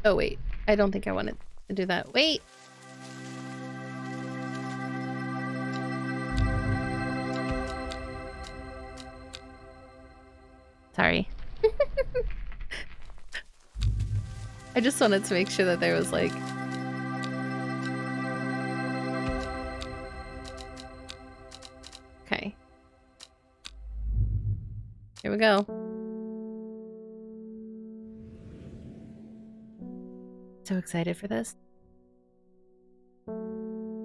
Oh, wait. I don't think I wanted to do that. Wait. Sorry. I just wanted to make sure that there was like... Okay. Here we go. So excited for this.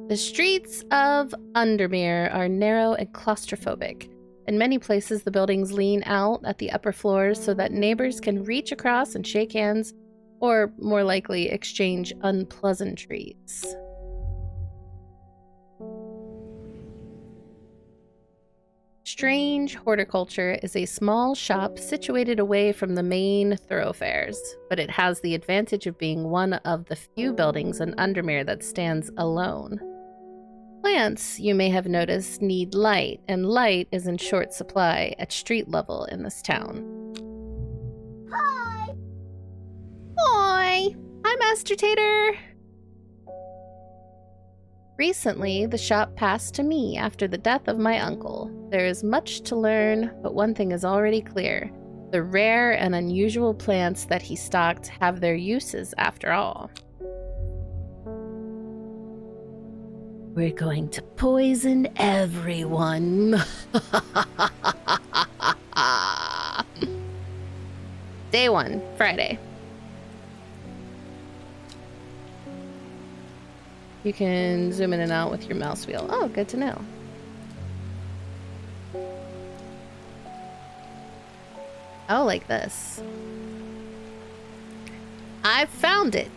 The streets of Undermere are narrow and claustrophobic. In many places, the buildings lean out at the upper floors so that neighbors can reach across and shake hands, or more likely, exchange unpleasantries. Strange Horticulture is a small shop situated away from the main thoroughfares, but it has the advantage of being one of the few buildings in Undermere that stands alone. Plants, you may have noticed, need light, and light is in short supply at street level in this town. Hi! Hi! Hi, Master Tater! Recently, the shop passed to me after the death of my uncle. There is much to learn, but one thing is already clear. The rare and unusual plants that he stocked have their uses after all. We're going to poison everyone. Day 1, Friday. You can zoom in and out with your mouse wheel. Oh, good to know. Oh, like this. I found it.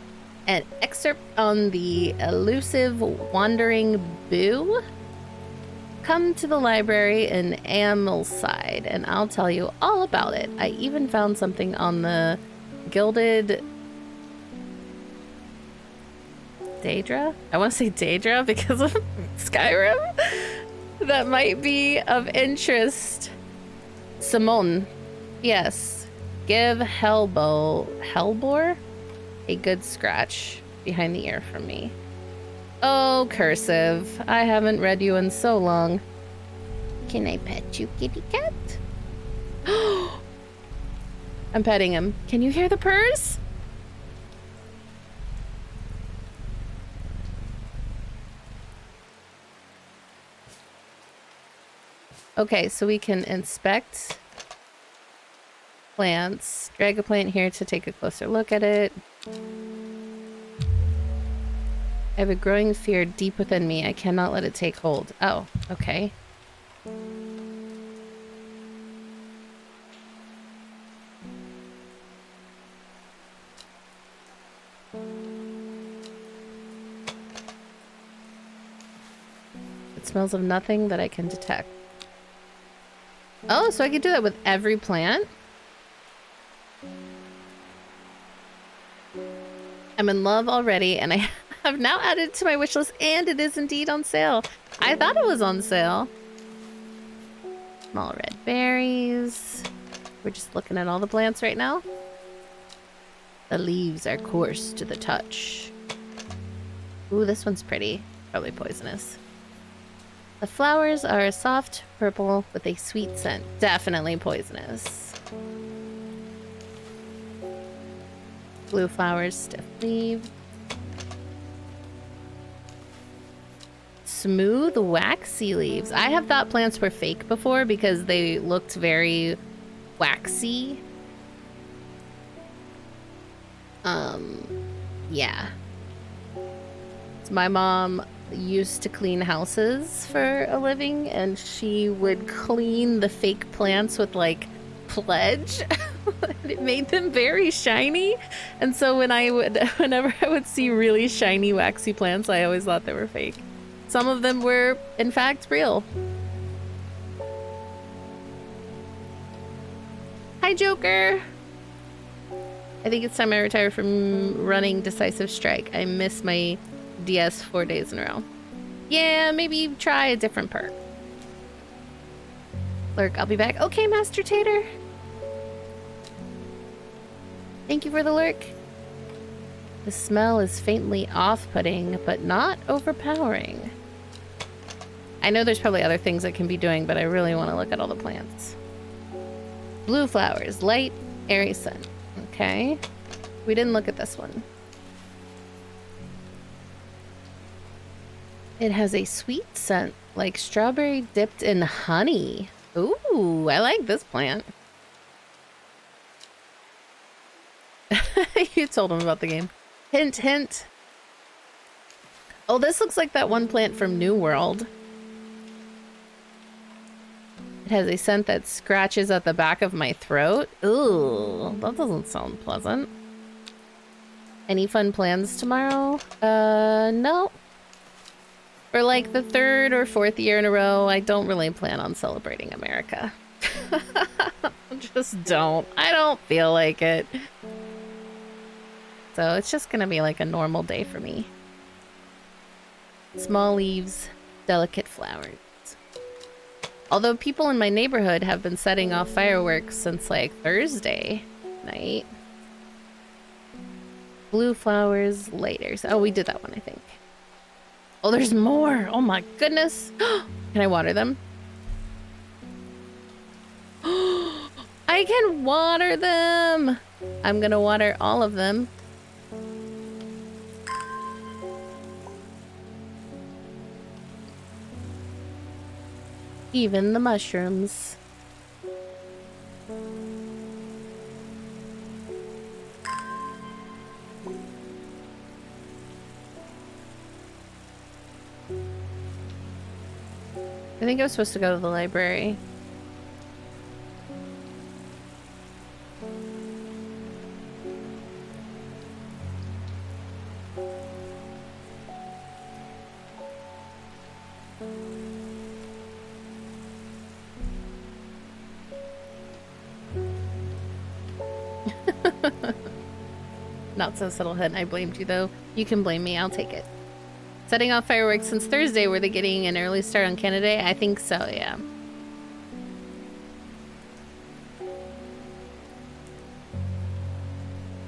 An excerpt on the elusive wandering boo. Come to the library in Ambleside, and I'll tell you all about it. I even found something on the Gilded Daedra? I want to say Daedra because of Skyrim. That might be of interest. Simone. Yes. Give Hellbore a good scratch behind the ear from me. Oh, cursive. I haven't read you in so long. Can I pet you, kitty cat? I'm petting him. Can you hear the purrs? Okay, so we can inspect plants. Drag a plant here to take a closer look at it. I have a growing fear deep within me. I cannot let it take hold. Oh, okay. It smells of nothing that I can detect. Oh, so I can do that with every plant? I'm in love already, and I have now added it to my wish list, and it is indeed on sale. I thought it was on sale. Small red berries. We're just looking at all the plants right now. The leaves are coarse to the touch. Ooh, this one's pretty. Probably poisonous. The flowers are a soft purple with a sweet scent. Definitely poisonous. Blue flowers, stiff leaves. Smooth, waxy leaves. I have thought plants were fake before because they looked very waxy. Yeah. So my mom used to clean houses for a living, and she would clean the fake plants with like Pledge. It made them very shiny, and so whenever I would see really shiny waxy plants, I always thought they were fake. Some of them were in fact real. Hi, Joker. I think it's time I retire from running Decisive Strike. I miss my DS 4 days in a row. Yeah, maybe try a different perk. Lurk, I'll be back. Okay, Master Tater. Thank you for the lurk. The smell is faintly off-putting, but not overpowering. I know there's probably other things I can be doing, but I really want to look at all the plants. Blue flowers, light, airy scent. Okay. We didn't look at this one. It has a sweet scent, like strawberry dipped in honey. Ooh, I like this plant. You told him about the game. Hint, hint. Oh, this looks like that one plant from New World. It has a scent that scratches at the back of my throat. Ooh, that doesn't sound pleasant. Any fun plans tomorrow? No. For like the 3rd or 4th year in a row, I don't really plan on celebrating America. Just don't. I don't feel like it. So it's just gonna be like a normal day for me. Small leaves, delicate flowers. Although people in my neighborhood have been setting off fireworks since like Thursday night. Blue flowers, later. Oh, we did that one, I think. Oh, there's more. Oh my goodness. Can I water them? I can water them. I'm gonna water all of them. Even the mushrooms. I think I was supposed to go to the library. Not so subtle, Hen. I blamed you, though. You can blame me. I'll take it. Setting off fireworks since Thursday. Were they getting an early start on Canada Day? I think so, yeah.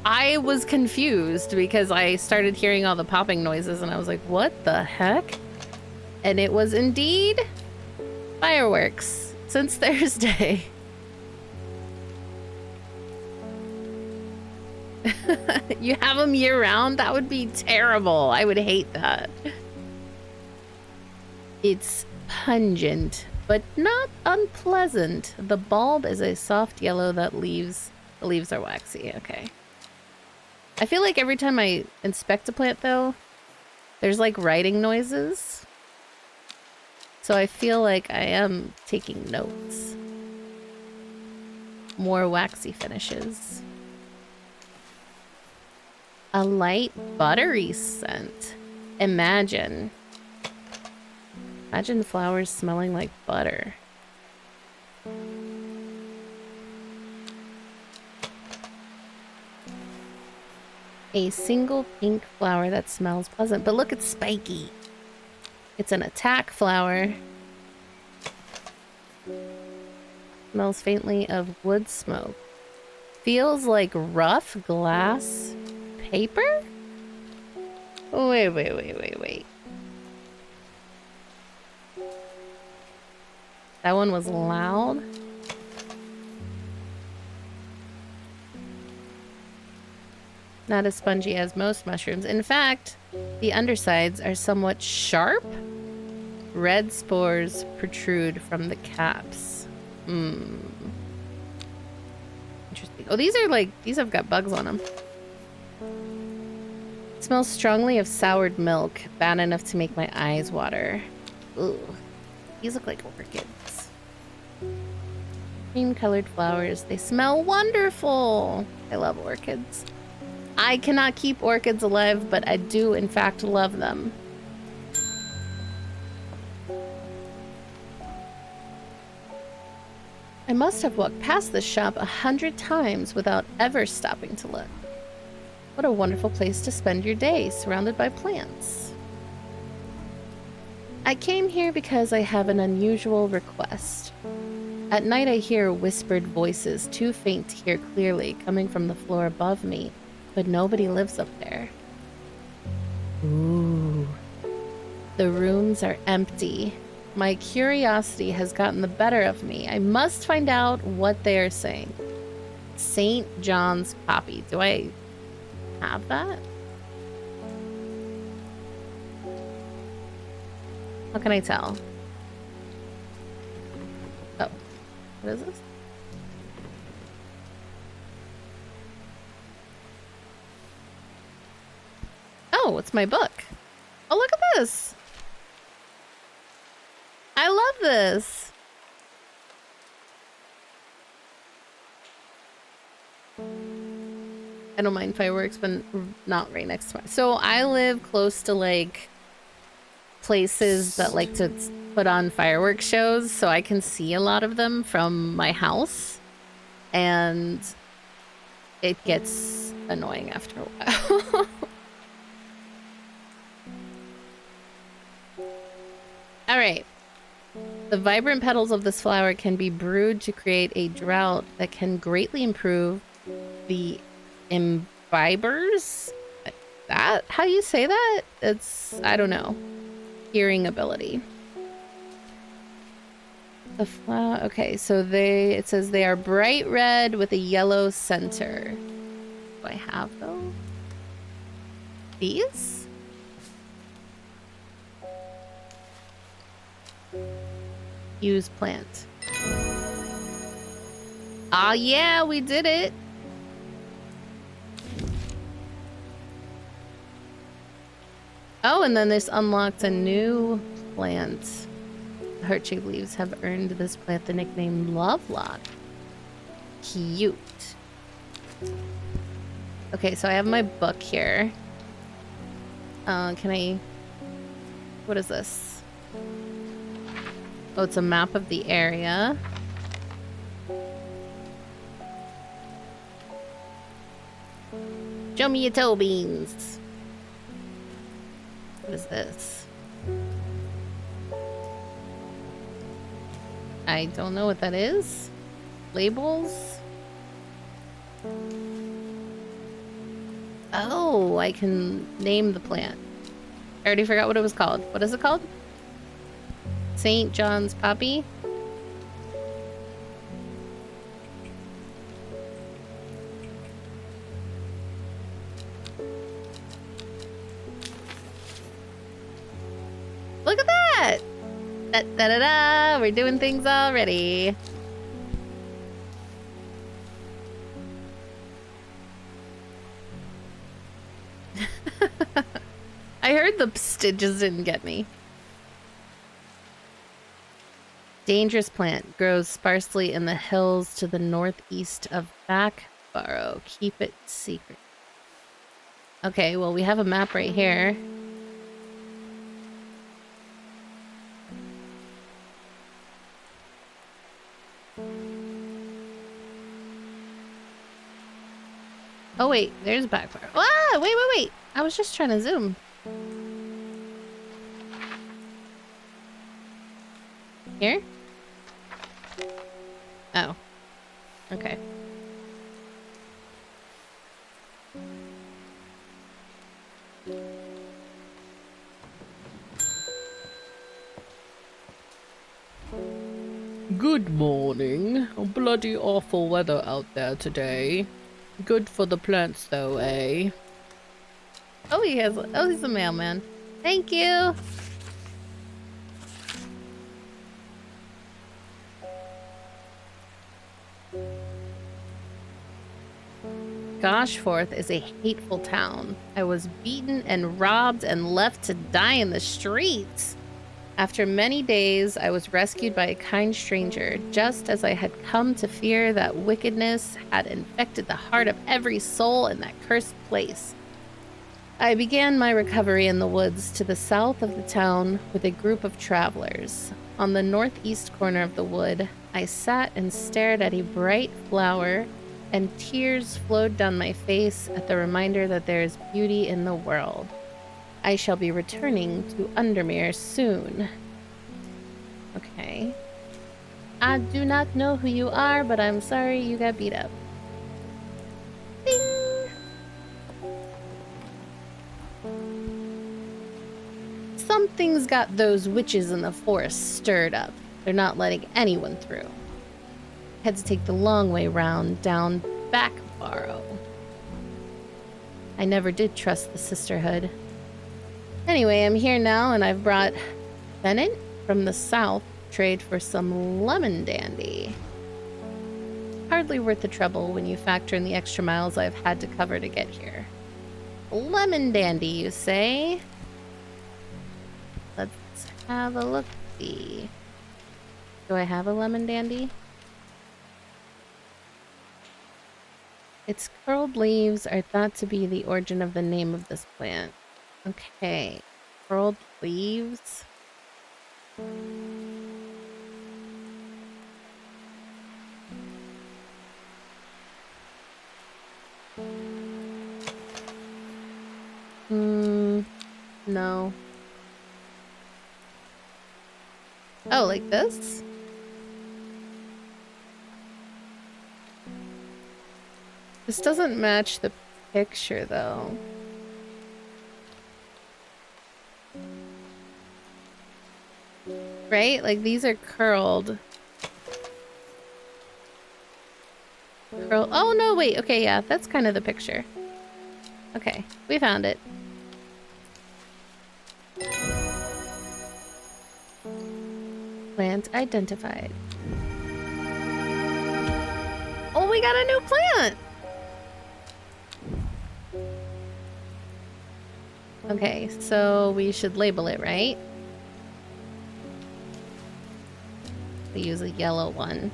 I was confused because I started hearing all the popping noises and I was like, what the heck? And it was indeed fireworks since Thursday. You have them year round? That would be terrible. I would hate that. It's pungent, but not unpleasant. The bulb is a soft yellow that the leaves are waxy. Okay. I feel like every time I inspect a plant, though, there's like writing noises. So I feel like I am taking notes. More waxy finishes. A light buttery scent. Imagine flowers smelling like butter. A single pink flower that smells pleasant. But look, it's spiky. It's an attack flower. Smells faintly of wood smoke. Feels like rough glass paper? Wait. That one was loud. Not as spongy as most mushrooms. In fact, the undersides are somewhat sharp. Red spores protrude from the caps. Interesting. Oh, these have got bugs on them. It smells strongly of soured milk, bad enough to make my eyes water. Ooh, these look like orchids. Cream-colored flowers. They smell wonderful. I love orchids. I cannot keep orchids alive, but I do, in fact, love them. I must have walked past this shop 100 times without ever stopping to look. What a wonderful place to spend your day, surrounded by plants. I came here because I have an unusual request. At night I hear whispered voices, too faint to hear clearly, coming from the floor above me, but nobody lives up there. Ooh. The rooms are empty. My curiosity has gotten the better of me. I must find out what they are saying. St. John's Poppy. Do I have that? How can I tell? Oh, what is this? Oh, it's my book. Oh, look at this. I love this. I don't mind fireworks, but not right next to me. So I live close to like places that like to put on fireworks shows, so I can see a lot of them from my house, and it gets annoying after a while. All right. The vibrant petals of this flower can be brewed to create a draught that can greatly improve the imbibers. That how you say that? It's I don't know. Hearing ability. The flower. Okay, so it says they are bright red with a yellow center. Do I have those? These? Use plant. Ah, yeah, we did it. Oh, and then this unlocked a new plant. Heart-shaped leaves have earned this plant the nickname Lovelock. Cute. Okay, so I have my book here. Can I... What is this? Oh, it's a map of the area. Show me your toe beans. What is this? I don't know what that is. Labels? Oh, I can name the plant. I already forgot what it was called. What is it called? St. John's Poppy? Look at that! Da-da-da-da! We're doing things already. I heard the stitches didn't get me. Dangerous plant. Grows sparsely in the hills to the northeast of Backborough. Keep it secret. Okay, well, we have a map right here. Oh, wait. There's Backborough. Ah! Wait. I was just trying to zoom. Here? Oh. Okay. Good morning. Bloody awful weather out there today. Good for the plants though, eh? Oh, he's the mailman. Thank you. Goshforth is a hateful town. I was beaten and robbed and left to die in the streets. After many days, I was rescued by a kind stranger, just as I had come to fear that wickedness had infected the heart of every soul in that cursed place. I began my recovery in the woods to the south of the town with a group of travelers. On the northeast corner of the wood, I sat and stared at a bright flower, and tears flowed down my face at the reminder that there is beauty in the world. I shall be returning to Undermere soon. Okay. I do not know who you are, but I'm sorry you got beat up. Ding! Something's got those witches in the forest stirred up. They're not letting anyone through. Had to take the long way round down back Barrow. I never did trust the sisterhood. Anyway, I'm here now and I've brought Bennett from the south to trade for some lemon dandy. Hardly worth the trouble when you factor in the extra miles I've had to cover to get here. Lemon dandy, you say? Let's have a look-see. Do I have a lemon dandy? Its curled leaves are thought to be the origin of the name of this plant. Okay, curled leaves. No. Oh, like this? This doesn't match the picture, though. Right? Like, these are curled. Oh, no, wait. Okay, yeah, that's kind of the picture. Okay, we found it. Plant identified. Oh, we got a new plant! Okay, so we should label it, right? We use a yellow one.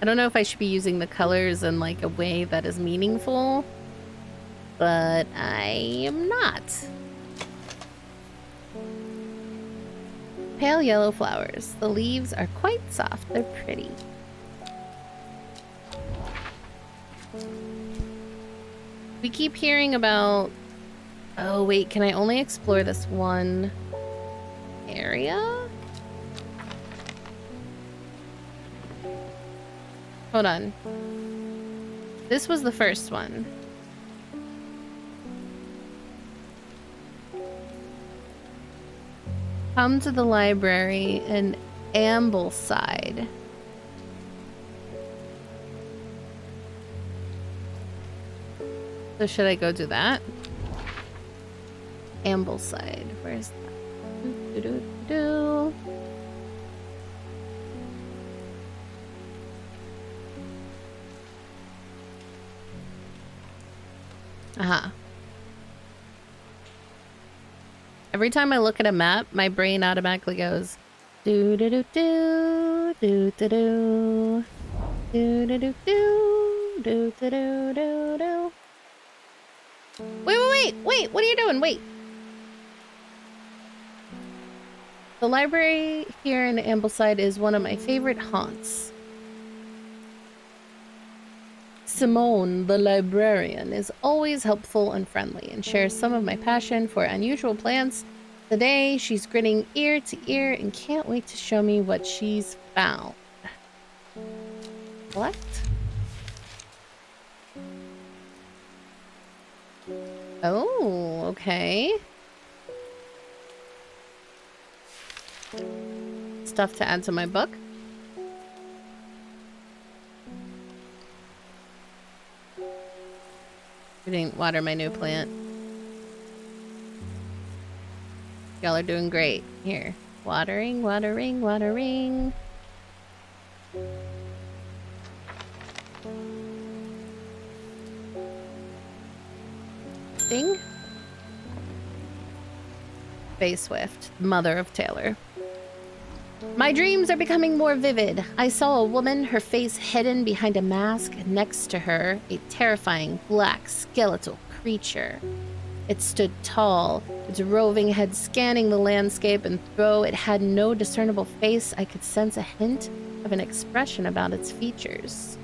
I don't know if I should be using the colors in like a way that is meaningful, but I am not. Pale yellow flowers. The leaves are quite soft. They're pretty. We keep hearing about... Oh, wait. Can I only explore this one area? Hold on. This was the first one. Come to the library in Ambleside. So should I go do that? Ambleside. Where's that? Do-do-do-do. Aha. Every time I look at a map, my brain automatically goes do do do do do do do do do do do do do do do. Wait! What are you doing? Wait. The library here in Ambleside is one of my favorite haunts. Simone, the librarian, is always helpful and friendly and shares some of my passion for unusual plants. Today, she's grinning ear to ear and can't wait to show me what she's found. What? Oh, okay. Stuff to add to my book. I didn't water my new plant. Y'all are doing great. Here. Watering, watering, watering. Ding. Faye Swift, mother of Taylor. My dreams are becoming more vivid. I saw a woman, her face hidden behind a mask, next to her, a terrifying black skeletal creature. It stood tall, its roving head scanning the landscape, and though it had no discernible face, I could sense a hint of an expression about its features.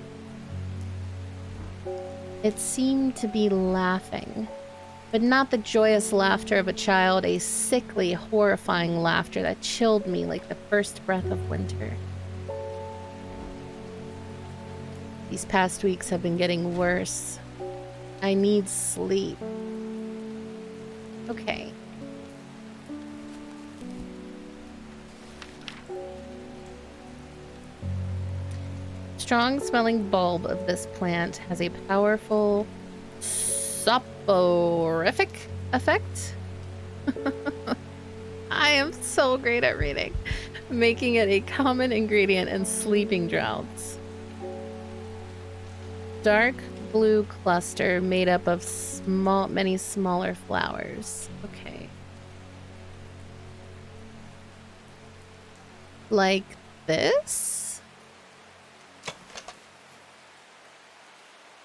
It seemed to be laughing, but not the joyous laughter of a child, a sickly, horrifying laughter that chilled me like the first breath of winter. These past weeks have been getting worse. I need sleep. Okay. Strong-smelling bulb of this plant has a powerful soporific effect. I am so great at reading. Making it a common ingredient in sleeping draughts. Dark blue cluster made up of many smaller flowers. Okay. Like this?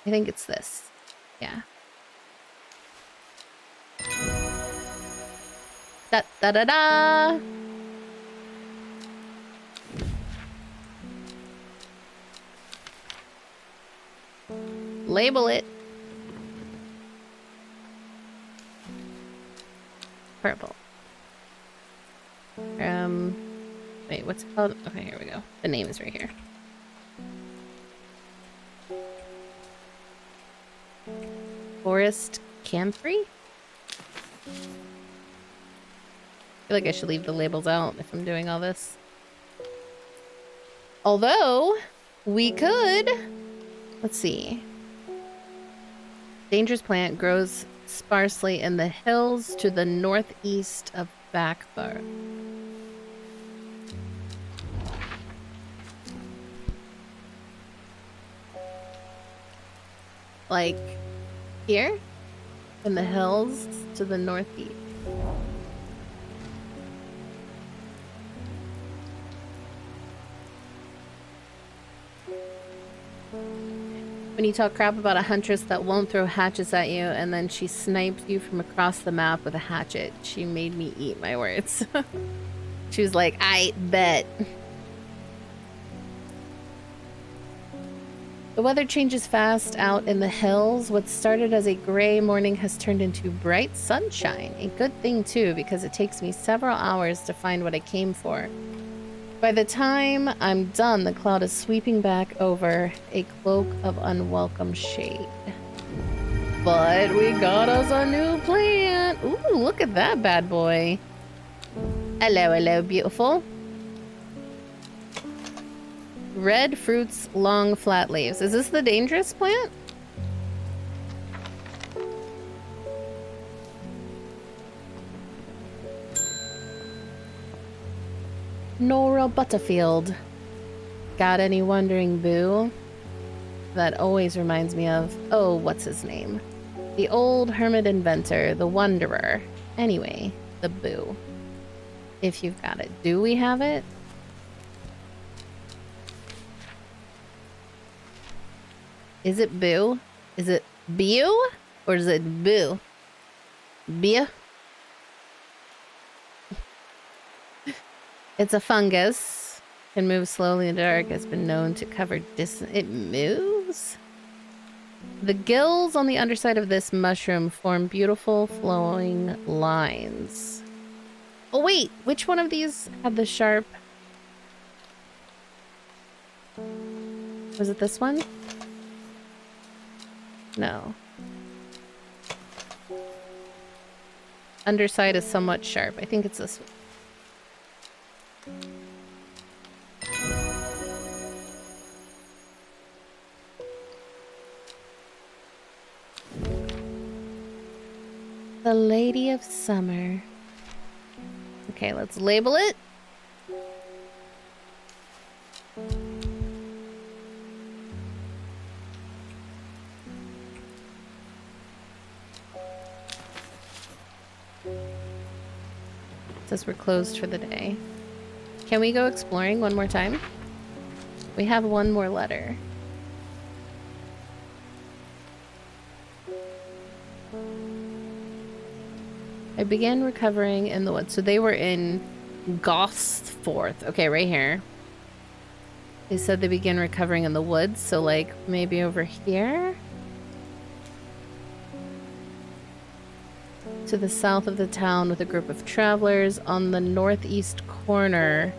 I think it's this. Yeah. Da da da da! Label it. Purple. Wait, what's it called? Okay, here we go. The name is right here. Forest Camphor? I feel like I should leave the labels out if I'm doing all this. Although, we could... Let's see. Dangerous plant grows sparsely in the hills to the northeast of Backbar. Like here? In the hills to the northeast. When you talk crap about a huntress that won't throw hatchets at you and then she snipes you from across the map with a hatchet, she made me eat my words. She was like, I bet. The weather changes fast out in the hills. What started as a gray morning has turned into bright sunshine. A good thing too, because it takes me several hours to find what I came for. By the time I'm done, the cloud is sweeping back over a cloak of unwelcome shade. But we got us a new plant. Ooh, look at that bad boy. Hello, hello, beautiful. Red fruits, long flat leaves. Is this the dangerous plant? Nora Butterfield. Got any wondering boo? That always reminds me of, oh, what's his name? The old hermit inventor, the wanderer. Anyway, the boo. If you've got it. Do we have it? Is it boo? Is it boo? Or is it boo? Boo? It's a fungus. Can move slowly in the dark. Has been known to cover distance. It moves? The gills on the underside of this mushroom form beautiful flowing lines. Oh wait, which one of these had the sharp? Was it this one? No. Underside is somewhat sharp. I think it's this one. The Lady of Summer. Okay, let's label it. It says we're closed for the day. Can we go exploring one more time? We have one more letter. I began recovering in the woods. So they were in Gosforth. Okay, right here. They said they began recovering in the woods. So like maybe over here? To the south of the town with a group of travelers on the northeast corner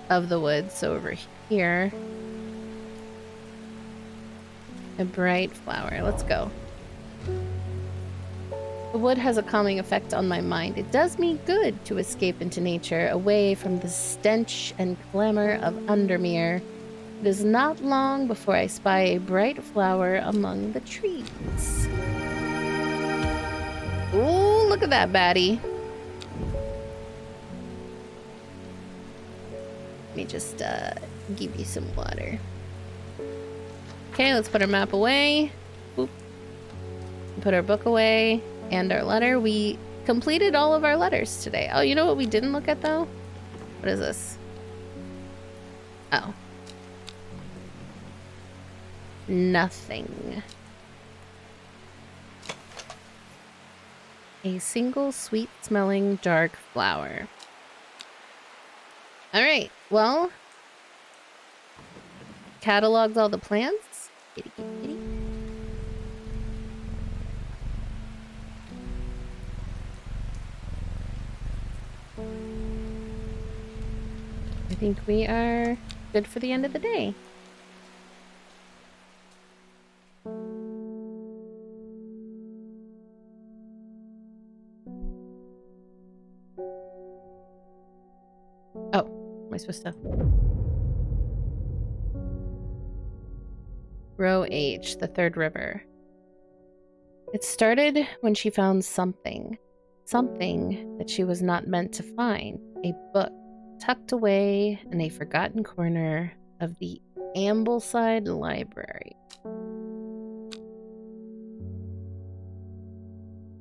of the woods. So over here. A bright flower. Let's go. The wood has a calming effect on my mind. It does me good to escape into nature, away from the stench and clamor of Undermere. It is not long before I spy a bright flower among the trees. Ooh, look at that baddie. Let me just give you some water. Okay, let's put our map away. Oop. Put our book away and our letter. We completed all of our letters today. Oh, you know what we didn't look at though? What is this? Oh. Nothing. A single sweet-smelling dark flower. All right, well, cataloged all the plants. Kitty, kitty, kitty. I think we are good for the end of the day. Oh, am I supposed to? Row H, the third river. It started when she found something. Something that she was not meant to find. A book tucked away in a forgotten corner of the Ambleside Library.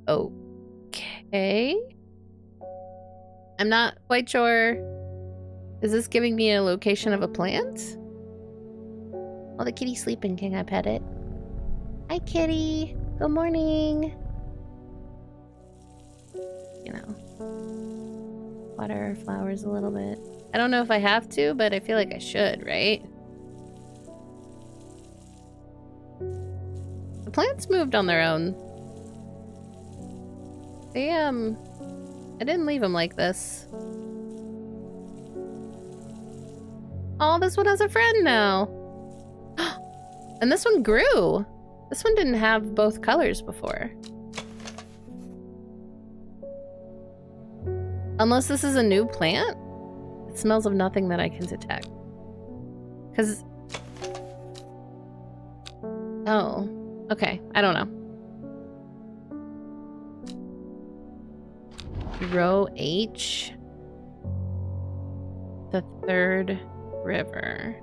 Okay. I'm not quite sure. Is this giving me a location of a plant? Oh, the kitty's sleeping. Can I pet it? Hi, kitty. Good morning. You know, water flowers a little bit. I don't know if I have to, but I feel like I should, right? The plants moved on their own. They, I didn't leave them like this. Oh, this one has a friend now. And this one grew. This one didn't have both colors before. Unless this is a new plant? It smells of nothing that I can detect. Because... Oh. Okay, I don't know. Row H. The third river.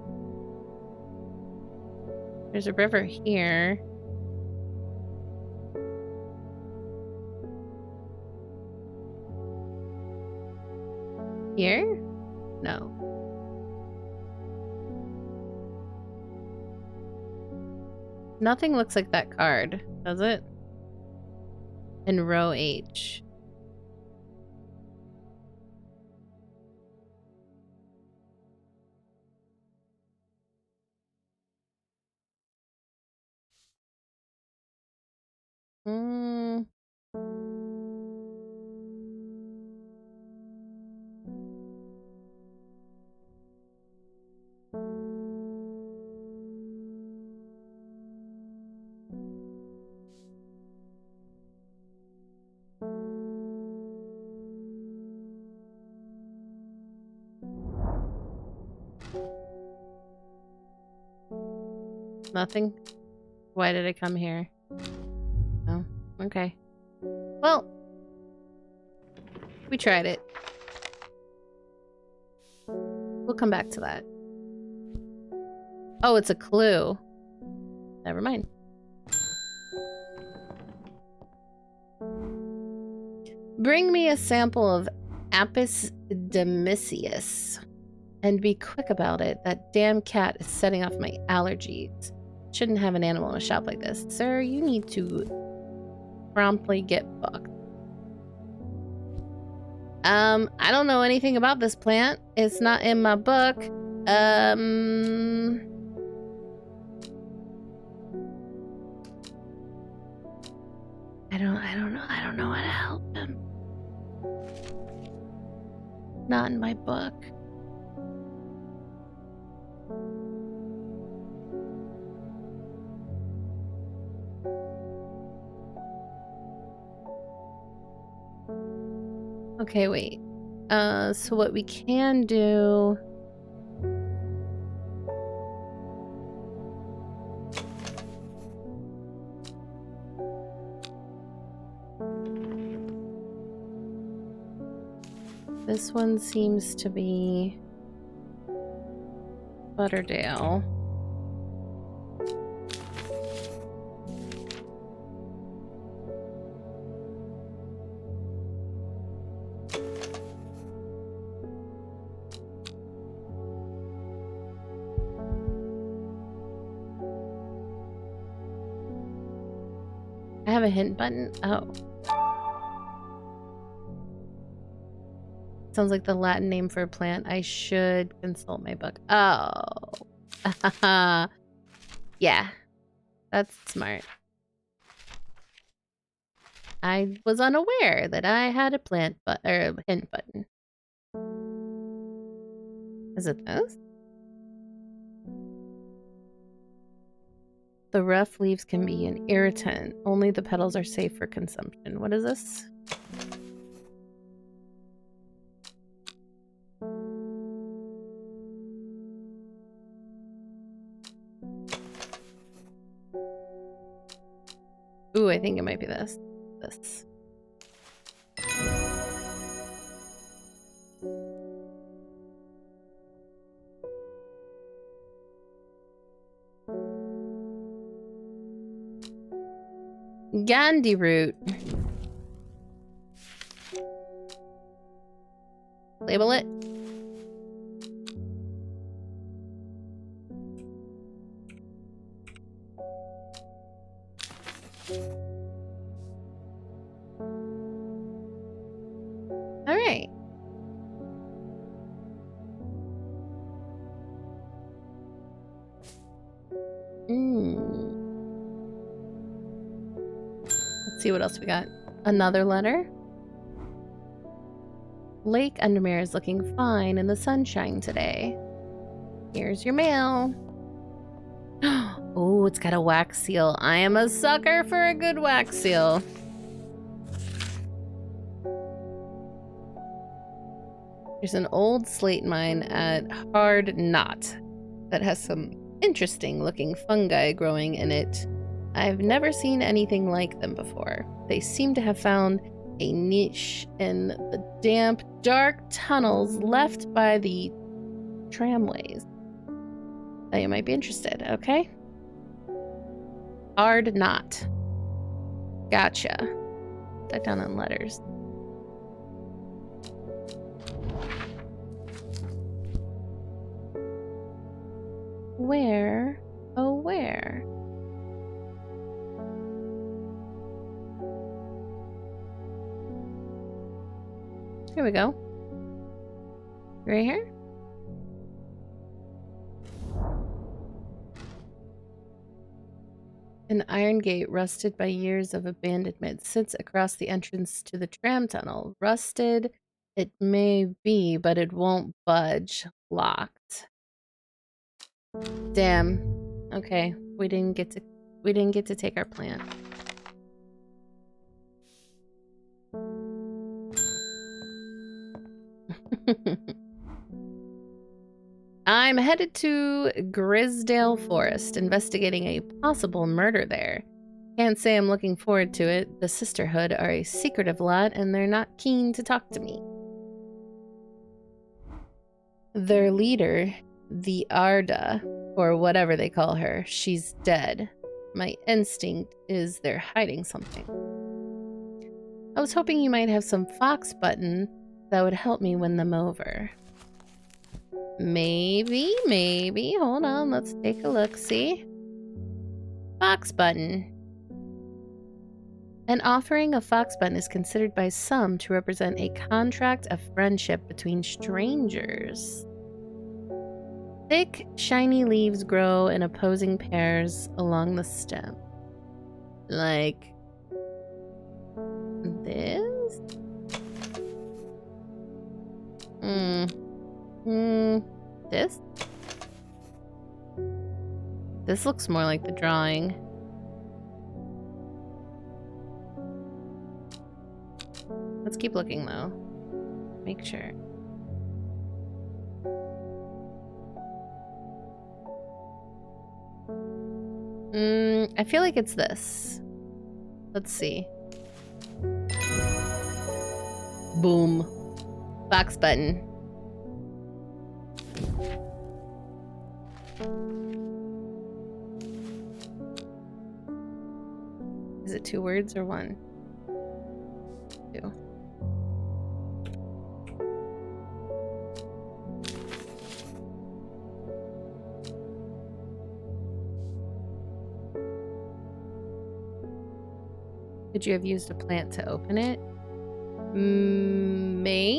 There's a river here. Here? No. Nothing looks like that card, does it? In row H. Nothing? Why did I come here? Oh, okay. Well, we tried it. We'll come back to that. Oh, it's a clue. Never mind. Bring me a sample of Apis demisius. And be quick about it. That damn cat is setting off my allergies. Shouldn't have an animal in a shop like this. Sir, you need to promptly get booked. I don't know anything about this plant. It's not in my book. I don't know how to help him. Not in my book. Okay, wait. So what we can do... This one seems to be Butterdale. I have a hint button? Oh. Sounds like the Latin name for a plant. I should consult my book. Oh. Yeah. That's smart. I was unaware that I had a plant or a hint button. Is it this? The rough leaves can be an irritant. Only the petals are safe for consumption. What is this? Ooh, I think it might be this. This. Gandhi root. Label it. All right. Let's see what else we got. Another letter. Lake Undermere is looking fine in the sunshine today. Here's your mail. Oh, it's got a wax seal. I am a sucker for a good wax seal. There's an old slate mine at Hard Knot that has some interesting looking fungi growing in it. I've never seen anything like them before. They seem to have found a niche in the damp, dark tunnels left by the tramways. Thought you might be interested, okay? Hard Knot. Gotcha. Put that down in letters. Where, oh where? Here we go. Right here? An iron gate, rusted by years of abandonment, sits across the entrance to the tram tunnel. Rusted it may be, but it won't budge. Locked. Damn. Okay, we didn't get to take our plant. I'm headed to Grisdale Forest, investigating a possible murder there. Can't say I'm looking forward to it. The Sisterhood are a secretive lot, and they're not keen to talk to me. Their leader, the Arda, or whatever they call her, she's dead. My instinct is they're hiding something. I was hoping you might have some fox button that would help me win them over. Maybe. Hold on, let's take a look, see? Fox button. An offering of fox button is considered by some to represent a contract of friendship between strangers. Thick, shiny leaves grow in opposing pairs along the stem. Like this? This? This looks more like the drawing. Let's keep looking though. make sure. I feel like it's this. Let's see. Boom. Box button. Is it 2 words or 1? 2. Could you have used a plant to open it? Maybe.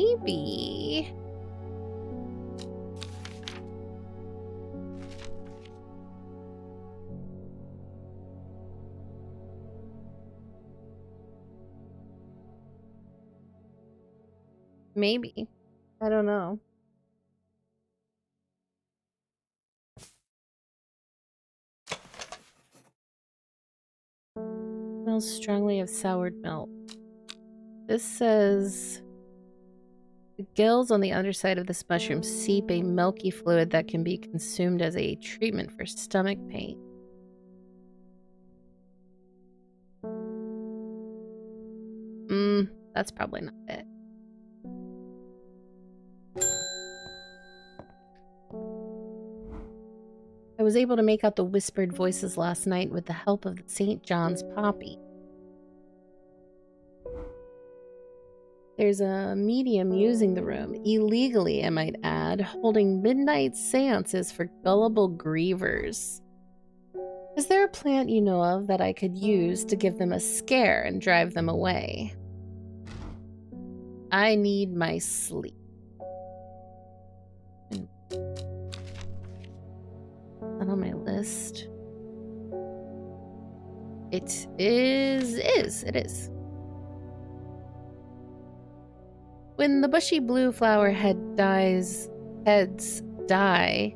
Maybe. I don't know. Smells strongly of soured milk. This says the gills on the underside of this mushroom seep a milky fluid that can be consumed as a treatment for stomach pain. That's probably not it. I was able to make out the whispered voices last night with the help of the St. John's poppy. There's a medium using the room, illegally I might add, holding midnight seances for gullible grievers. Is there a plant you know of that I could use to give them a scare and drive them away? I need my sleep. Not on my list. It is. When the bushy blue flower heads die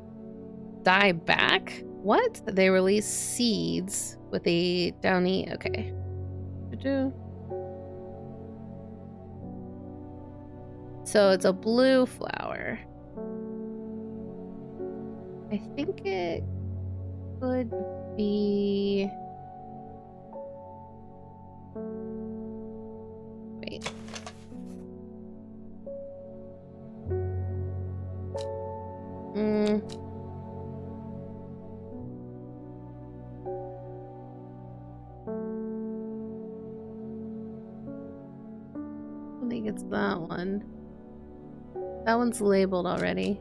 back? What? They release seeds with a downy. Okay. So it's a blue flower. I think it could be. Wait. I think it's that one. That one's labeled already.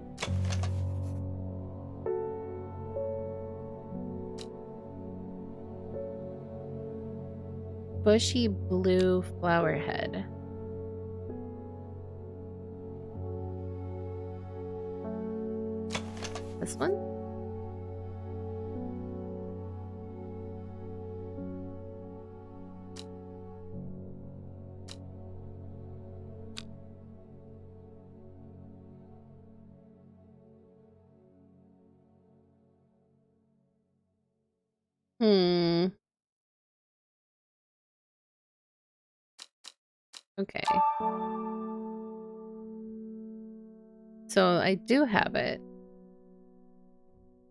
Bushy blue flower head. This one? Okay. So I do have it.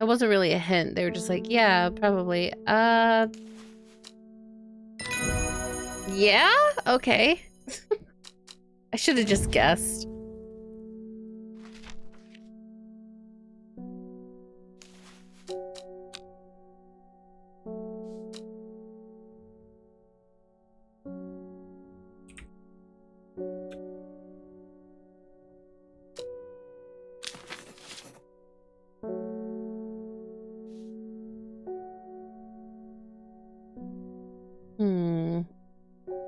It wasn't really a hint. They were just like, yeah, probably. Yeah? Okay. I should have just guessed.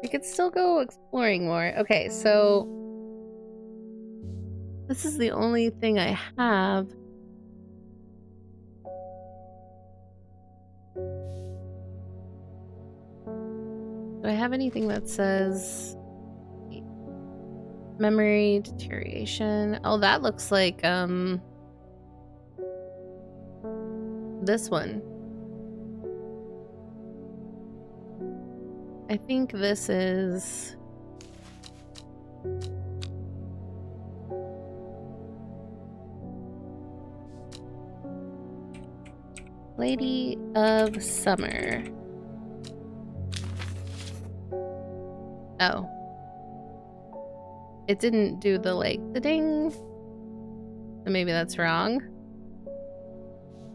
We could still go exploring more. Okay, so this is the only thing I have. Do I have anything that says memory deterioration? Oh, that looks like this one. I think this is Lady of Summer. Oh. It didn't do the, like, the ding. So maybe that's wrong.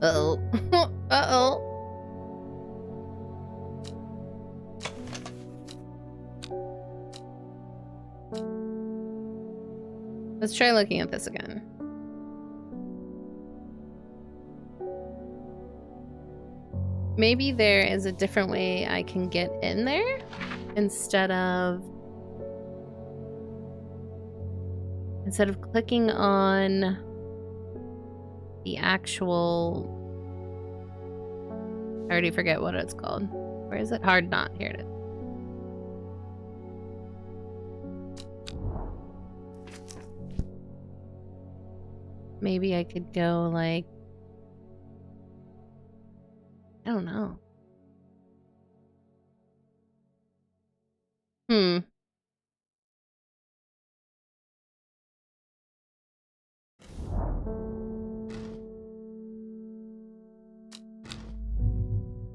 Uh-oh. Uh-oh. Let's try looking at this again. Maybe there is a different way I can get in there instead of clicking on the actual, I already forget what it's called. Where is it? Hard knot. Here it is. Maybe I could go like, I don't know.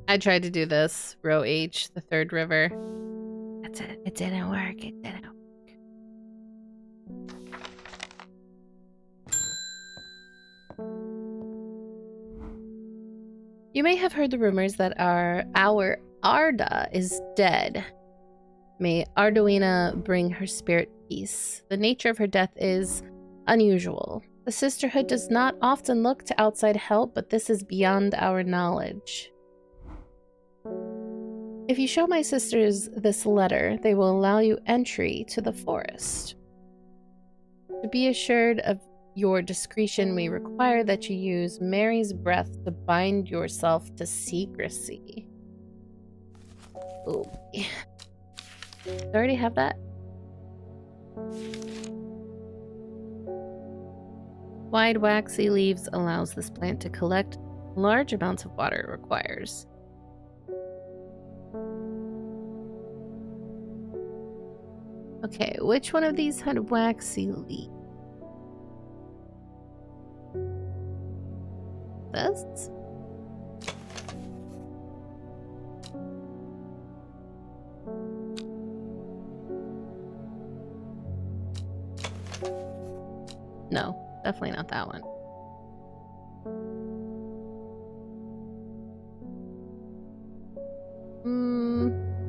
I tried to do this, row H, the third river. That's it. It didn't work. It didn't work. You may have heard the rumors that our Arda is dead. May Arduina bring her spirit peace. The nature of her death is unusual. The sisterhood does not often look to outside help, but this is beyond our knowledge. If you show my sisters this letter, they will allow you entry to the forest. To be assured of your discretion, we require that you use Mary's breath to bind yourself to secrecy. Oh, do I already have that? Wide waxy leaves allows this plant to collect large amounts of water it requires. Okay, which one of these had waxy leaves? This? No, definitely not that one.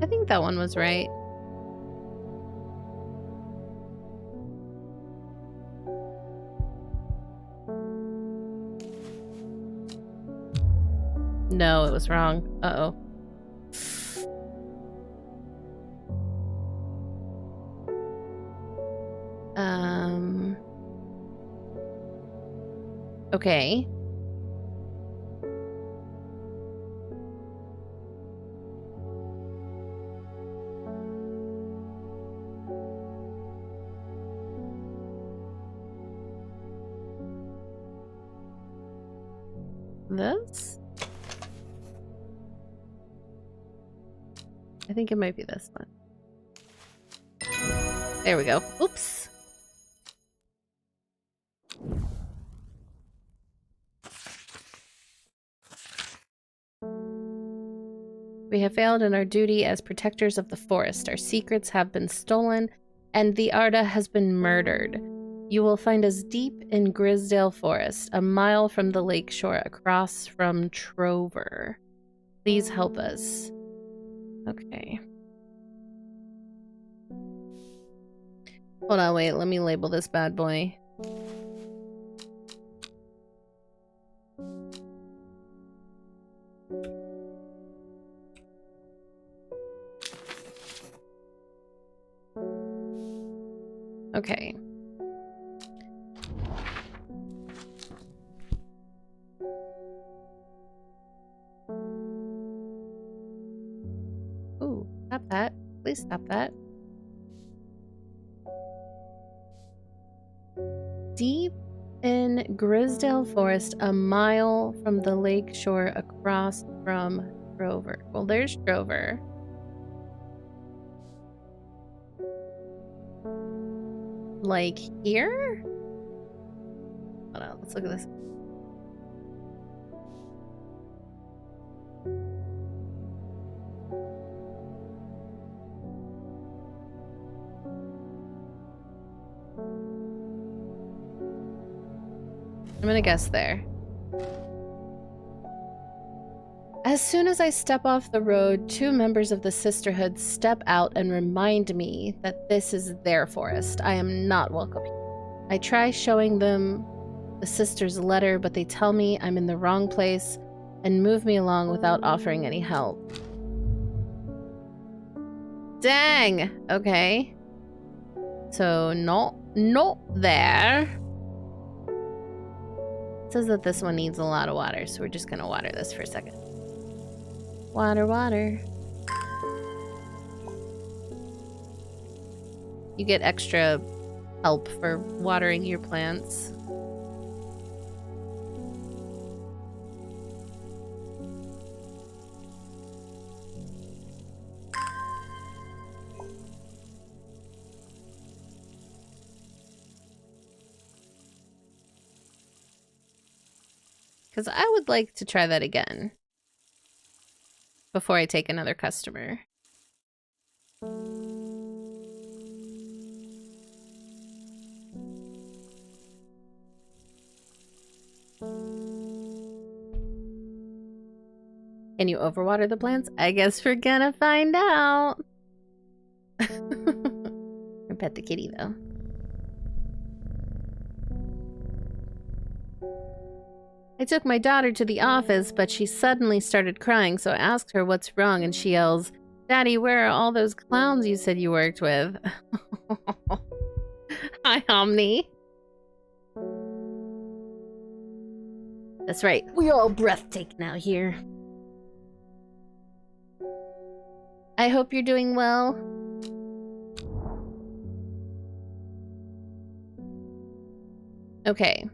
I think that one was right. No, it was wrong. Uh-oh. Okay. This? I think it might be this one. There we go. Oops. We have failed in our duty as protectors of the forest. Our secrets have been stolen, and the Arda has been murdered. You will find us deep in Grisdale Forest, a mile from the lakeshore across from Trover. Please help us. Okay. Hold on, wait. Let me label this bad boy. Okay. Ooh, stop that. Please stop that. Deep in Grisdale Forest, a mile from the lakeshore across from Trover. Well, there's Trover. Like here? Hold on, let's look at this. I'm gonna guess there. As soon as I step off the road, 2 members of the sisterhood step out and remind me that this is their forest. I am not welcome here. I try showing them the sister's letter, but they tell me I'm in the wrong place and move me along without offering any help. Dang! Okay. So, not there. It says that this one needs a lot of water, so we're just gonna water this for a second. Water, water. You get extra help for watering your plants. Because I would like to try that again before I take another customer. Can you overwater the plants? I guess we're gonna find out. Or pet the kitty, though. I took my daughter to the office, but she suddenly started crying, so I asked her what's wrong, and she yells, "Daddy, where are all those clowns you said you worked with?" Hi, Omni. That's right. We're all breathtaking out here. I hope you're doing well. Okay.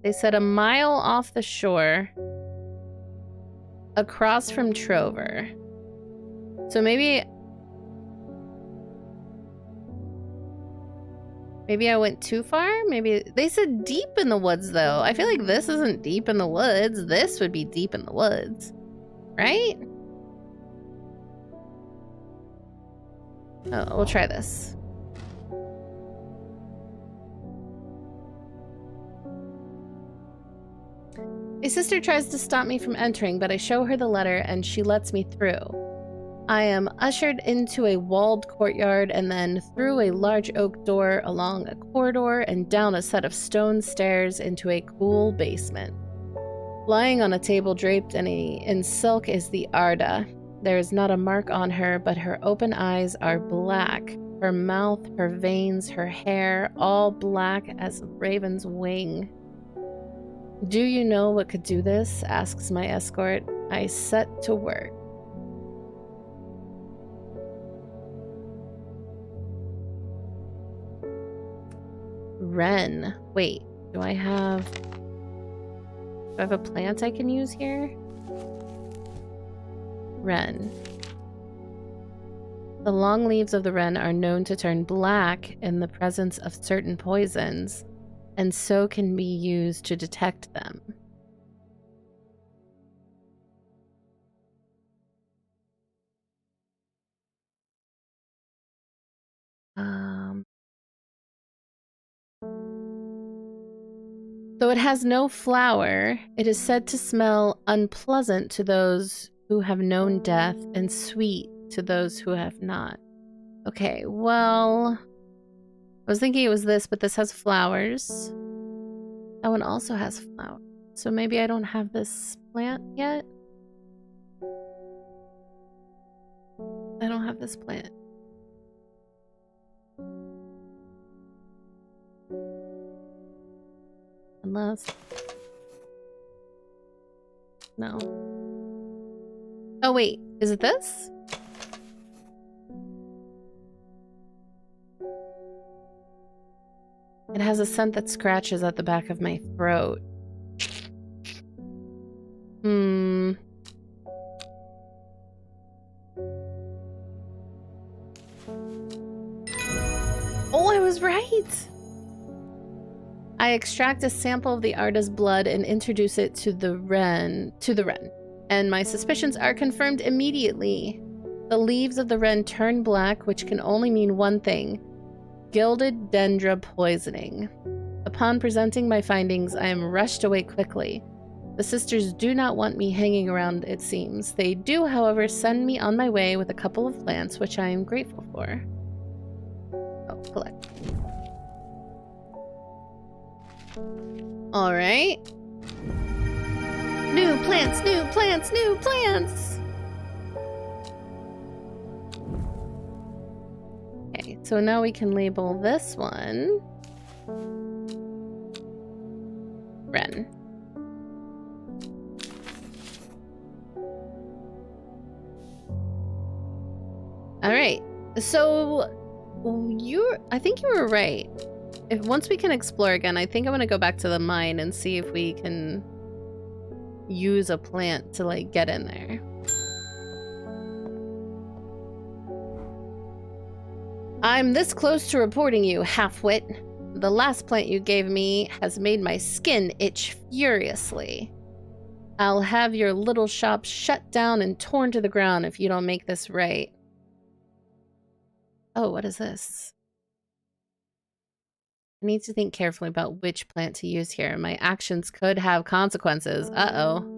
They said a mile off the shore, across from Trover. So maybe I went too far? Maybe they said deep in the woods, though. I feel like this isn't deep in the woods. This would be deep in the woods, right? Oh, we'll try this. My sister tries to stop me from entering, but I show her the letter and she lets me through. I am ushered into a walled courtyard and then through a large oak door along a corridor and down a set of stone stairs into a cool basement. Lying on a table draped in silk is the Arda. There is not a mark on her, but her open eyes are black. Her mouth, her veins, her hair, all black as a raven's wing. Do you know what could do this? Asks my escort. I set to work. Wren. Wait, do I have a plant I can use here? Wren. The long leaves of the wren are known to turn black in the presence of certain poisons, and so can be used to detect them. Though it has no flower, it is said to smell unpleasant to those who have known death and sweet to those who have not. Okay, well, I was thinking it was this, but this has flowers. That one also has flowers. So maybe I don't have this plant yet? I don't have this plant. Unless... No. Oh wait, is it this? It has a scent that scratches at the back of my throat. Oh, I was right! I extract a sample of the Arda's blood and introduce it to the wren, and my suspicions are confirmed immediately. The leaves of the wren turn black, which can only mean one thing: gilded dendra poisoning. The Upon presenting my findings, I am rushed away quickly. The sisters do not want me hanging around, it seems. They do, however, send me on my way with a couple of plants, which I am grateful for. Oh, collect. Alright. New plants, new plants, new plants! Okay, so now we can label this one Wren. Alright, so I think you were right. Once we can explore again, I think I'm gonna go back to the mine and see if we can use a plant to like get in there. I'm this close to reporting you, half-wit. The last plant you gave me has made my skin itch furiously. I'll have your little shop shut down and torn to the ground if you don't make this right. Oh, what is this? I need to think carefully about which plant to use here. My actions could have consequences. Uh-oh.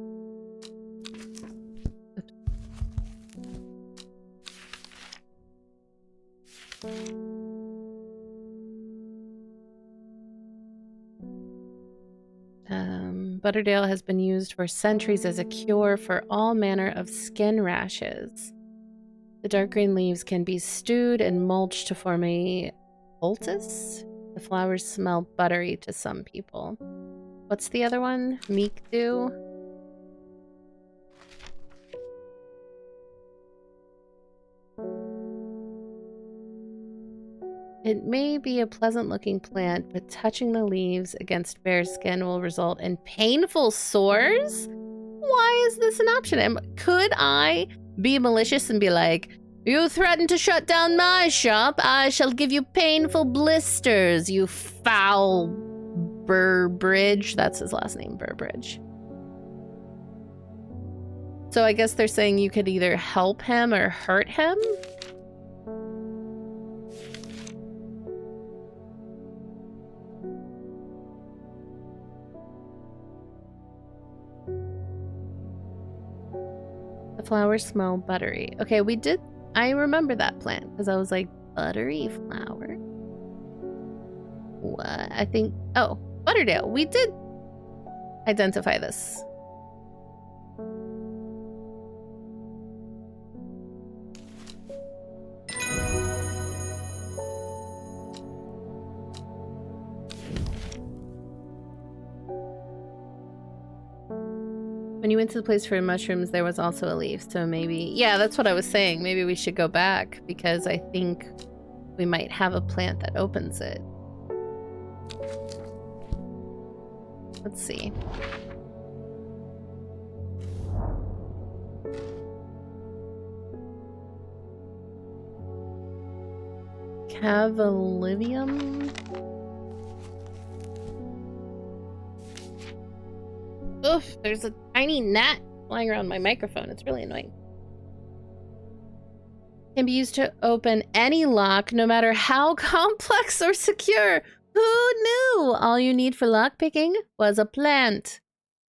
Butterdale has been used for centuries as a cure for all manner of skin rashes. The dark green leaves can be stewed and mulched to form a poultice. The flowers smell buttery to some people. What's the other one? Meek dew? It may be a pleasant-looking plant, but touching the leaves against bare skin will result in painful sores? Why is this an option? Could I be malicious and be like, you threaten to shut down my shop, I shall give you painful blisters, you foul Burbridge. That's his last name, Burbridge. So I guess they're saying you could either help him or hurt him? The flowers smell buttery. Okay, I remember that plant because I was like, buttery flower? What? I think, oh, Butterdale. We did identify this. When you went to the place for mushrooms, there was also a leaf, so maybe... Yeah, that's what I was saying. Maybe we should go back, because I think we might have a plant that opens it. Let's see. Cavalivium? Oof, there's a tiny gnat flying around my microphone. It's really annoying. Can be used to open any lock, no matter how complex or secure. Who knew? All you need for lockpicking was a plant.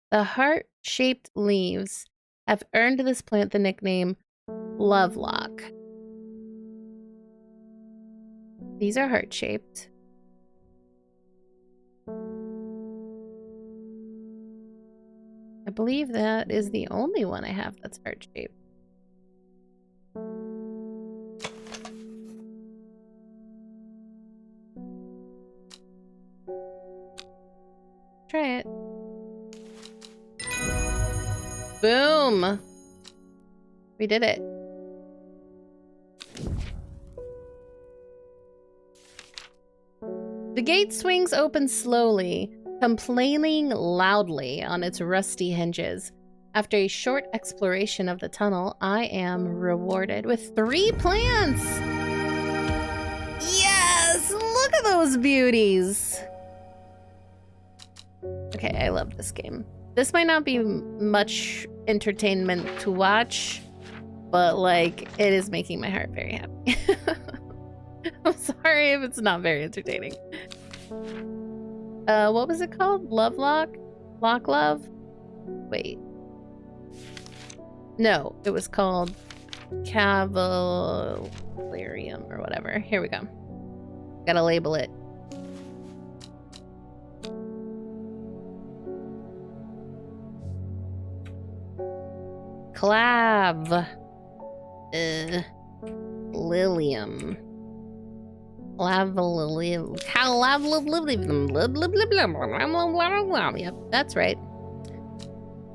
The heart-shaped leaves have earned this plant the nickname Lovelock. These are heart-shaped. I believe that is the only one I have that's heart-shaped. Try it. Boom! We did it. The gate swings open slowly, complaining loudly on its rusty hinges. After a short exploration of the tunnel, I am rewarded with 3 plants! Yes! Look at those beauties! Okay, I love this game. This might not be much entertainment to watch, but like, it is making my heart very happy. I'm sorry if it's not very entertaining. What was it called? Lovelock? Lock Love? Wait. No, it was called Cavallarium or whatever. Here we go. Gotta label it. Clav. Lilium. Lavalilium. Yep, that's right.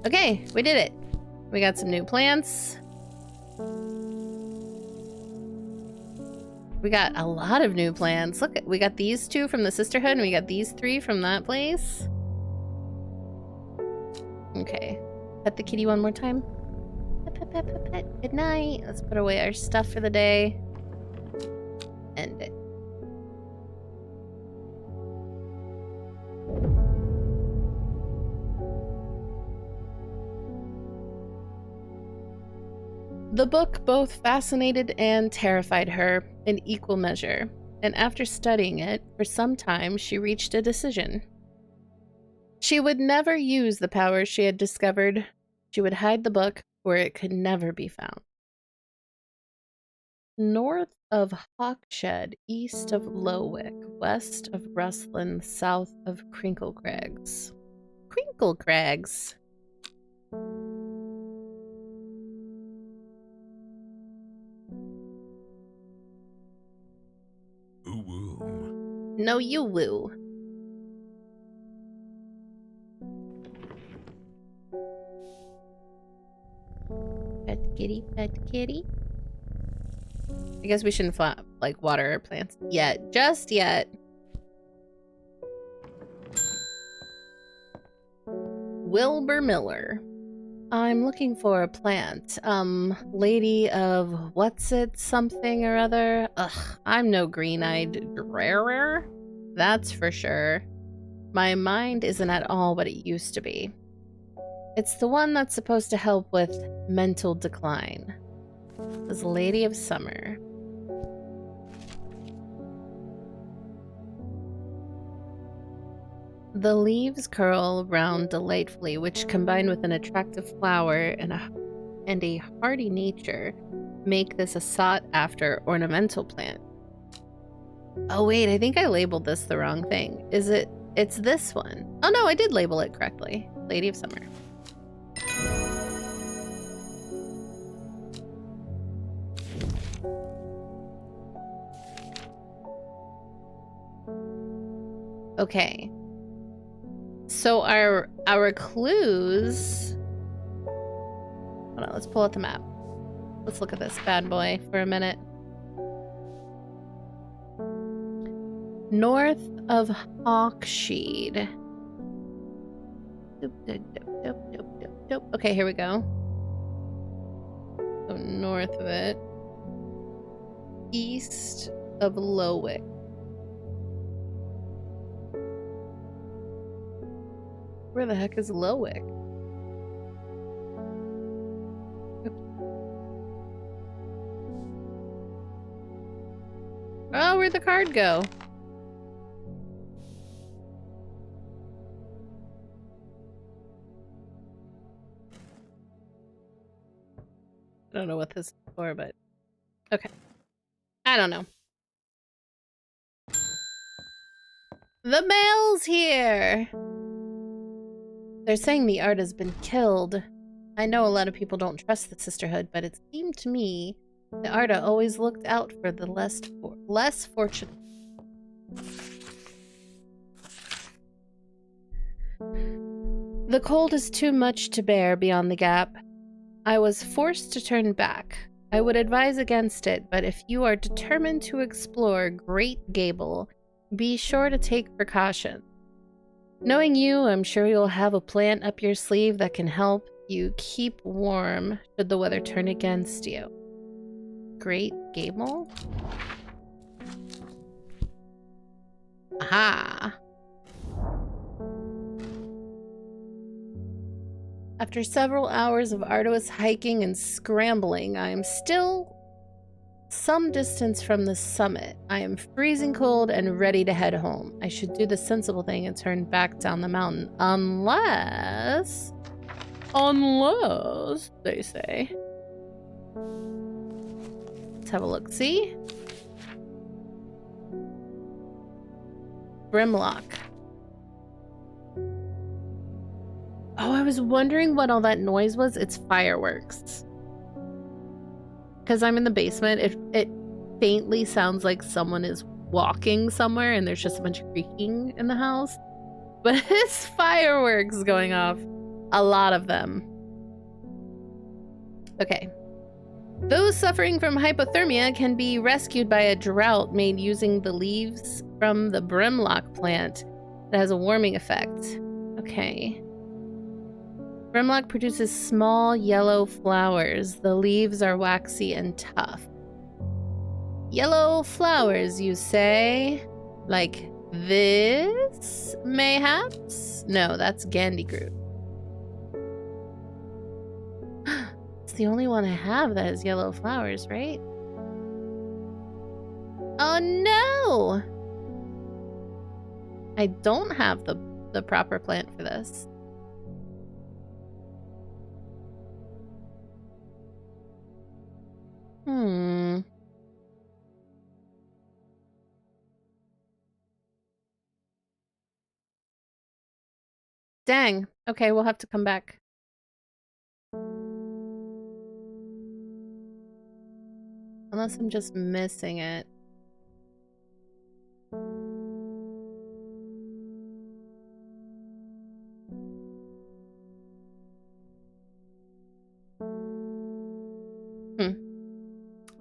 Okay, we did it. We got some new plants. We got a lot of new plants. Look, we got these 2 from the Sisterhood, and we got these 3 from that place. Okay. Pet the kitty one more time. Pet, pet, pet, pet, pet. Good night. Let's put away our stuff for the day. End it. The book both fascinated and terrified her in equal measure, and after studying it for some time, she reached a decision. She would never use the powers she had discovered. She would hide the book where it could never be found. North of Hawkshed, east of Lowick, west of Rustlin, south of Crinkle Crags. Crinkle Crags. Ooh-woo. No, you woo. Pet kitty, pet kitty. I guess we shouldn't like water our plants yet. Just yet. Wilbur Miller. I'm looking for a plant. Lady of what's it something or other? Ugh, I'm no green-eyed drarer. That's for sure. My mind isn't at all what it used to be. It's the one that's supposed to help with mental decline. This Lady of Summer. The leaves curl round delightfully, which, combined with an attractive flower and a hardy nature, make this a sought-after ornamental plant. Oh wait, I think I labeled this the wrong thing. Is it? It's this one. Oh no, I did label it correctly. Lady of Summer. Okay. So our clues... Hold on, let's pull out the map. Let's look at this bad boy for a minute. North of Hawkshed. Okay, here we go. So north of it. East of Lowick. Where the heck is Lowick? Oh, where'd the card go? I don't know what this is for, but okay. I don't know. The mail's here! They're saying the art has been killed. I know a lot of people don't trust the Sisterhood, but it seemed to me the Arda always looked out for the less fortunate. The cold is too much to bear beyond the gap. I was forced to turn back. I would advise against it, but if you are determined to explore Great Gable, be sure to take precaution. Knowing you, I'm sure you'll have a plant up your sleeve that can help you keep warm should the weather turn against you. Great Gable? Aha! After several hours of arduous hiking and scrambling, I am still some distance from the summit. I am freezing cold and ready to head home. I should do the sensible thing and turn back down the mountain. Unless, they say. Let's have a look. See? Brimlock. Oh, I was wondering what all that noise was. It's fireworks. Because I'm in the basement, it faintly sounds like someone is walking somewhere and there's just a bunch of creaking in the house. But it's fireworks going off. A lot of them. Okay. Those suffering from hypothermia can be rescued by a draught made using the leaves from the Brimlock plant that has a warming effect. Okay. Brimlock produces small yellow flowers. The leaves are waxy and tough. Yellow flowers, you say? Like this, mayhaps? No, that's Gandygroot. It's the only one I have that has yellow flowers, right? Oh no! I don't have the proper plant for this. Dang. Okay, we'll have to come back. Unless I'm just missing it.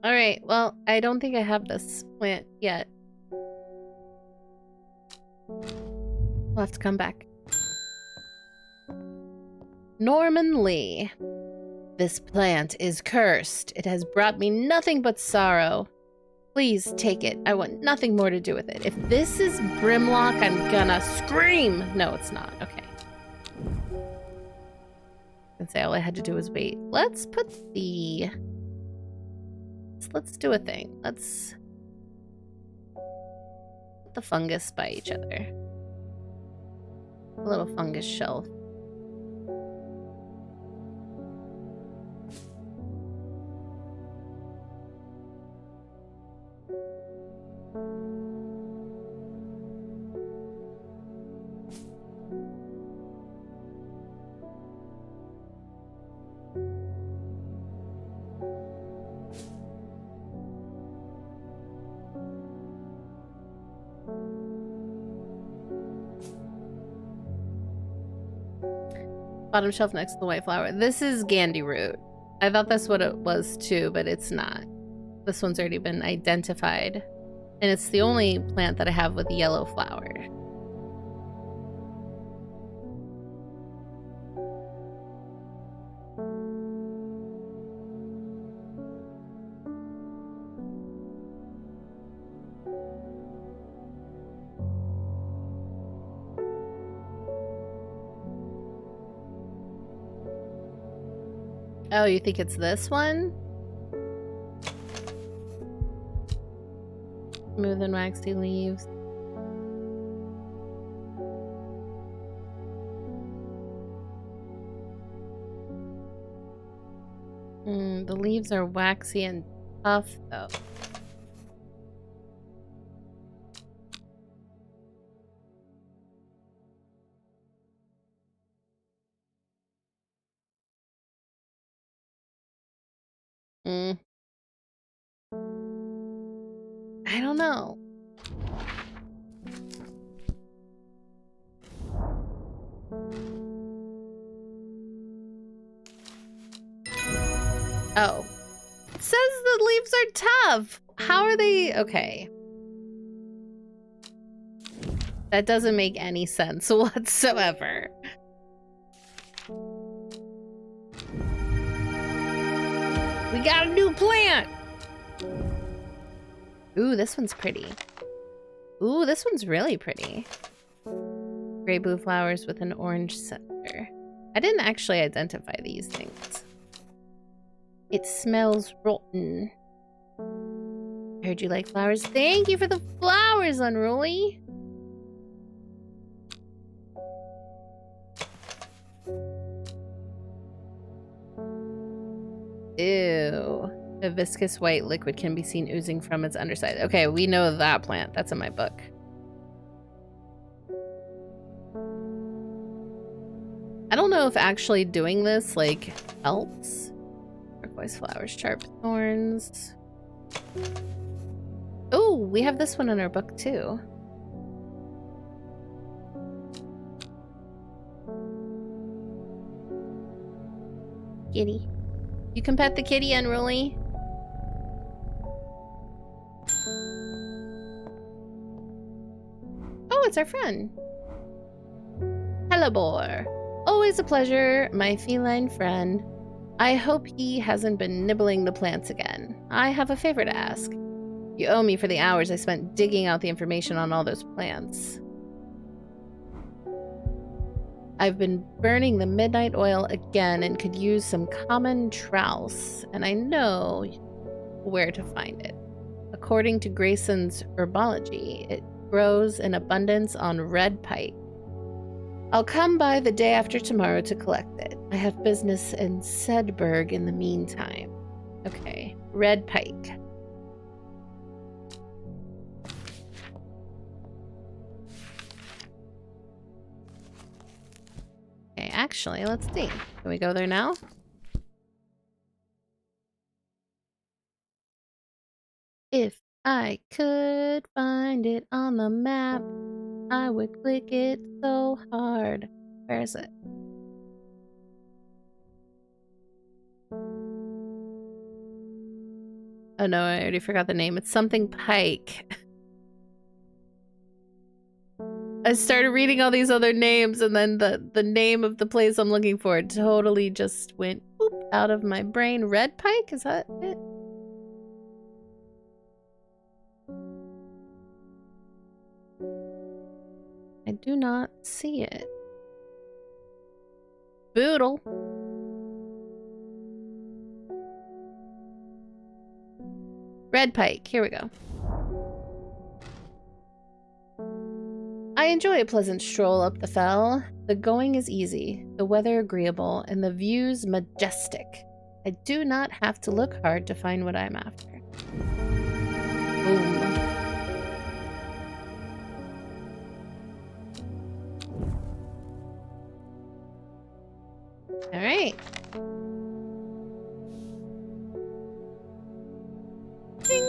Alright, well, I don't think I have this plant yet. We'll have to come back. Norman Lee. This plant is cursed. It has brought me nothing but sorrow. Please take it. I want nothing more to do with it. If this is Brimlock, I'm gonna scream. No, it's not. Okay. And say all I had to do was wait. Let's put the... Let's do a thing. Let's put the fungus by each other. A little fungus shelf. Bottom shelf next to the white flower. This is Gandyroot. I thought that's what it was too, but it's not. This one's already been identified. And it's the only plant that I have with yellow flower. Oh, you think it's this one? Smooth and waxy leaves. The leaves are waxy and tough, though. I don't know. Oh. It says the leaves are tough. How are they? Okay. That doesn't make any sense whatsoever. We got a new plant! Ooh, this one's pretty. Ooh, this one's really pretty. Gray blue flowers with an orange center. I didn't actually identify these things. It smells rotten. I heard you like flowers. Thank you for the flowers, Unruly. Ew. A viscous white liquid can be seen oozing from its underside. Okay, we know that plant. That's in my book. I don't know if actually doing this, like, helps. Turquoise flowers, sharp thorns. Oh, we have this one in our book, too. Kitty. You can pet the kitty, Unruly. Oh, it's our friend. Hello, boar. Always a pleasure, my feline friend. I hope he hasn't been nibbling the plants again. I have a favor to ask. You owe me for the hours I spent digging out the information on all those plants. I've been burning the midnight oil again and could use some common trowels, and I know where to find it. According to Grayson's herbology, it grows in abundance on red pike. I'll come by the day after tomorrow to collect it. I have business in Sedberg in the meantime. Okay, red pike. Okay, actually, let's see. Can we go there now? If I could find it on the map, I would click it so hard. Where is it? Oh no, I already forgot the name. It's something Pike. I started reading all these other names and then the name of the place I'm looking for totally just went boop, out of my brain. Red Pike? Is that it? I do not see it. Boodle. Red Pike. Here we go. I enjoy a pleasant stroll up the fell. The going is easy, the weather agreeable, and the views majestic. I do not have to look hard to find what I'm after. Boom. All right. Ding.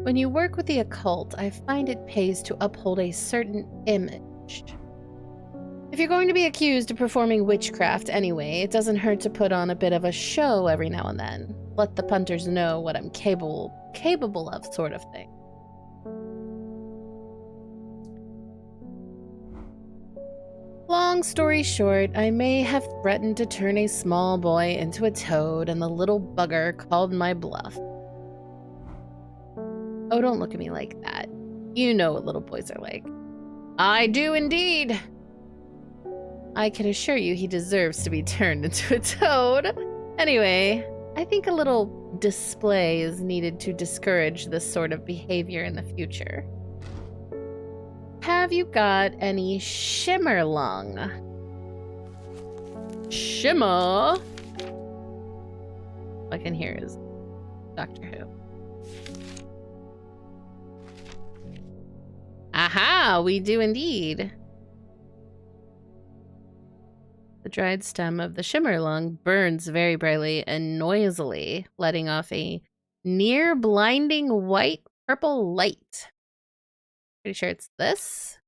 When you work with the occult, I find it pays to uphold a certain image. If you're going to be accused of performing witchcraft anyway, it doesn't hurt to put on a bit of a show every now and then. Let the punters know what I'm capable of, sort of thing. Long story short, I may have threatened to turn a small boy into a toad, and the little bugger called my bluff. Oh, don't look at me like that. You know what little boys are like. I do indeed. I can assure you he deserves to be turned into a toad. Anyway, I think a little display is needed to discourage this sort of behavior in the future. Have you got any shimmerlung? Shimmer? All I can hear is Doctor Who. Aha, we do indeed. The dried stem of the shimmerlung burns very brightly and noisily, letting off a near blinding white purple light. Pretty sure it's this.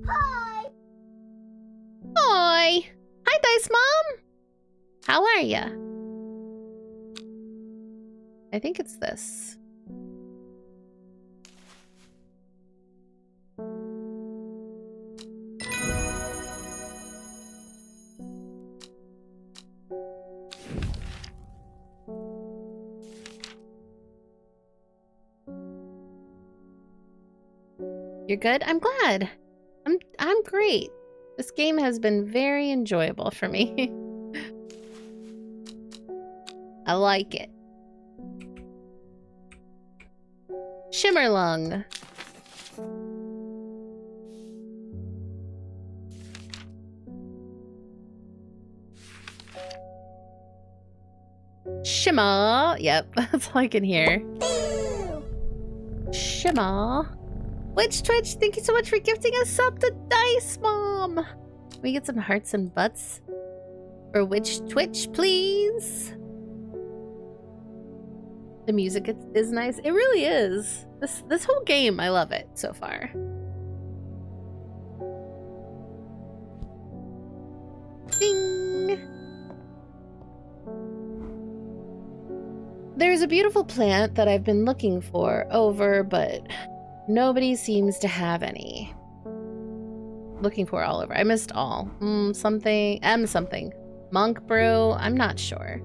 Hi! Hi! Hi, Dice Mom! How are ya? I think it's this. You're good? I'm glad. I'm great. This game has been very enjoyable for me. I like it. Shimmerlung. Shimmer. Yep, that's all I can hear. Shimmer. Witch Twitch, thank you so much for gifting us up the dice, Mom. Can we get some hearts and butts for Witch Twitch, please? The music is nice. It really is. This whole game, I love it so far. Ding! There's a beautiful plant that I've been looking for but nobody seems to have any. Looking for all over. I missed all. Something. Monk brew. I'm not sure.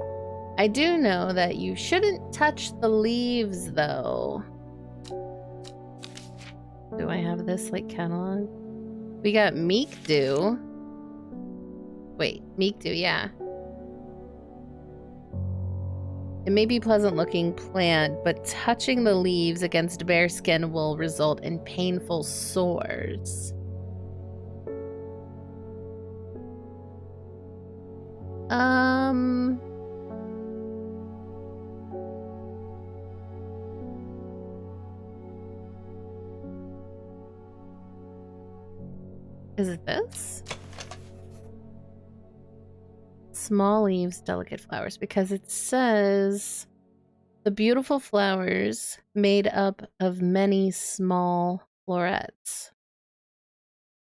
I do know that you shouldn't touch the leaves, though. Do I have this, like, catalog? We got Meek Dew. Wait, Meek Dew, yeah. It may be a pleasant-looking plant, but touching the leaves against bare skin will result in painful sores. Is it this? Small leaves, delicate flowers, because it says the beautiful flowers made up of many small florets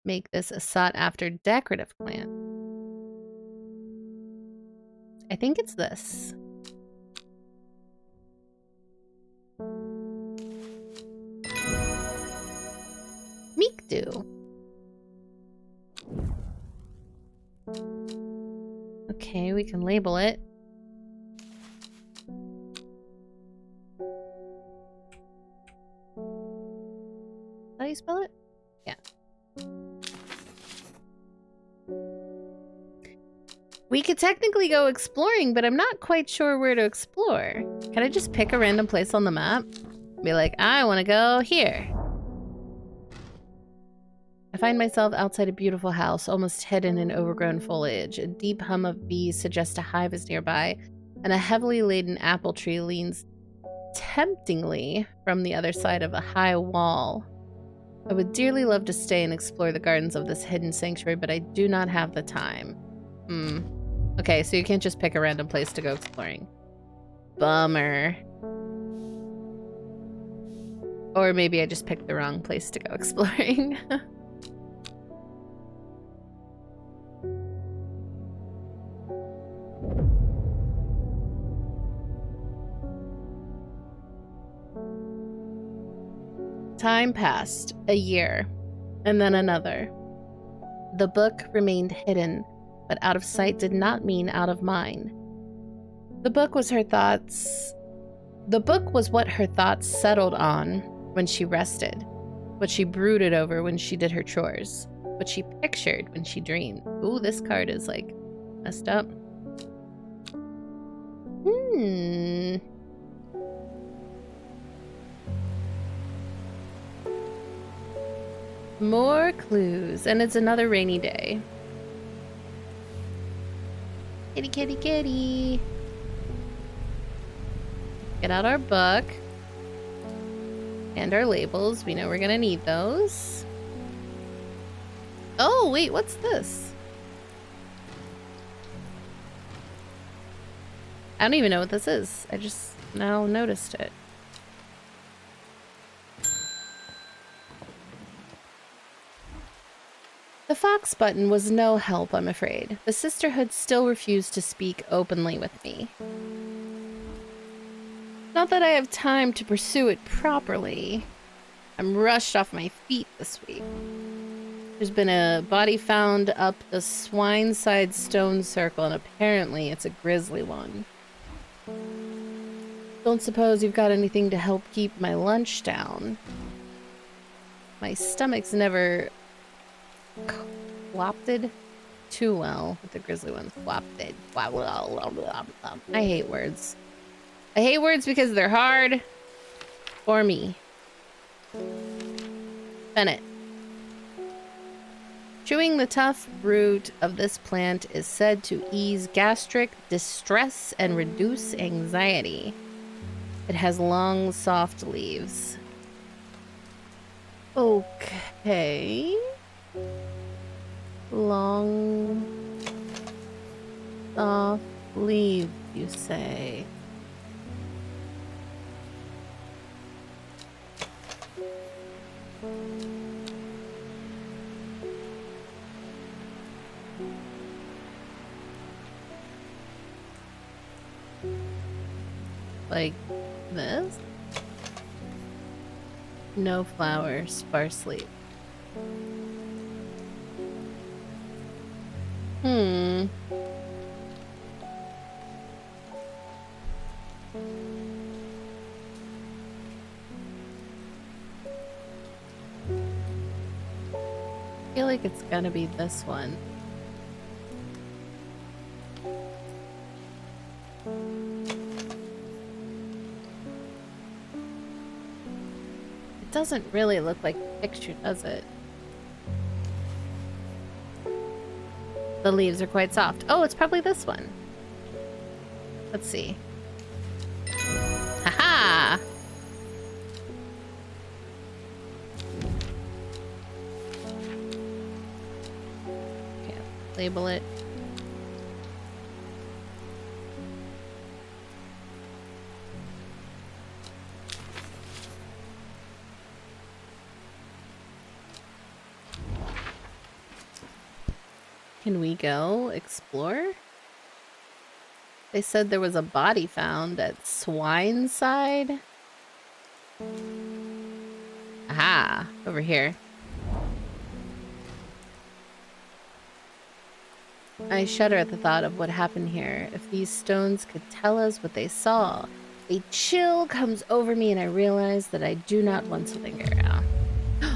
make this a sought-after decorative plant. I think it's this. Meek Dew. Okay, we can label it. How do you spell it? Yeah. We could technically go exploring, but I'm not quite sure where to explore. Can I just pick a random place on the map? Be like, I want to go here. I find myself outside a beautiful house, almost hidden in overgrown foliage. A deep hum of bees suggests a hive is nearby, and a heavily laden apple tree leans temptingly from the other side of a high wall. I would dearly love to stay and explore the gardens of this hidden sanctuary, but I do not have the time. Okay, so you can't just pick a random place to go exploring. Bummer. Or maybe I just picked the wrong place to go exploring. Time passed, a year, and then another. The book remained hidden, but out of sight did not mean out of mind. The book was what her thoughts settled on when she rested, what she brooded over when she did her chores, what she pictured when she dreamed. Ooh, this card is like messed up. More clues, and it's another rainy day. Kitty, kitty, kitty. Get out our book. And our labels. We know we're gonna need those. Oh, wait, what's this? I don't even know what this is. I just now noticed it. The Fox button was no help, I'm afraid. The sisterhood still refused to speak openly with me. Not that I have time to pursue it properly. I'm rushed off my feet this week. There's been a body found up the Swineside Stone Circle, and apparently it's a grisly one. Don't suppose you've got anything to help keep my lunch down. My stomach's never whopped too well with the grizzly ones. Whopped. I hate words. I hate words because they're hard for me. Bennett. Chewing the tough root of this plant is said to ease gastric distress and reduce anxiety. It has long, soft leaves. Okay. Long, soft leaves, you say? Like this? No flower, sparse leaf. I feel like it's gonna be this one. It doesn't really look like the picture, does it? The leaves are quite soft. Oh, it's probably this one. Let's see. Haha! Okay, label it. Can we go explore? They said there was a body found at Swineside. Aha, over here. I shudder at the thought of what happened here. If these stones could tell us what they saw. A chill comes over me and I realize that I do not want to linger.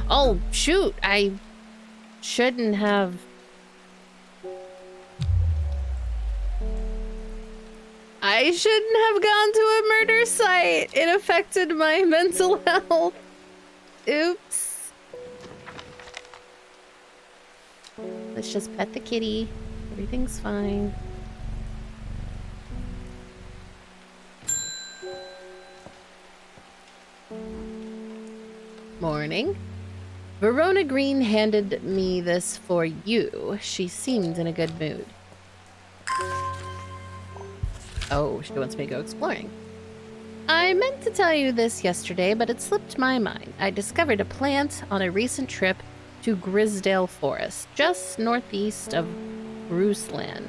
Oh, shoot! I shouldn't have... I shouldn't have gone to a murder site. It affected my mental health. Oops. Let's just pet the kitty. Everything's fine. Morning. Verona Green handed me this for you. She seemed in a good mood. Oh, she wants me to go exploring. I meant to tell you this yesterday, but it slipped my mind. I discovered a plant on a recent trip to Grisdale Forest, just northeast of Bruceland.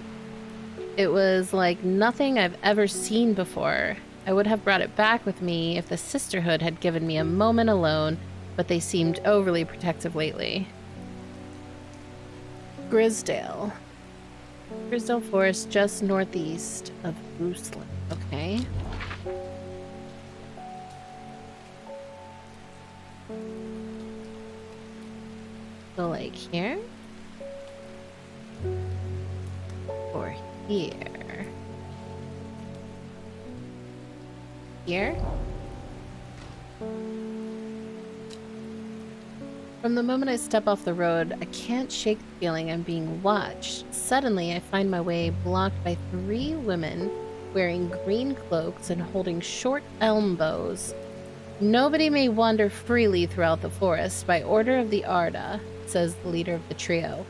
It was like nothing I've ever seen before. I would have brought it back with me if the sisterhood had given me a moment alone, but they seemed overly protective lately. Grisdale Forest, just northeast of Bruceland. Okay. So like here? Or here? Here? From the moment I step off the road, I can't shake the feeling I'm being watched. Suddenly, I find my way blocked by 3 women wearing green cloaks and holding short elm bows. Nobody may wander freely throughout the forest by order of the Arda, says the leader of the trio.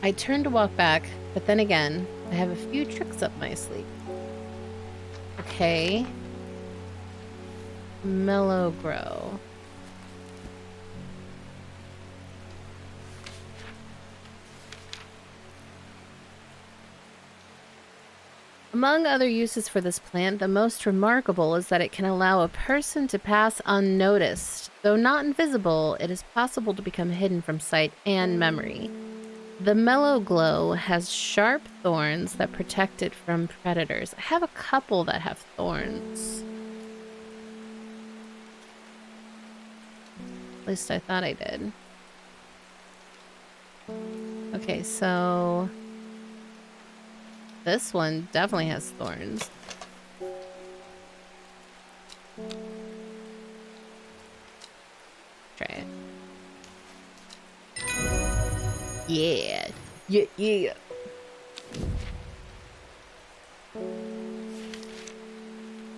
I turn to walk back, but then again, I have a few tricks up my sleeve. Okay. Mellow Grow. Among other uses for this plant, the most remarkable is that it can allow a person to pass unnoticed. Though not invisible, it is possible to become hidden from sight and memory. The Mellow Glow has sharp thorns that protect it from predators. I have a couple that have thorns. At least I thought I did. Okay, so... this one definitely has thorns. Yeah. Yeah, yeah.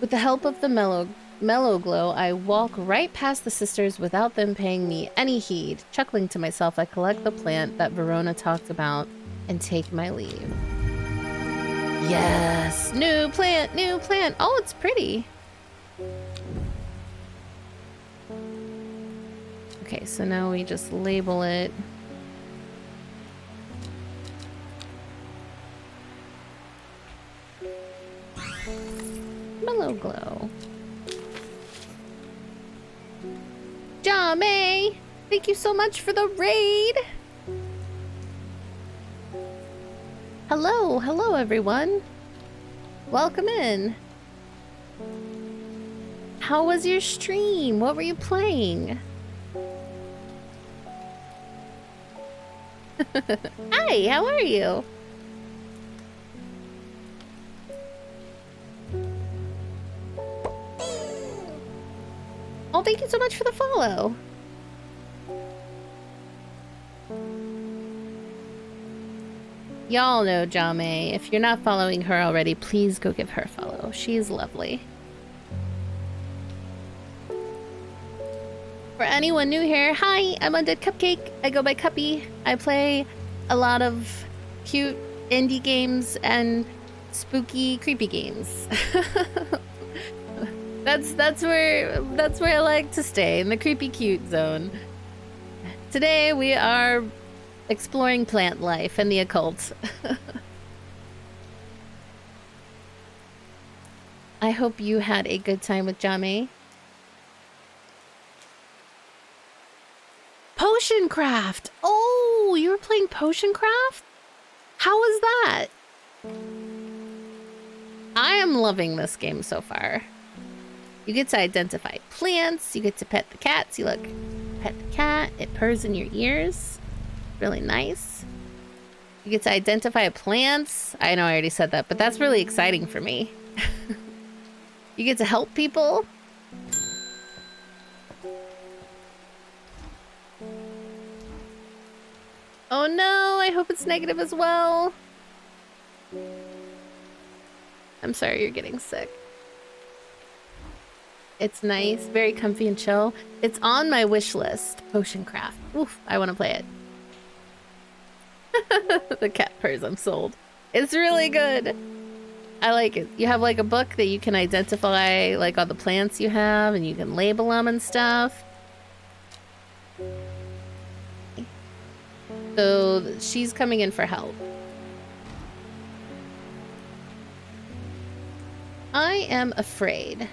With the help of the mellow glow, I walk right past the sisters without them paying me any heed. Chuckling to myself, I collect the plant that Verona talked about and take my leave. Yes! New plant! New plant! Oh, it's pretty. Okay, so now we just label it. Mellow glow. Jame! Thank you so much for the raid! Hello, hello everyone. Welcome in. How was your stream? What were you playing? Hi, how are you? Oh, thank you so much for the follow. Y'all know Jame. If you're not following her already, please go give her a follow. She's lovely. For anyone new here, hi, I'm Undead Cupcake. I go by Cuppy. I play a lot of cute indie games and spooky, creepy games. That's where I like to stay, in the creepy cute zone. Today we are exploring plant life and the occult. I hope you had a good time with Jame. Potion craft! Oh, you were playing potion craft? How was that? I am loving this game so far. You get to identify plants, you get to pet the cat. See, look, pet the cat, it purrs in your ears. Really nice. You get to identify plants. I know I already said that, but that's really exciting for me. You get to help people. Oh no, I hope it's negative as well. I'm sorry you're getting sick. It's nice, very comfy and chill. It's on my wish list, Potion Craft. Oof, I want to play it. The cat purrs, I'm sold. It's really good. I like it. You have like a book that you can identify like all the plants you have and you can label them and stuff. So she's coming in for help. I am afraid.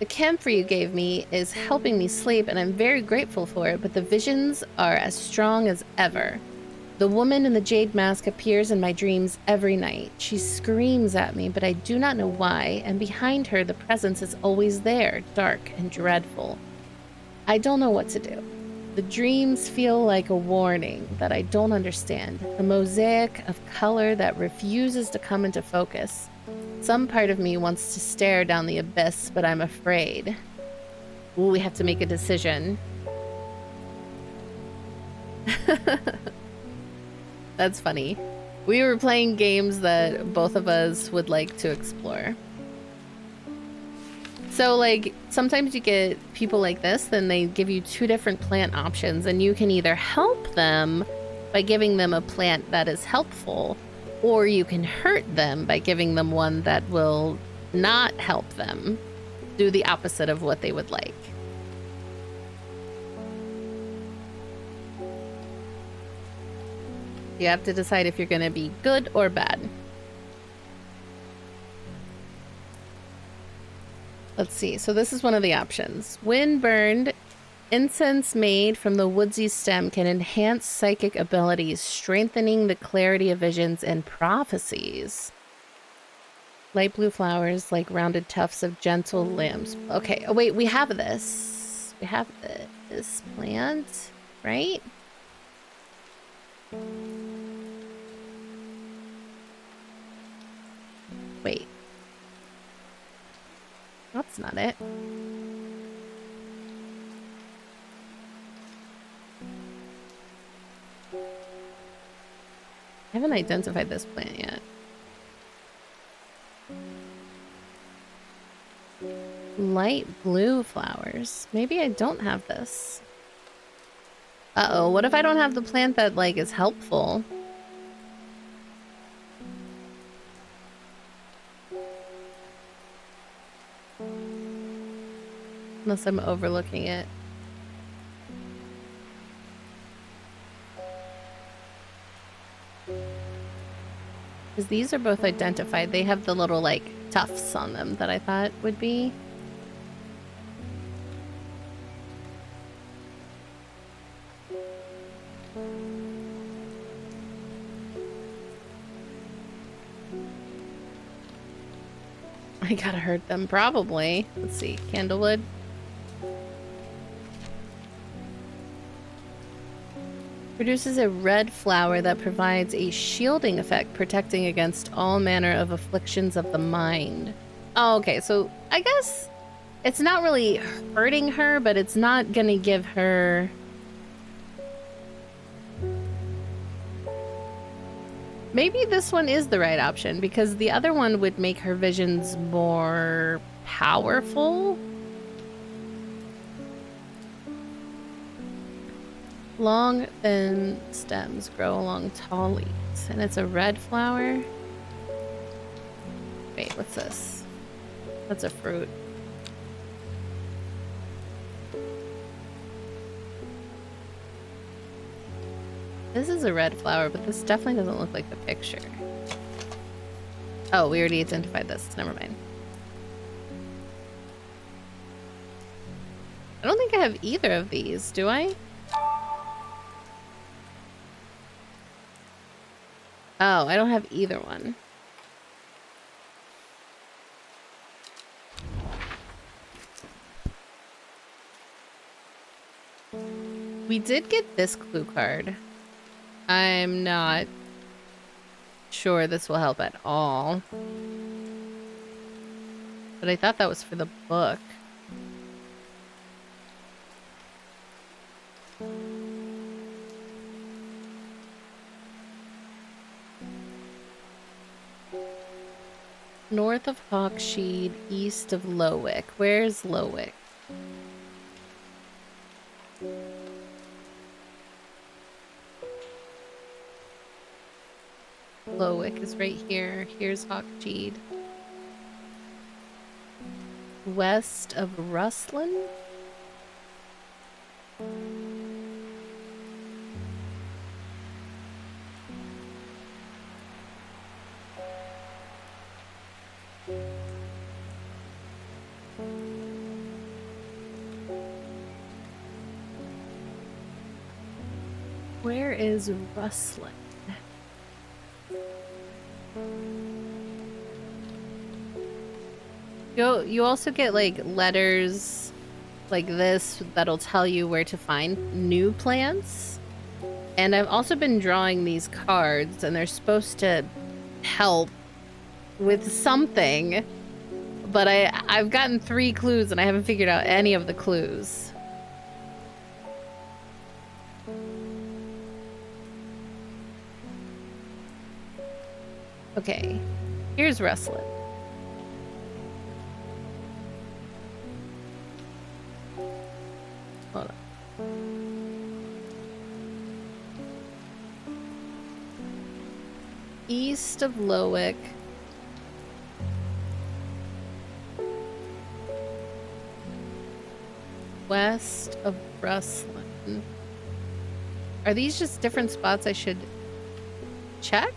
The camphor you gave me is helping me sleep and I'm very grateful for it, but the visions are as strong as ever. The woman in the jade mask appears in my dreams every night. She screams at me, but I do not know why, and behind her the presence is always there, dark and dreadful. I don't know what to do. The dreams feel like a warning that I don't understand, a mosaic of color that refuses to come into focus. Some part of me wants to stare down the abyss, but I'm afraid. Ooh, we have to make a decision. That's funny. We were playing games that both of us would like to explore. So, like, sometimes you get people like this, then they give you two different plant options, and you can either help them by giving them a plant that is helpful, or you can hurt them by giving them one that will not help them do the opposite of what they would like. You have to decide if you're going to be good or bad. Let's see. So this is one of the options. When burned, incense made from the woodsy stem can enhance psychic abilities, strengthening the clarity of visions and prophecies. Light blue flowers like rounded tufts of gentle limbs. Okay. Oh, wait. We have this. We have this plant, right? Wait. That's not it. I haven't identified this plant yet. Light blue flowers. Maybe I don't have this. Uh-oh, what if I don't have the plant that, like, is helpful? Unless I'm overlooking it. Because these are both identified. They have the little, like, tufts on them that I thought would be. I gotta hurt them, probably. Let's see, candlewood. Produces a red flower that provides a shielding effect, protecting against all manner of afflictions of the mind. Oh, okay, so I guess it's not really hurting her, but it's not gonna give her... Maybe this one is the right option, because the other one would make her visions more powerful. Long, thin stems grow along tall leaves, and it's a red flower. Wait, what's this? That's a fruit. This is a red flower, but this definitely doesn't look like the picture. Oh, we already identified this. Never mind. I don't think I have either of these, do I? Oh, I don't have either one. We did get this clue card. I'm not sure this will help at all. But I thought that was for the book. North of Hawksheed, east of Lowick. Where's Lowick? Lowick is right here. Here's Hawksheed. West of Rustlin? Where is Rustlin? You also get like letters like this that'll tell you where to find new plants. And I've also been drawing these cards, and they're supposed to help with something. But I've gotten 3 clues and I haven't figured out any of the clues. Okay, here's Rustlin. Hold on. East of Lowick. West of Rustlin. Are these just different spots I should check?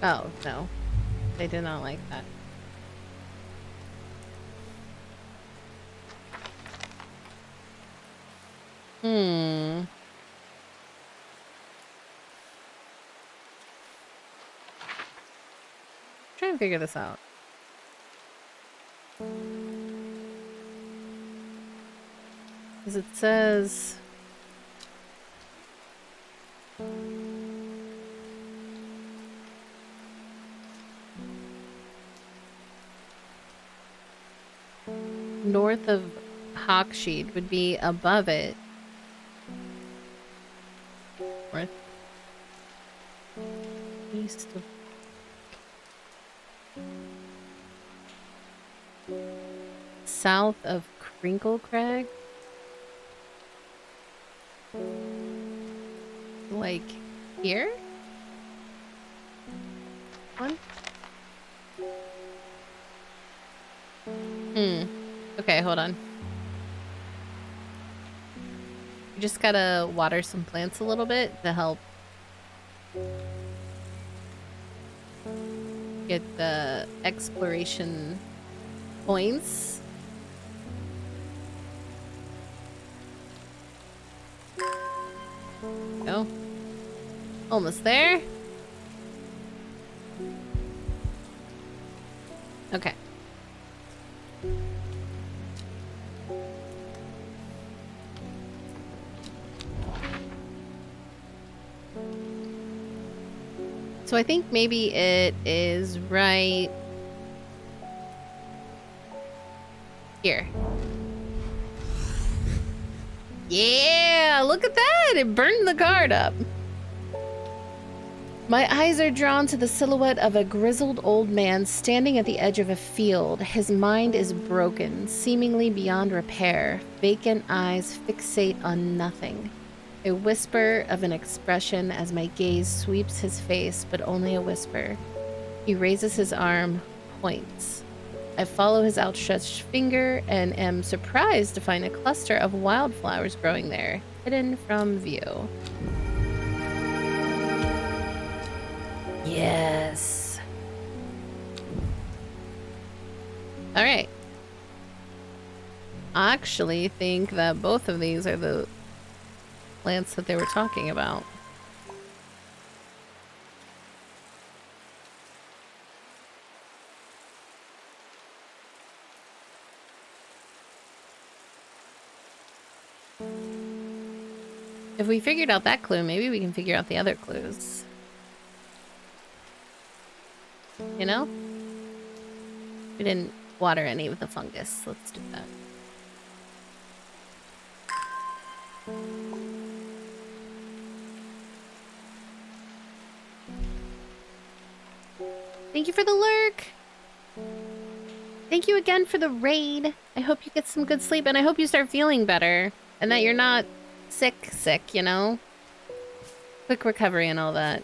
Oh, no. They did not like that. Try and figure this out. Because it says... north of Hawksheed would be above it. North. East of... South of Crinkle Crag? Like here? One? Okay, hold on. You just gotta water some plants a little bit to help get the exploration points. Go. Almost there. Okay. So I think maybe it is right here. Yeah, look at that! It burned the card up. My eyes are drawn to the silhouette of a grizzled old man standing at the edge of a field. His mind is broken, seemingly beyond repair. Vacant eyes fixate on nothing. A whisper of an expression as my gaze sweeps his face, but only a whisper. He raises his arm, points. I follow his outstretched finger and am surprised to find a cluster of wildflowers growing there, hidden from view. Yes. All right. I actually think that both of these are the plants that they were talking about. If we figured out that clue, maybe we can figure out the other clues. You know? We didn't water any of the fungus. Let's do that. Thank you for the lurk! Thank you again for the raid. I hope you get some good sleep, and I hope you start feeling better. And that you're not sick, you know? Quick recovery and all that.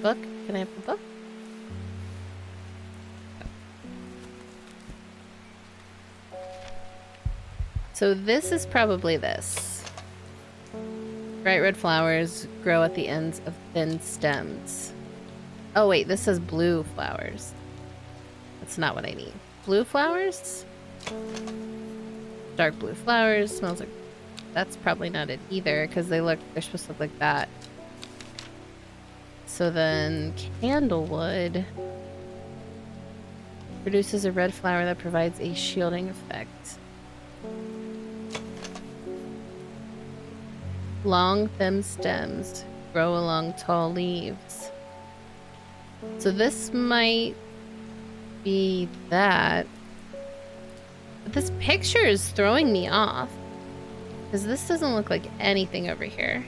Book? Can I have the book? So this is probably this. Bright red flowers grow at the ends of thin stems. Oh wait, this says blue flowers. That's not what I need. Blue flowers? Dark blue flowers. Smells like... That's probably not it either, because they're supposed to look like that. So then, candlewood produces a red flower that provides a shielding effect. Long, thin stems grow along tall leaves. So this might be that. But this picture is throwing me off, because this doesn't look like anything over here.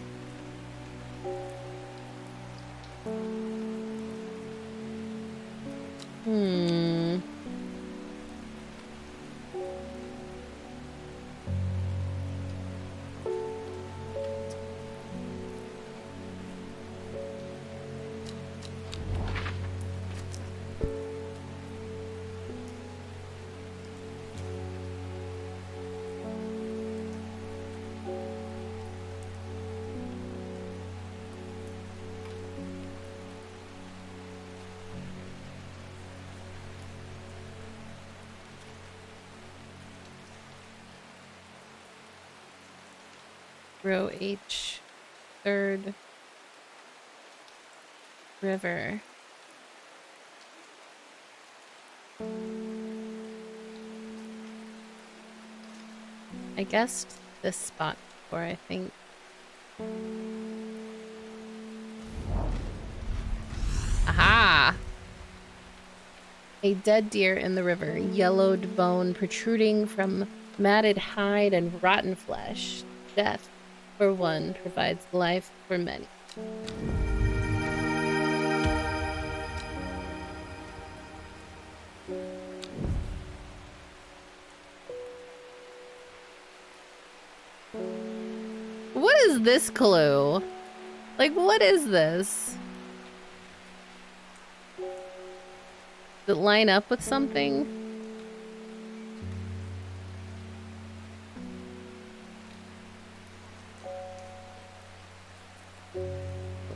Row H, third river. I guessed this spot before, I think. Aha! A dead deer in the river, yellowed bone protruding from matted hide and rotten flesh. Death for one provides life for many. What is this clue? Like, what is this? Does it line up with something?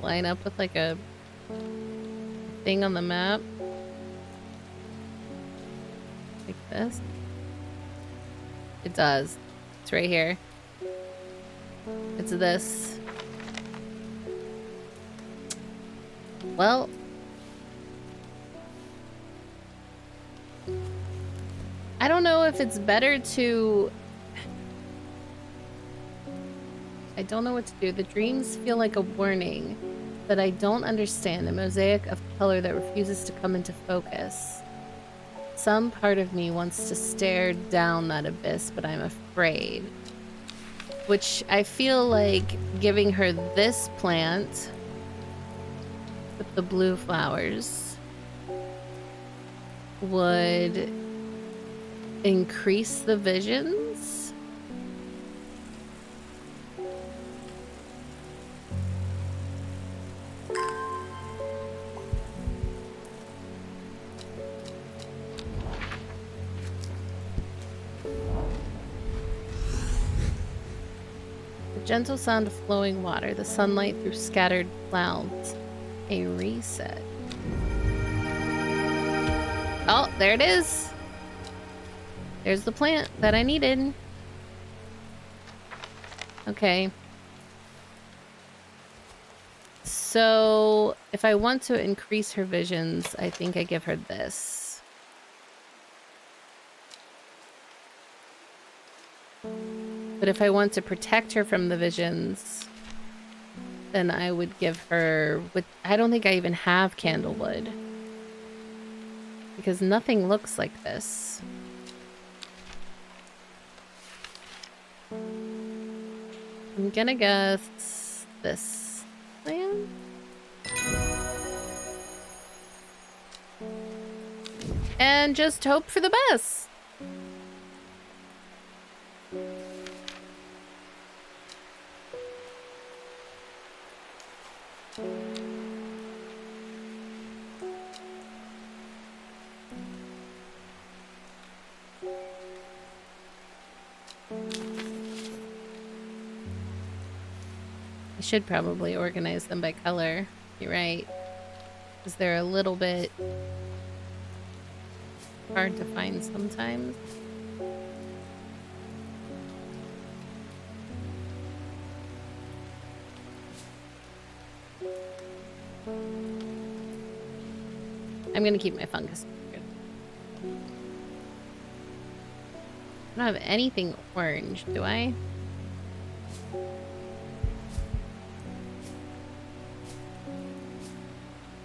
Line up with like a thing on the map? Like this? It does. It's right here. It's this. Well, I don't know if it's better to... I don't know what to do. The dreams feel like a warning, but I don't understand the mosaic of color that refuses to come into focus. Some part of me wants to stare down that abyss, but I'm afraid. Which I feel like giving her this plant with the blue flowers would increase the visions. The gentle sound of flowing water, the sunlight through scattered clouds. A reset. Oh, there it is. There's the plant that I needed. Okay. So, if I want to increase her visions, I think I give her this. But if I want to protect her from the visions, then I would give her... I don't think I even have candlewood. Because nothing looks like this. I'm gonna guess this plant. And just hope for the best. I should probably organize them by color. You're right. Because they're a little bit hard to find sometimes. I'm gonna keep my fungus. I don't have anything orange, do I?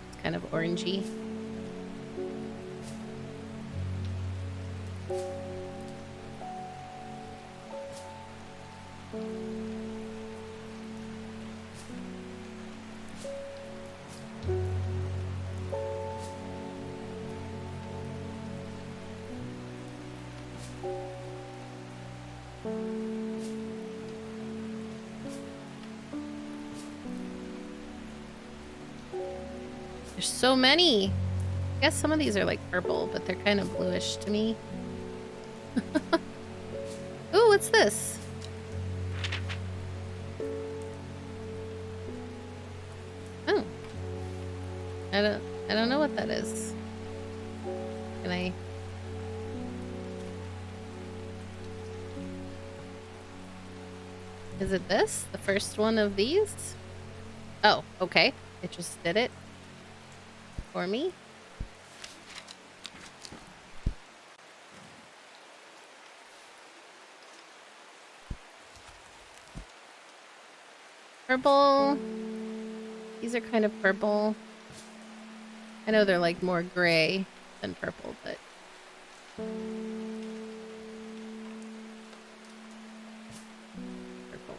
It's kind of orangey. There's so many. I guess some of these are like purple, but they're kind of bluish to me. Ooh, what's this? Oh. I don't know what that is. Can I? Is it this? The first one of these? Oh, okay. It just did it for me. Purple. These are kind of purple. I know they're like more gray than purple, but purple.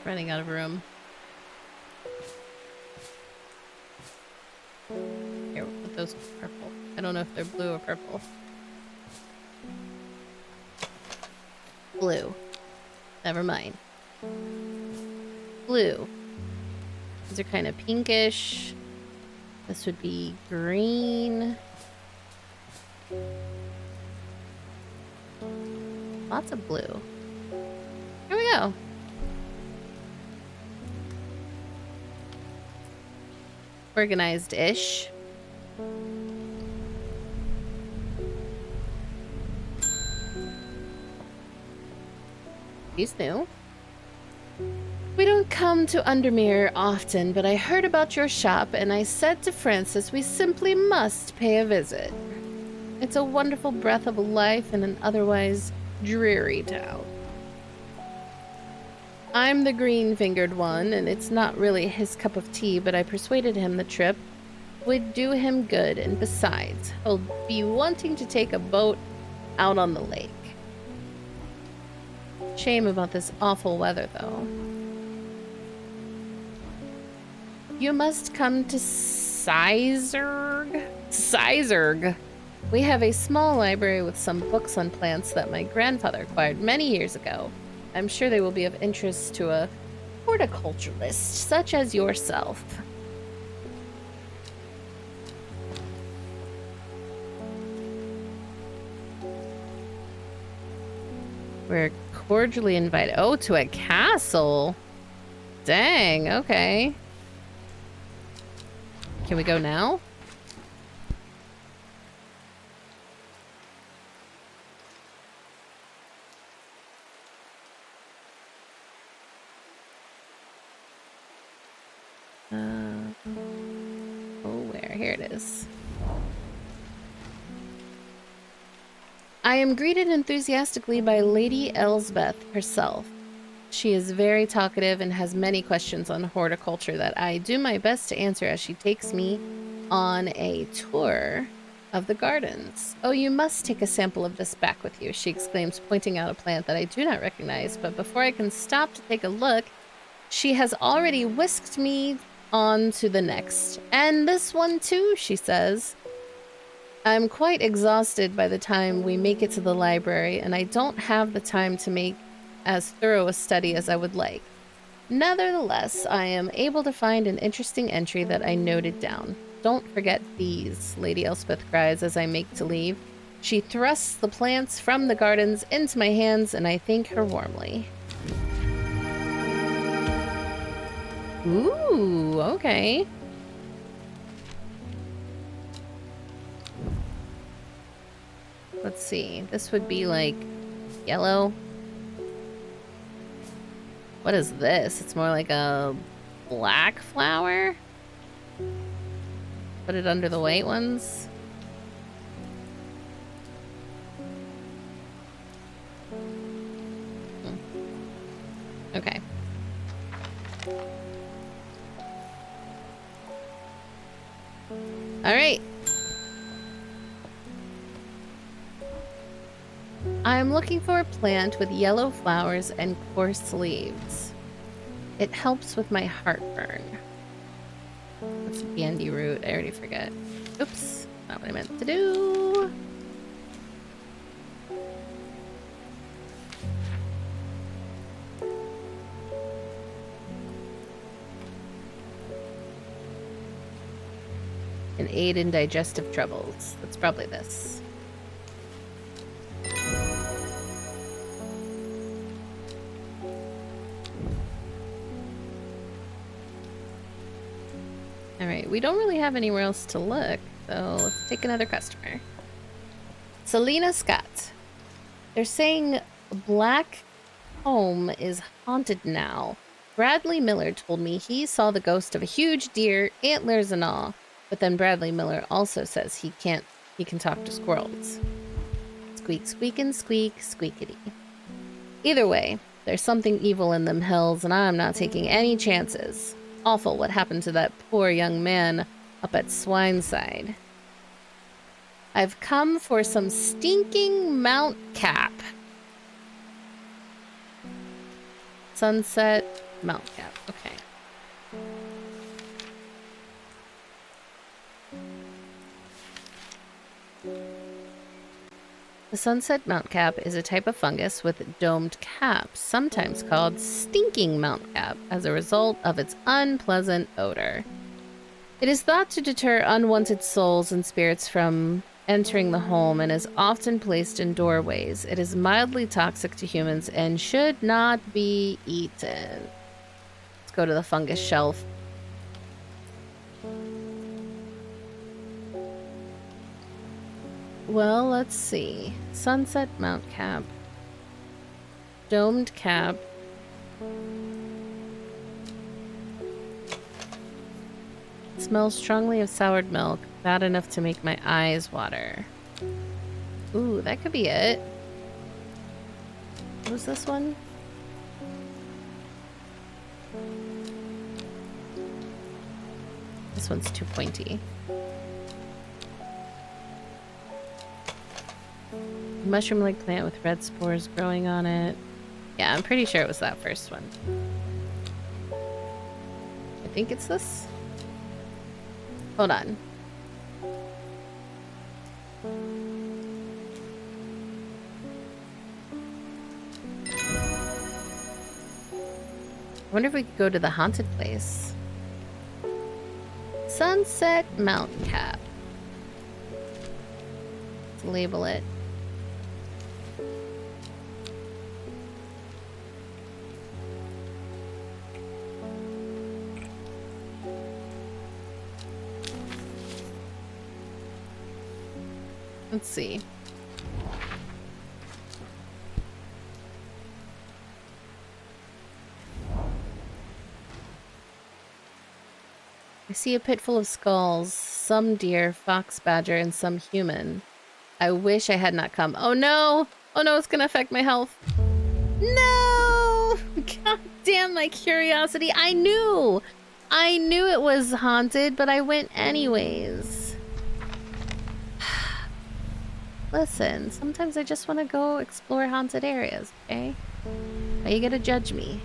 Running out of room. Here, we'll put those purple. I don't know if they're blue or purple. Blue. Never mind. Blue. These are kind of pinkish. This would be green. Lots of blue. Here we go. Organized-ish. He's new. We don't come to Undermere often, but I heard about your shop and I said to Francis we simply must pay a visit. It's a wonderful breath of life in an otherwise dreary town. I'm the green-fingered one, and it's not really his cup of tea, but I persuaded him the trip would do him good, and besides, he'll be wanting to take a boat out on the lake. Shame about this awful weather, though. You must come to Sizerg? Sizerg. We have a small library with some books on plants that my grandfather acquired many years ago. I'm sure they will be of interest to a horticulturist such as yourself. We're cordially invited. Oh, to a castle. Dang, okay. Can we go now? Where? Here it is. I am greeted enthusiastically by Lady Elsbeth herself. She is very talkative and has many questions on horticulture that I do my best to answer as she takes me on a tour of the gardens. Oh, you must take a sample of this back with you, she exclaims, pointing out a plant that I do not recognize, but before I can stop to take a look, she has already whisked me on to the next. And this one too, she says. I'm quite exhausted by the time we make it to the library, and I don't have the time to make as thorough a study as I would like. Nevertheless, I am able to find an interesting entry that I noted down. Don't forget these, Lady Elspeth cries as I make to leave. She thrusts the plants from the gardens into my hands, and I thank her warmly. Ooh, okay. Let's see. This would be like yellow. What is this? It's more like a black flower. Put it under the white ones. Okay. All right. I'm looking for a plant with yellow flowers and coarse leaves. It helps with my heartburn. What's bandy root? I already forget. Oops, not what I meant to do. An aid in digestive troubles. That's probably this. Alright, we don't really have anywhere else to look, so let's take another customer. Selena Scott. They're saying black home is haunted now. Bradley Miller told me he saw the ghost of a huge deer, antlers and all. But then Bradley Miller also says he can talk to squirrels. Squeak, squeak, and squeak, squeakity. Either way, there's something evil in them hills, and I'm not taking any chances. Awful what happened to that poor young man up at Swineside. I've come for some stinking Mount Cap. Sunset Mount Cap. Okay. The sunset mount cap is a type of fungus with domed caps, sometimes called stinking mount cap, as a result of its unpleasant odor. It is thought to deter unwanted souls and spirits from entering the home and is often placed in doorways. It is mildly toxic to humans and should not be eaten. Let's go to the fungus shelf. Well, let's see. Sunset mount cap. Domed cap. It smells strongly of soured milk, bad enough to make my eyes water. Ooh, that could be it. What was this one? This one's too pointy. Mushroom-like plant with red spores growing on it. Yeah, I'm pretty sure it was that first one. I think it's this. Hold on. I wonder if we could go to the haunted place. Sunset Mount Cap. Let's label it. Let's see. I see a pit full of skulls, some deer, fox, badger, and some human. I wish I had not come. Oh no! Oh no, it's gonna affect my health. No! God damn my curiosity. I knew it was haunted, but I went anyways. Listen, sometimes I just want to go explore haunted areas, okay? Why you gotta judge me?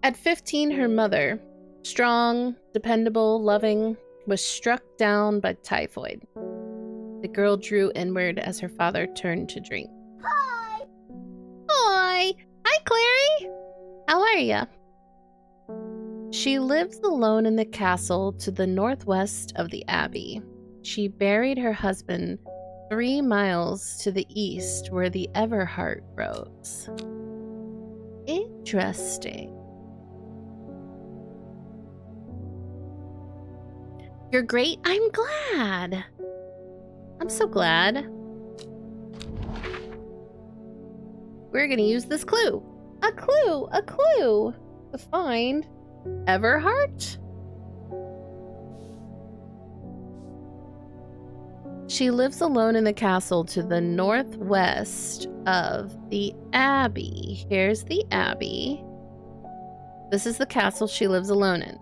At 15, her mother, strong, dependable, loving, was struck down by typhoid. The girl drew inward as her father turned to drink. Hi! Hi! Hi, Clary! How are ya? She lives alone in the castle to the northwest of the abbey. She buried her husband 3 miles to the east where the Everheart grows. Interesting. You're great? I'm glad. I'm so glad. We're gonna use this clue. A clue! A clue! To find Everheart? She lives alone in the castle to the northwest of the abbey. Here's the abbey. This is the castle she lives alone in.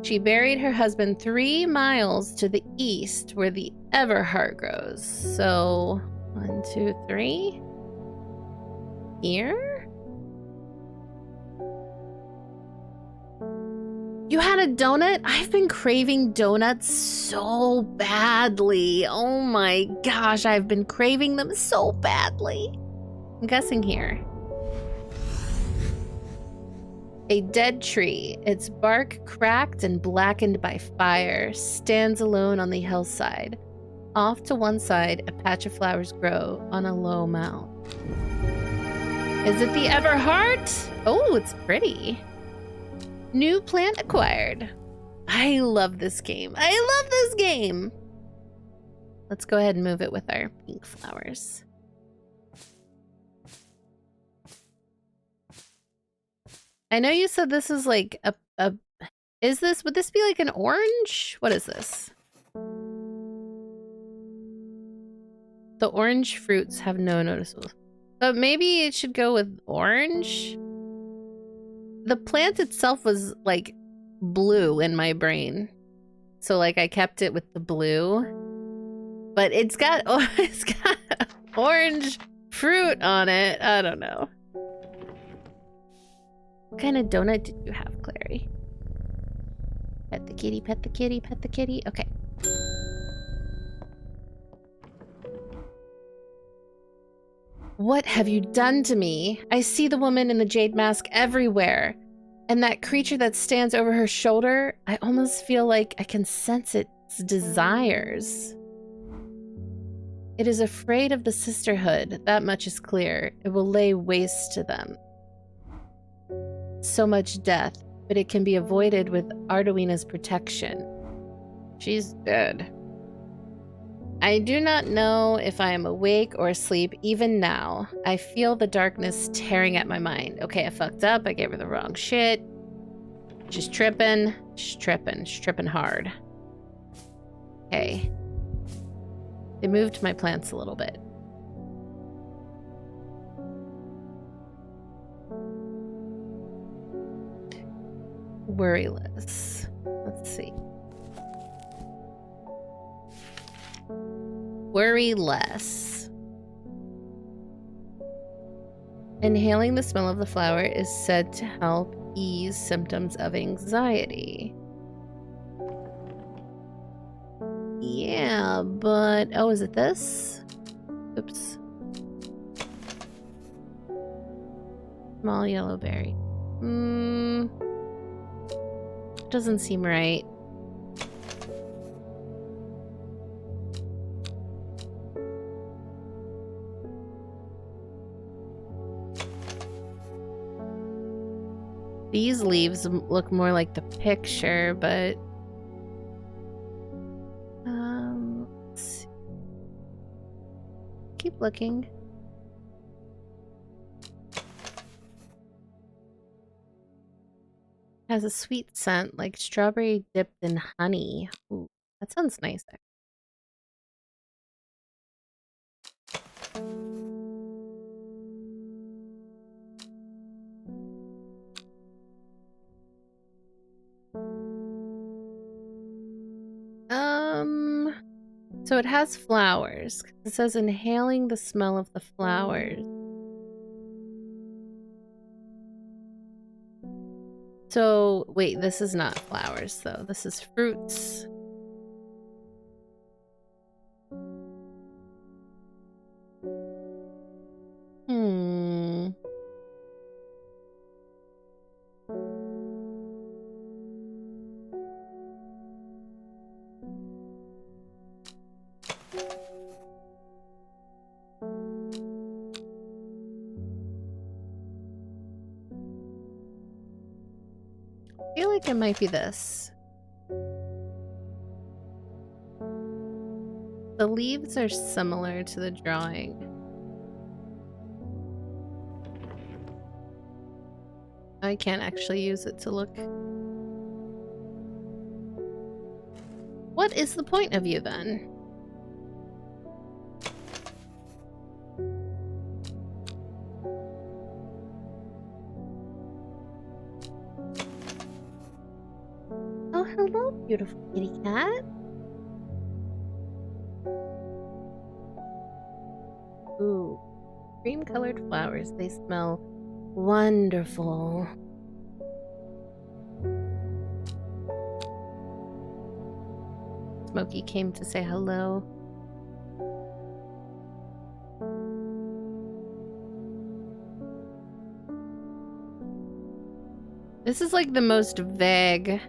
She buried her husband 3 miles to the east where the Everheart grows. So, 1, 2, 3. Here? You had a donut? I've been craving donuts so badly. Oh my gosh, I've been craving them so badly. I'm guessing here. A dead tree, its bark cracked and blackened by fire, stands alone on the hillside. Off to one side, a patch of flowers grow on a low mound. Is it the Everheart? Oh, it's pretty. New plant acquired. I love this game. I love this game. Let's go ahead and move it with our pink flowers. I know you said this is like a would this be like an orange? What is this? The orange fruits have no noticeable. But maybe it should go with orange? The plant itself was like blue in my brain. So like I kept it with the blue. But it's got orange fruit on it. I don't know. What kind of donut did you have, Clary? Pet the kitty, pet the kitty, pet the kitty. Okay. What have you done to me? I see the woman in the jade mask everywhere. And that creature that stands over her shoulder, I almost feel like I can sense its desires. It is afraid of the sisterhood, that much is clear. It will lay waste to them. So much death, but it can be avoided with Arduina's protection. She's dead. I do not know if I am awake or asleep even now. I feel the darkness tearing at my mind. Okay, I fucked up. I gave her the wrong shit. She's tripping. She's tripping. She's tripping hard. Okay. They moved my plants a little bit. Worryless. Let's see. Worry less. Inhaling the smell of the flower is said to help ease symptoms of anxiety. Yeah, but... oh, is it this? Oops. Small yellow berry. Doesn't seem right. These leaves look more like the picture, but... let's see. Keep looking. Has a sweet scent, like strawberry dipped in honey. Ooh, that sounds nice. So it has flowers. It says inhaling the smell of the flowers. So, wait, this is not flowers, though. This is fruits. I feel like it might be this. The leaves are similar to the drawing. I can't actually use it to look. What is the point of you then? Oh, hello, beautiful kitty cat. Ooh, cream-colored flowers. They smell wonderful. Smokey came to say hello. This is like the most vague.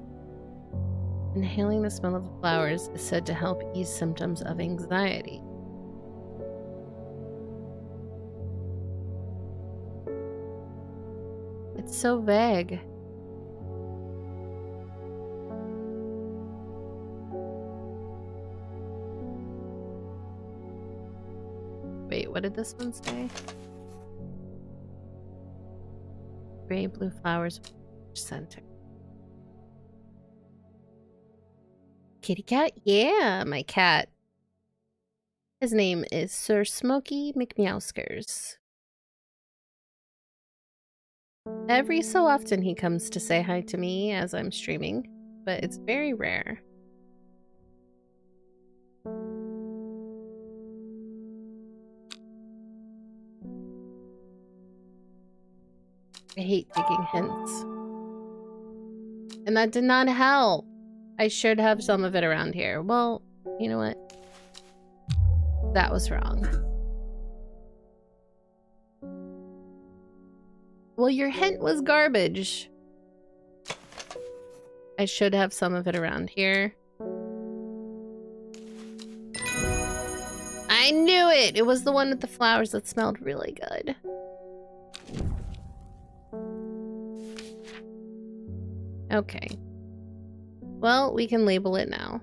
Inhaling the smell of the flowers is said to help ease symptoms of anxiety. It's so vague. Wait, what did this one say? Gray blue flowers center. Kitty cat? Yeah, my cat. His name is Sir Smokey McMeowskers. Every so often he comes to say hi to me as I'm streaming, but it's very rare. I hate taking hints. And that did not help. I should have some of it around here. Well, you know what? That was wrong. Well, your hint was garbage. I should have some of it around here. I knew it! It was the one with the flowers that smelled really good. Okay. Well, we can label it now.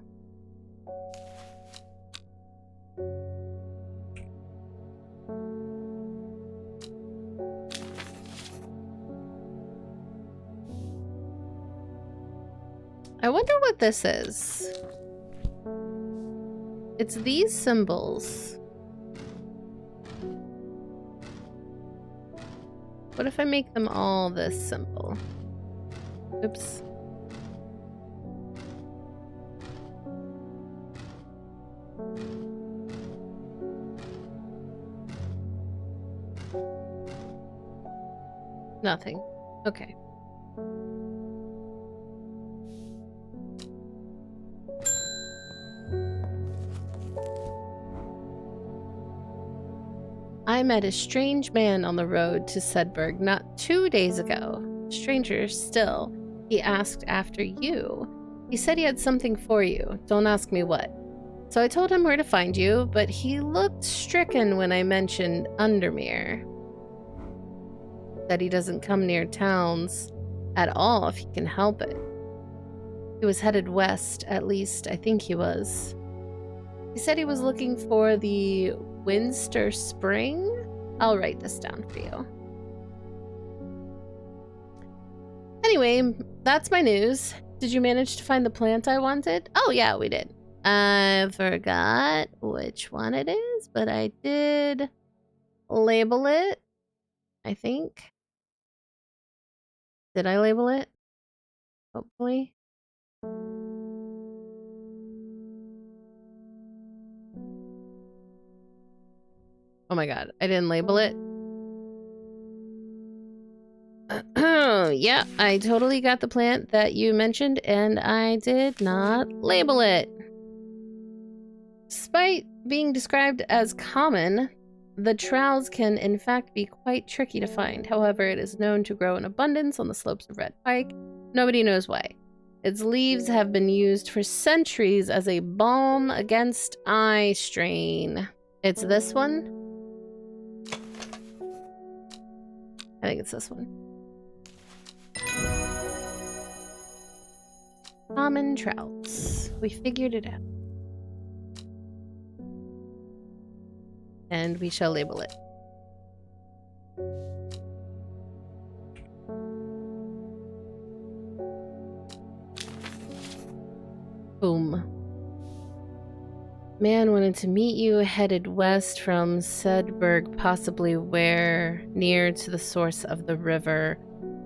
I wonder what this is. It's these symbols. What if I make them all this symbol? Oops. Nothing. Okay. I met a strange man on the road to Sedberg not 2 days ago. Stranger still. He asked after you. He said he had something for you. Don't ask me what. So I told him where to find you, but he looked stricken when I mentioned Undermere. Said he doesn't come near towns at all if he can help it. He was headed west, at least I think he was. He said he was looking for the Winster Spring? I'll write this down for you. Anyway, that's my news. Did you manage to find the plant I wanted? Oh yeah, we did. I forgot which one it is, but I did label it, I think. Did I label it? Hopefully. Oh my god, I didn't label it. Yeah, I totally got the plant that you mentioned, and I did not label it. Despite being described as common, the trowels can in fact be quite tricky to find. However, it is known to grow in abundance on the slopes of Red Pike. Nobody knows why. Its leaves have been used for centuries as a balm against eye strain. It's this one? I think it's this one. Common trowels. We figured it out. And we shall label it. Boom. Man wanted to meet you, headed west from Sedberg, possibly where near to the source of the river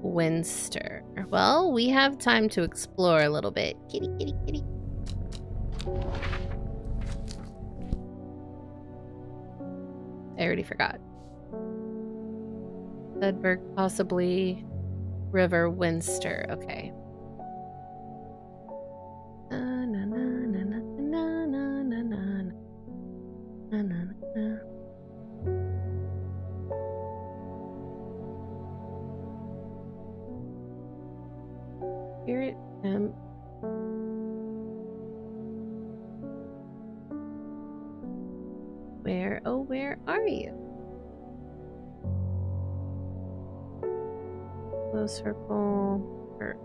Winster. Well, we have time to explore a little bit. Kitty, kitty, kitty. I already forgot. Sedberg, possibly river Winster. Okay. Spirit Temp. Where, oh, where are you? Low circle. Or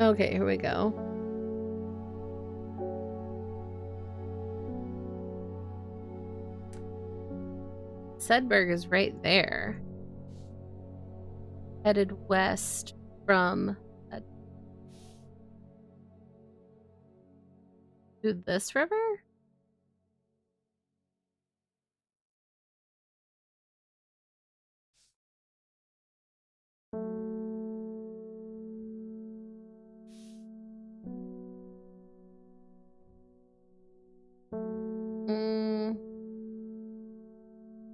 Okay, here we go. Sedberg is right there. Headed west from to this river?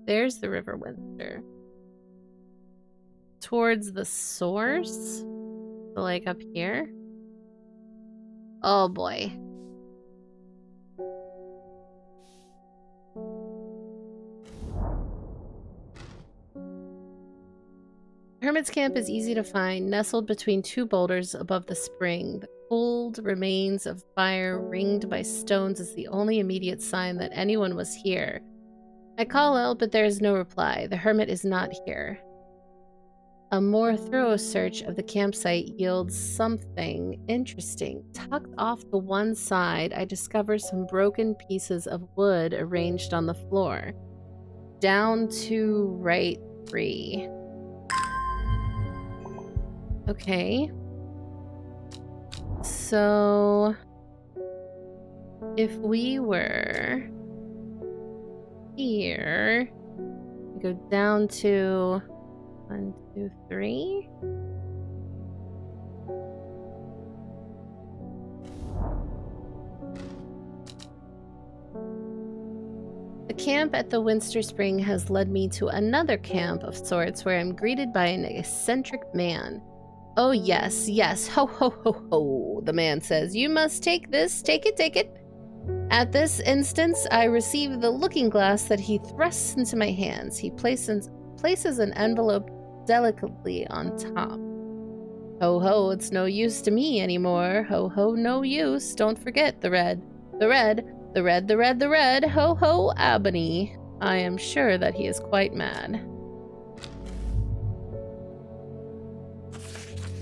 There's the River Winter. Towards the source? So like up here? Oh boy. Hermit's Camp is easy to find, nestled between two boulders above the spring. The cold remains of fire ringed by stones is the only immediate sign that anyone was here. I call out, but there is no reply. The hermit is not here. A more thorough search of the campsite yields something interesting. Tucked off to one side, I discover some broken pieces of wood arranged on the floor. Down to right 3. Okay. So if we were here, go down to 1, 2, 3. The camp at the Winter Spring has led me to another camp of sorts where I'm greeted by an eccentric man. Oh yes, yes, ho ho ho ho, the man says. You must take this, take it, take it. At this instance, I receive the looking glass that he thrusts into my hands. He places an envelope delicately on top. Ho ho, it's no use to me anymore. Ho ho, no use. Don't forget the red. The red. The red, the red, the red. Ho ho, Albany. I am sure that he is quite mad.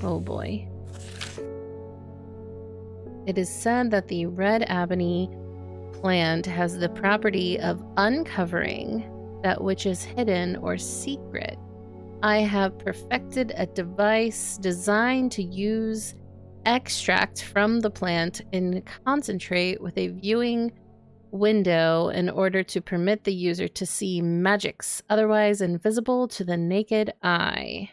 Oh boy. It is said that the red ebony plant has the property of uncovering that which is hidden or secret. I have perfected a device designed to use extract from the plant and concentrate with a viewing window in order to permit the user to see magics otherwise invisible to the naked eye.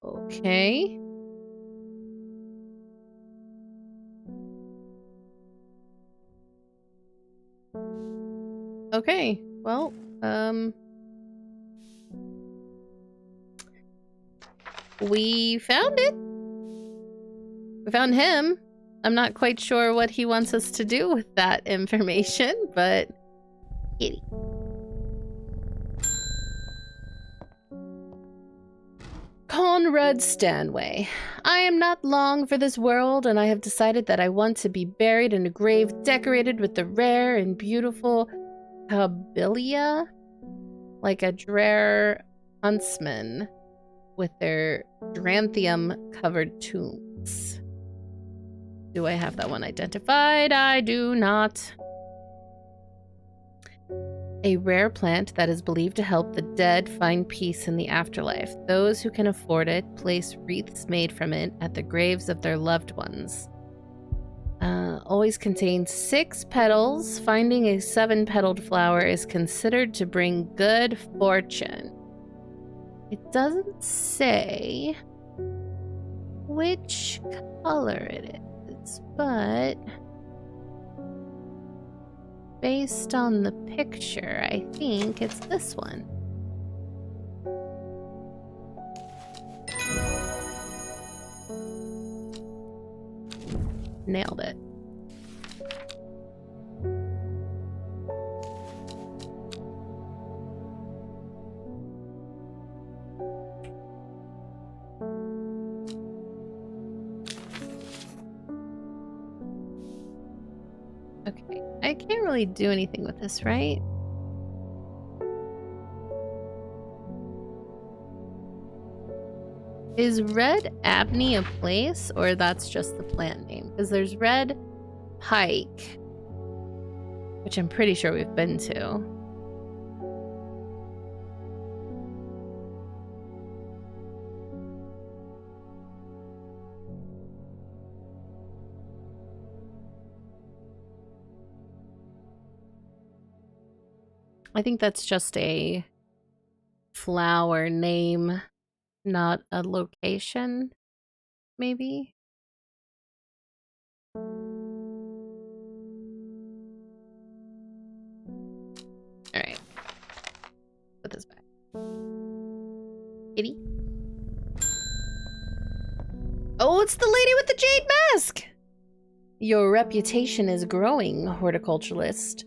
Okay. Okay, well, we found it. We found him. I'm not quite sure what he wants us to do with that information, but kitty. Conrad Stanway. I am not long for this world, and I have decided that I want to be buried in a grave decorated with the rare and beautiful Habilia, like a Drare huntsman with their Dranthium-covered tombs. Do I have that one identified? I do not. A rare plant that is believed to help the dead find peace in the afterlife. Those who can afford it place wreaths made from it at the graves of their loved ones. Always contains 6 petals. Finding a 7-petaled flower is considered to bring good fortune. It doesn't say which color it is, but based on the picture, I think it's this one. Nailed it. Okay, I can't really do anything with this, right? Is Red Abney a place, or that's just the plant name? Because there's Red Pike, which I'm pretty sure we've been to. I think that's just a flower name, not a location, maybe? Alright. Put this back. Kitty? Oh, it's the lady with the jade mask! Your reputation is growing, horticulturalist.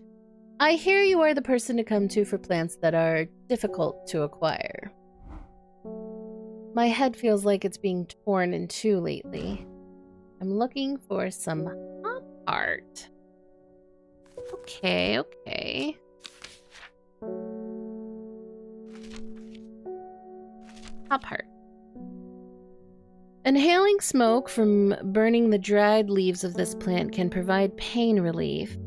I hear you are the person to come to for plants that are difficult to acquire. My head feels like it's being torn in two lately. I'm looking for some hop art. Okay, okay. Hop art. Inhaling smoke from burning the dried leaves of this plant can provide pain relief.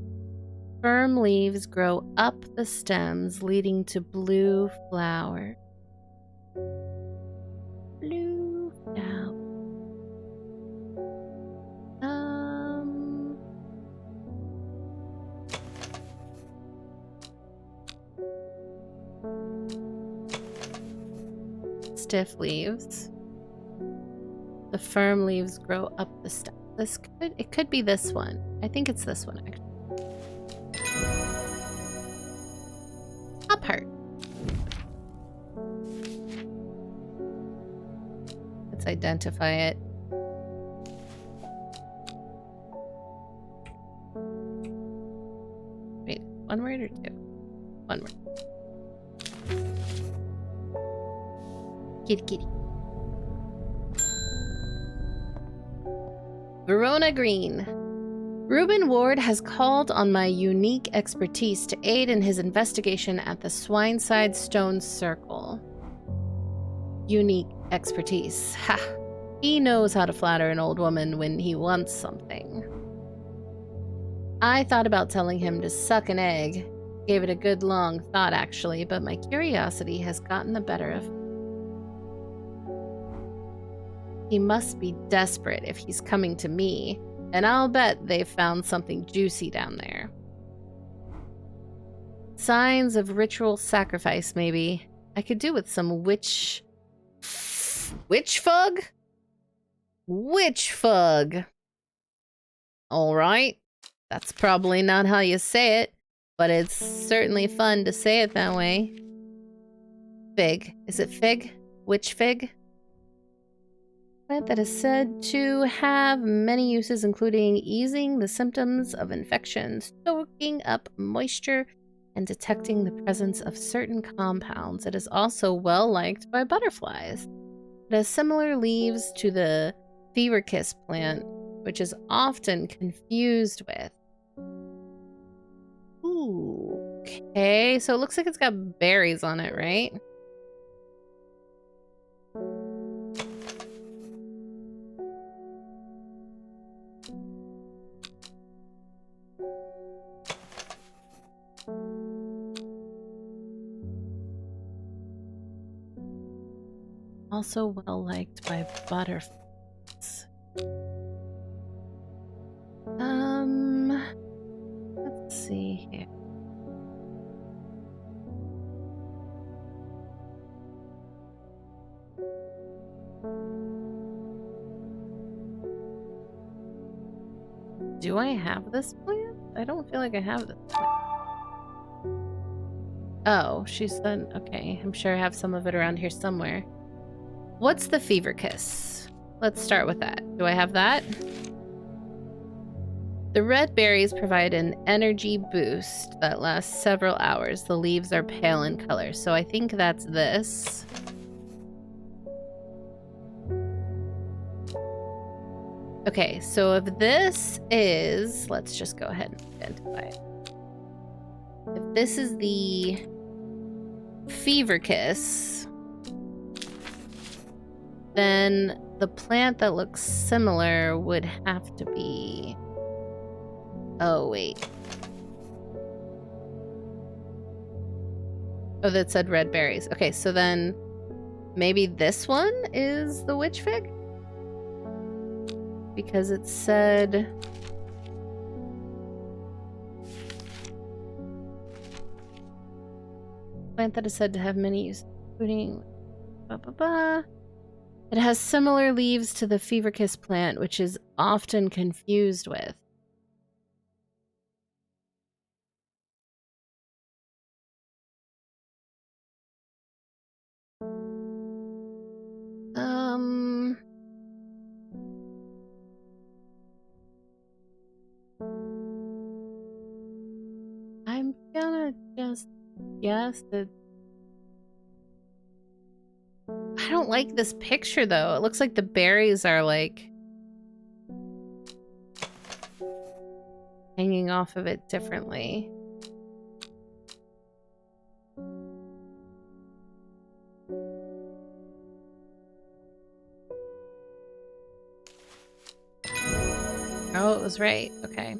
Firm leaves grow up the stems, leading to blue flower. Blue flower. Stiff leaves. The firm leaves grow up the stem. It could be this one. I think it's this one actually. Hop heart. Let's identify it. Wait, one word or two? One word. Kitty kitty. Verona Green. Reuben Ward has called on my unique expertise to aid in his investigation at the Swineside Stone Circle. Unique expertise. Ha! He knows how to flatter an old woman when he wants something. I thought about telling him to suck an egg. Gave it a good long thought, actually, but my curiosity has gotten the better of me. He must be desperate if he's coming to me, and I'll bet they've found something juicy down there. Signs of ritual sacrifice, maybe. I could do with some witch fug? Witch fug. Alright. That's probably not how you say it, but it's certainly fun to say it that way. Fig. Is it fig? Witch fig? Plant that is said to have many uses, including easing the symptoms of infection, soaking up moisture, and detecting the presence of certain compounds. It is also well liked by butterflies. It has similar leaves to the fever kiss plant, which is often confused with. Ooh, okay, so it looks like it's got berries on it, right? Also well liked by butterflies. Let's see here. Do I have this plant? I don't feel like I have this plant. Oh, she's done. Okay, I'm sure I have some of it around here somewhere. What's the fever kiss? Let's start with that. Do I have that? The red berries provide an energy boost that lasts several hours. The leaves are pale in color, so I think that's this. Okay, so if this is... Let's just go ahead and identify it. If this is the fever kiss... then the plant that looks similar would have to be... Oh, wait. Oh, that said red berries. Okay, so then maybe this one is the witch fig? Because it said... Plant that is said to have many uses, including... It has similar leaves to the fever kiss plant, which is often confused with. I'm gonna just guess that... I don't like this picture, though. It looks like the berries are, like, hanging off of it differently. Oh, it was right. Okay.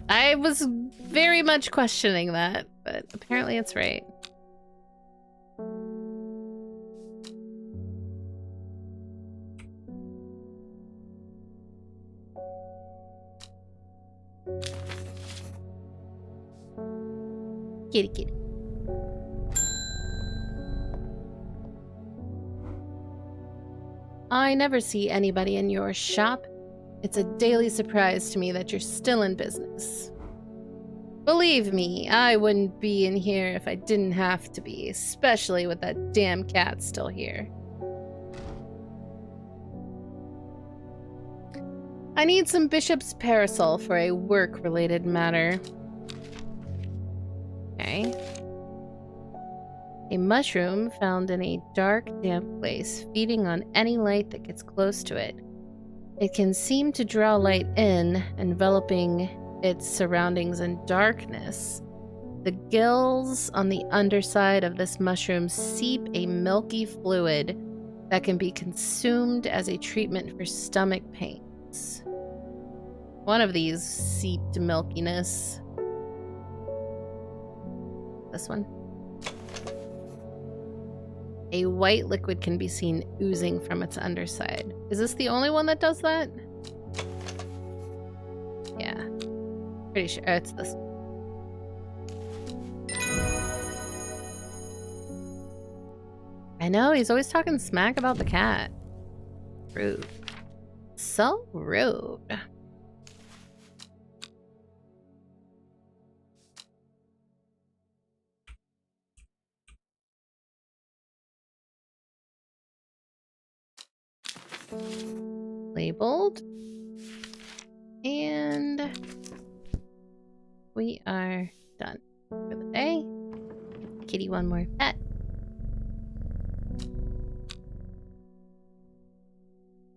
I was very much questioning that, but apparently it's right. Kitty kitty. I never see anybody in your shop. It's a daily surprise to me that you're still in business. Believe me, I wouldn't be in here if I didn't have to be, especially with that damn cat still here. I need some bishop's parasol for a work-related matter. Okay. A mushroom found in a dark, damp place, feeding on any light that gets close to it. It can seem to draw light in, enveloping its surroundings in darkness. The gills on the underside of this mushroom seep a milky fluid that can be consumed as a treatment for stomach pains. One of these seeped milkiness. This one. A white liquid can be seen oozing from its underside. Is this the only one that does that? Yeah. Pretty sure it's this. I know, he's always talking smack about the cat. Rude. So rude. Labeled. And we are done for the day. Give the kitty one more pet.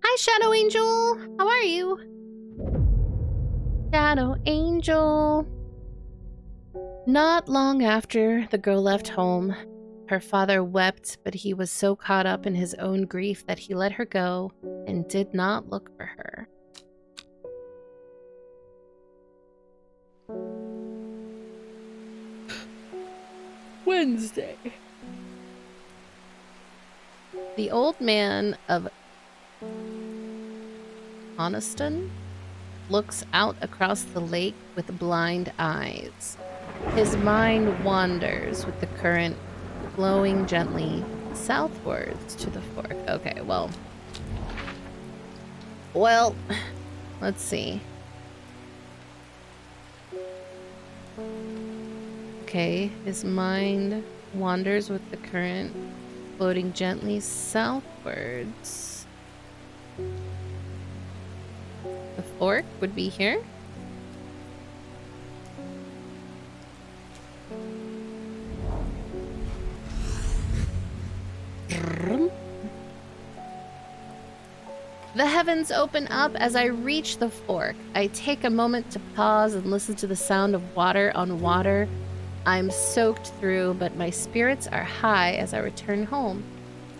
Hi, Shadow Angel. How are you? Shadow Angel. Not long after the girl left home, her father wept, but he was so caught up in his own grief that he let her go and did not look for her. Wednesday. The old man of Honeston looks out across the lake with blind eyes. His mind wanders with the current flowing gently southwards to the fork. Okay, well, let's see. Okay, his mind wanders with the current floating gently southwards. The fork would be here. The heavens open up as I reach the fork. I take a moment to pause and listen to the sound of water on water. I'm soaked through, but my spirits are high as I return home.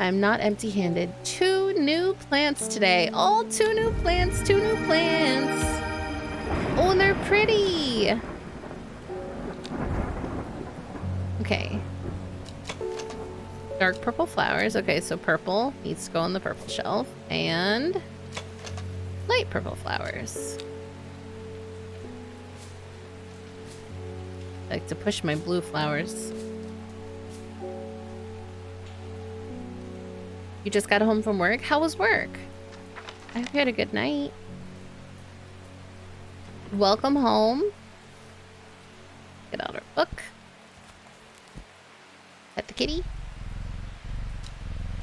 I'm not empty-handed. 2 new plants today. All 2 new plants, 2 new plants. Oh, and they're pretty. Okay. Dark purple flowers. Okay, so purple needs to go on the purple shelf. And light purple flowers. I like to push my blue flowers. You just got home from work? How was work? I hope you had a good night. Welcome home. Get out our book. Pet the kitty.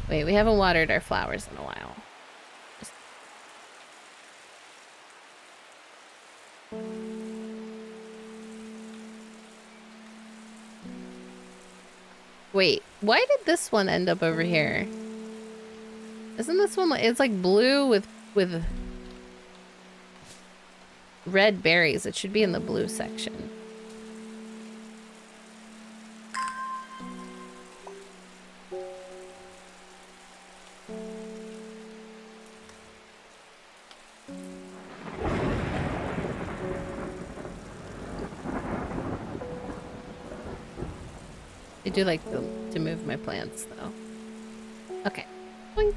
Wait, we haven't watered our flowers in a while. Wait, why did this one end up over here? Isn't this one, it's like blue with red berries. It should be in the blue section. I do like to move my plants though. Okay. Boink.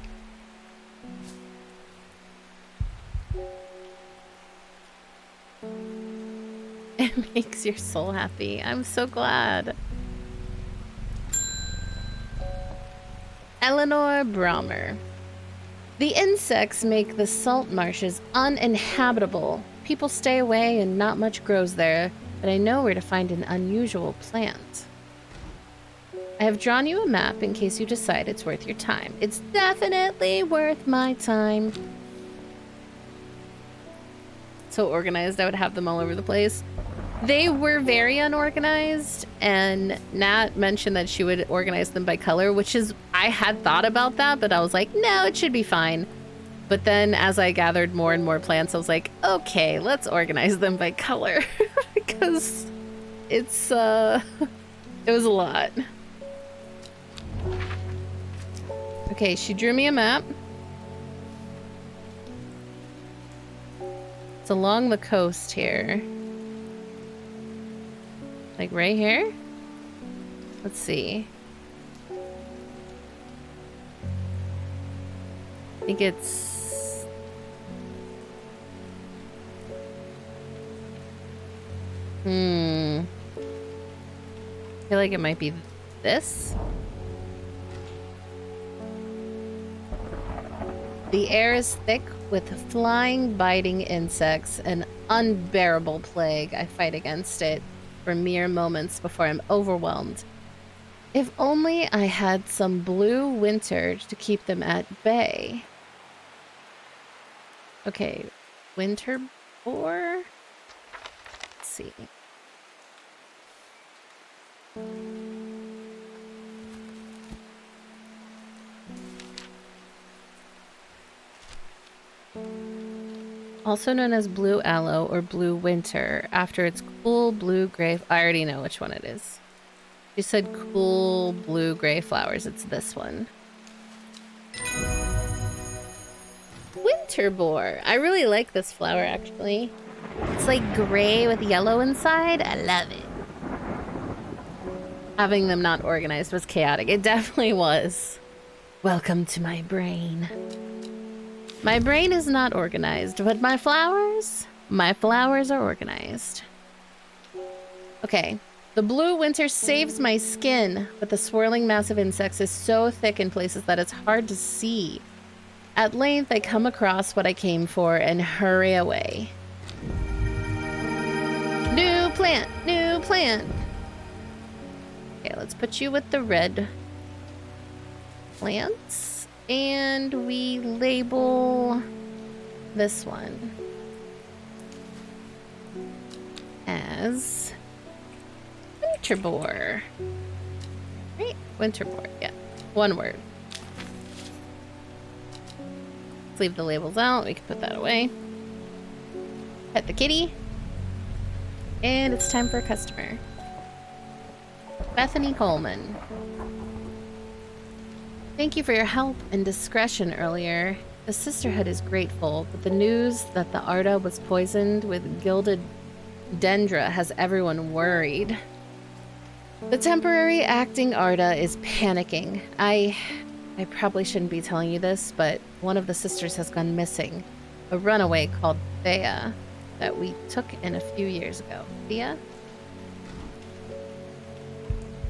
It makes your soul happy. I'm so glad. Eleanor Brommer. The insects make the salt marshes uninhabitable. People stay away and not much grows there, but I know where to find an unusual plant. I have drawn you a map in case you decide it's worth your time. It's definitely worth my time. So organized, I would have them all over the place. They were very unorganized, and Nat mentioned that she would organize them by color, which is, I had thought about that, but I was like, no, it should be fine. But then as I gathered more and more plants, I was like, okay, let's organize them by color because it's, it was a lot. Okay, she drew me a map. It's along the coast here. Like right here? Let's see. I think it's... I feel like it might be this. The air is thick with flying, biting insects, an unbearable plague. I fight against it for mere moments before I'm overwhelmed. If only I had some blue winter to keep them at bay. Okay, winter boar? Let's see. Also known as blue aloe or blue winter, after its cool blue-gray... I already know which one it is. She said cool blue-gray flowers. It's this one. Winter boar. I really like this flower, actually. It's like gray with yellow inside. I love it. Having them not organized was chaotic. It definitely was. Welcome to my brain. My brain is not organized, but my flowers are organized. Okay, the blue winter saves my skin, but the swirling mass of insects is so thick in places that it's hard to see. At length, I come across what I came for and hurry away. New plant, new plant. Okay, let's put you with the red plants. And we label this one as winter boar. Right? Winter boar, yeah. One word. Let's leave the labels out. We can put that away. Pet the kitty. And it's time for a customer. Bethany Coleman. Thank you for your help and discretion earlier. The Sisterhood is grateful, but the news that the Arda was poisoned with gilded dendra has everyone worried. The temporary acting Arda is panicking. I probably shouldn't be telling you this, but one of the sisters has gone missing. A runaway called Thea that we took in a few years ago. Thea?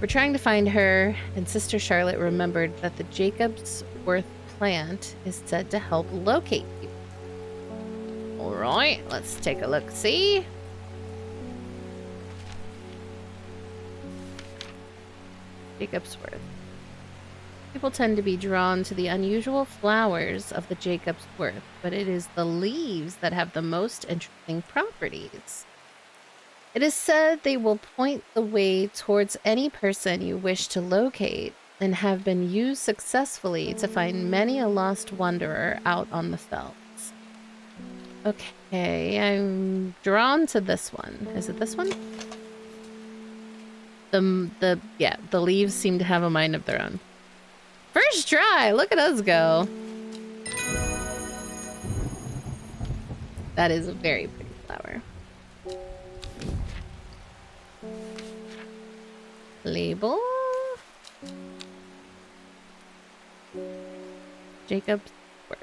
We're trying to find her, and Sister Charlotte remembered that the Jacob's Worth plant is said to help locate people. All right, let's take a look. See? Jacob's Worth. People tend to be drawn to the unusual flowers of the Jacob's Worth, but it is the leaves that have the most interesting properties. It is said they will point the way towards any person you wish to locate and have been used successfully to find many a lost wanderer out on the fells. Okay, I'm drawn to this one. Is it this one? The leaves seem to have a mind of their own. First try! Look at us go! That is a very pretty flower. Label? Jacob's Worth.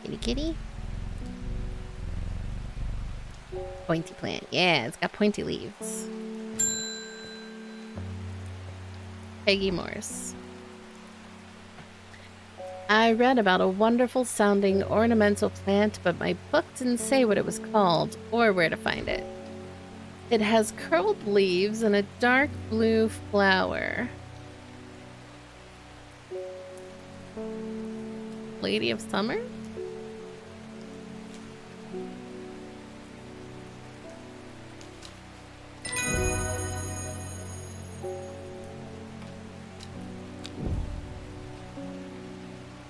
Kitty kitty. Pointy plant. Yeah, it's got pointy leaves. Peggy Morse. I read about a wonderful sounding ornamental plant, but my book didn't say what it was called or where to find it. It has curled leaves and a dark blue flower. Lady of Summer?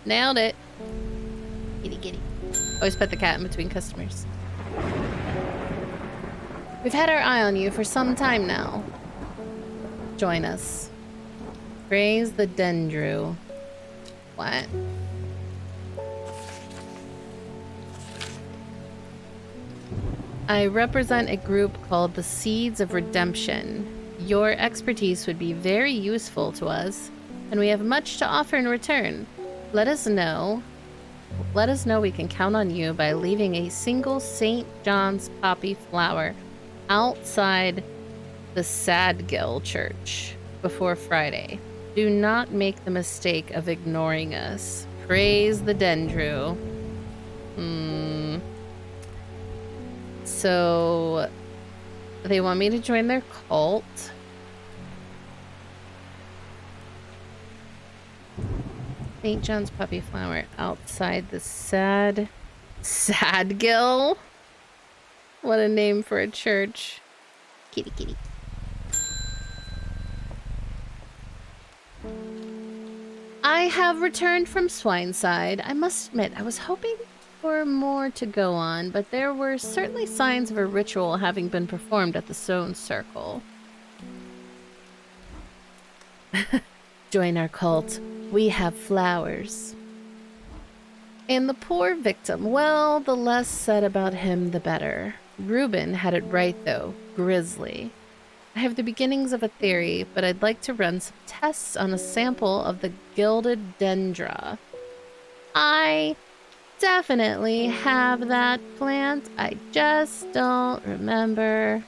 Nailed it. Kitty kitty. Always pet the cat in between customers. We've had our eye on you for some time now. Join us. Praise the Dendru. What? I represent a group called the Seeds of Redemption. Your expertise would be very useful to us, and we have much to offer in return. Let us know we can count on you by leaving a single St. John's poppy flower outside the Sadgill Church before Friday. Do not make the mistake of ignoring us. Praise the Dendru. So they want me to join their cult. St. John's poppy flower outside the Sadgill. What a name for a church. Kitty kitty. I have returned from Swineside. I must admit, I was hoping for more to go on, but there were certainly signs of a ritual having been performed at the Stone Circle. Join our cult. We have flowers. And the poor victim, well, the less said about him, the better. Reuben had it right, though. Grisly. I have the beginnings of a theory, but I'd like to run some tests on a sample of the gilded dendra. I definitely have that plant. I just don't remember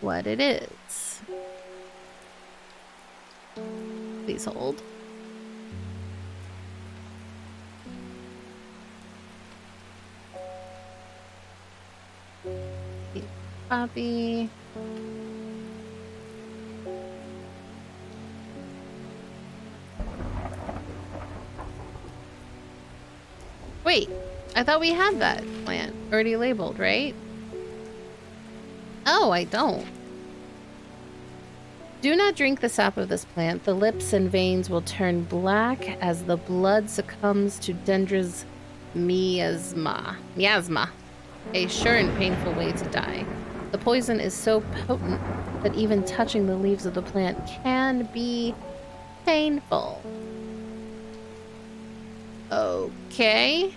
what it is. Please hold. Poppy. Wait, I thought we had that plant already labeled, right? Oh, I don't. Do not drink the sap of this plant. The lips and veins will turn black as the blood succumbs to Dendra's miasma. A sure and painful way to die. The poison is so potent that even touching the leaves of the plant can be painful. Okay.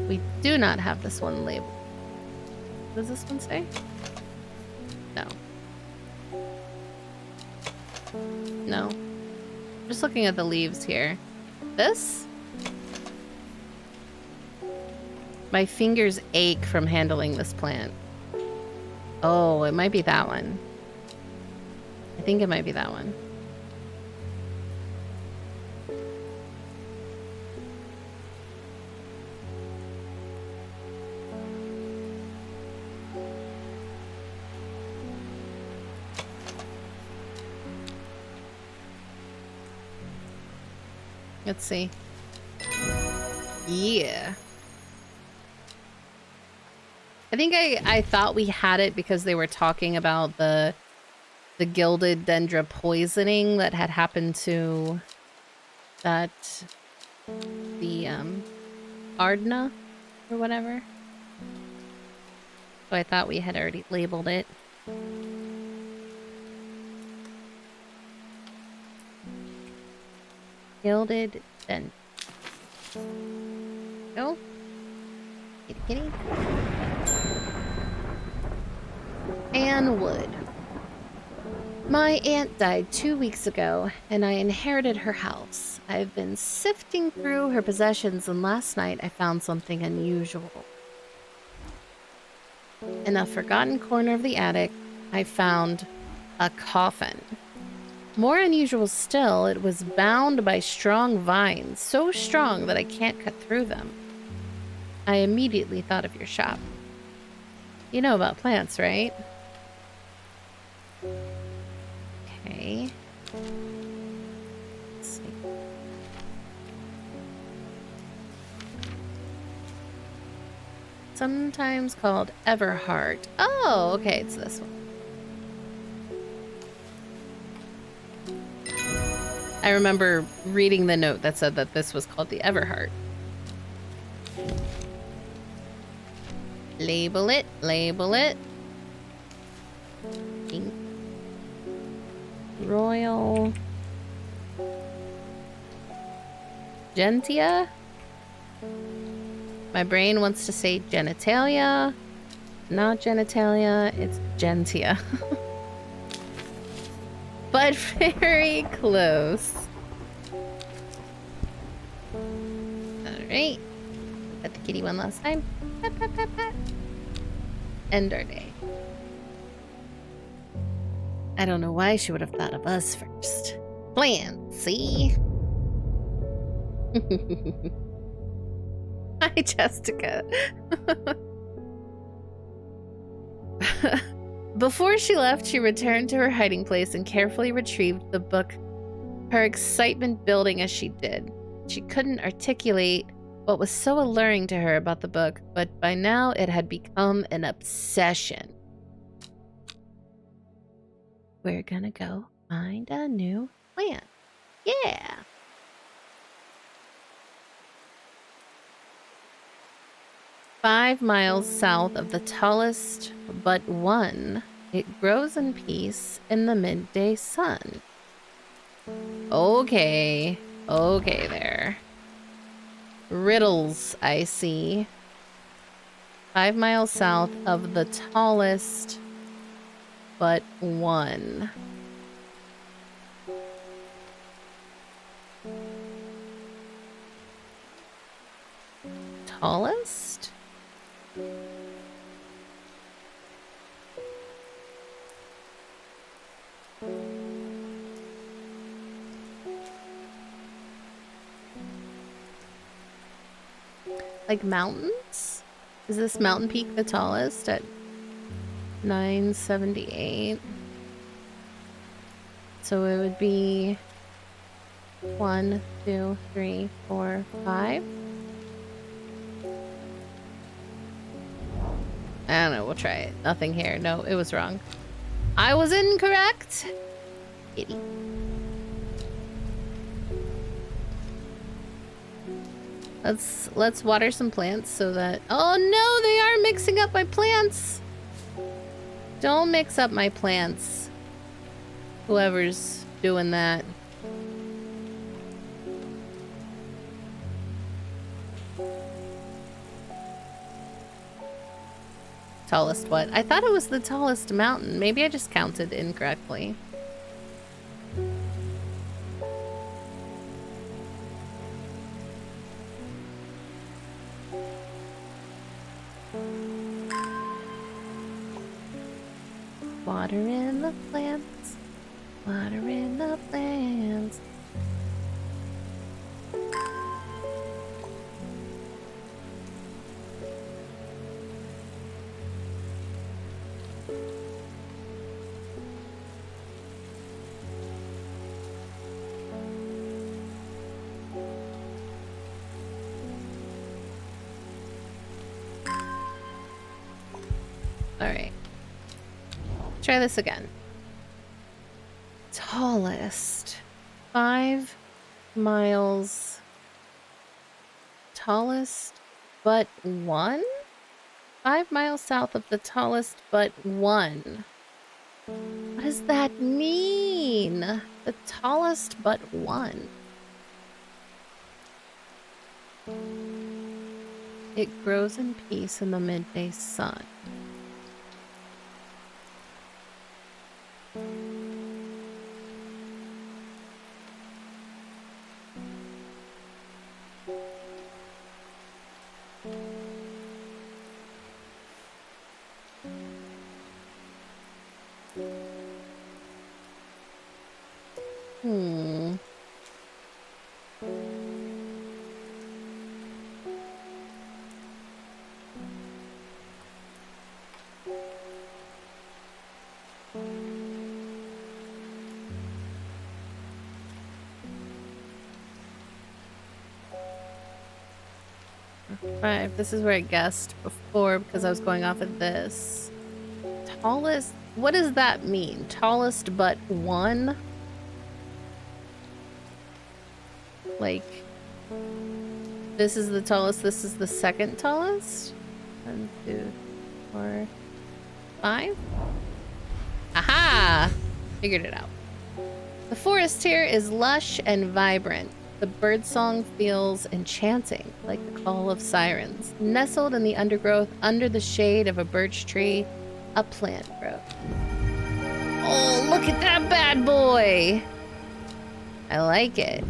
We do not have this one labeled. What does this one say? No. No. Just looking at the leaves here. This? My fingers ache from handling this plant. Oh, it might be that one. I think it might be that one. Let's see. Yeah. I think I thought we had it because they were talking about the gilded dendra poisoning that had happened to the Ardna or whatever. So I thought we had already labeled it. Gilded dendra. No? Kitty kitty. Anne Wood. My aunt died 2 weeks ago, and I inherited her house. I've been sifting through her possessions, and last night I found something unusual. In a forgotten corner of the attic, I found a coffin. More unusual still, it was bound by strong vines, so strong that I can't cut through them. I immediately thought of your shop. You know about plants, right? Okay. Let's see. Sometimes called Everheart. Oh, okay, it's this one. I remember reading the note that said that this was called the Everheart. Label it, label it. Pink. Royal Gentia. My brain wants to say genitalia. Not genitalia, it's Gentia. But very close. Alright. Pet the kitty one last time. Pat, pat, pat, pat. End our day. I don't know why she would have thought of us first. Plan, see? Hi, Jessica. Before she left, she returned to her hiding place and carefully retrieved the book, her excitement building as she did. She couldn't articulate what was so alluring to her about the book, but by now it had become an obsession. We're gonna go find a new plant. Yeah! "5 miles south of the tallest but one, it grows in peace in the midday sun." Okay. Okay there. Riddles, I see. 5 miles south of the tallest but one. Tallest? Like mountains? Is this mountain peak the tallest at 978? So it would be 1, 2, 3, 4, 5. I don't know, we'll try it. Nothing here. No, it was wrong. I was incorrect. Kitty. Let's water some plants so that... Oh no, they are mixing up my plants. Don't mix up my plants. Whoever's doing that. Tallest what? I thought it was the tallest mountain. Maybe I just counted incorrectly. Water in the plants. Water in the plants. Alright. Try this again. Tallest. 5 miles. Tallest but one? 5 miles south of the tallest but one. What does that mean? The tallest but one. It grows in peace in the midday sun. Five. This is where I guessed before because I was going off of this. Tallest. What does that mean? Tallest but one? Like, this is the tallest, this is the second tallest? 1, 2, 4, 5? Aha! Figured it out. The forest here is lush and vibrant. The birdsong feels enchanting, like the call of sirens. Nestled in the undergrowth, under the shade of a birch tree, a plant grows. Oh, look at that bad boy! I like it.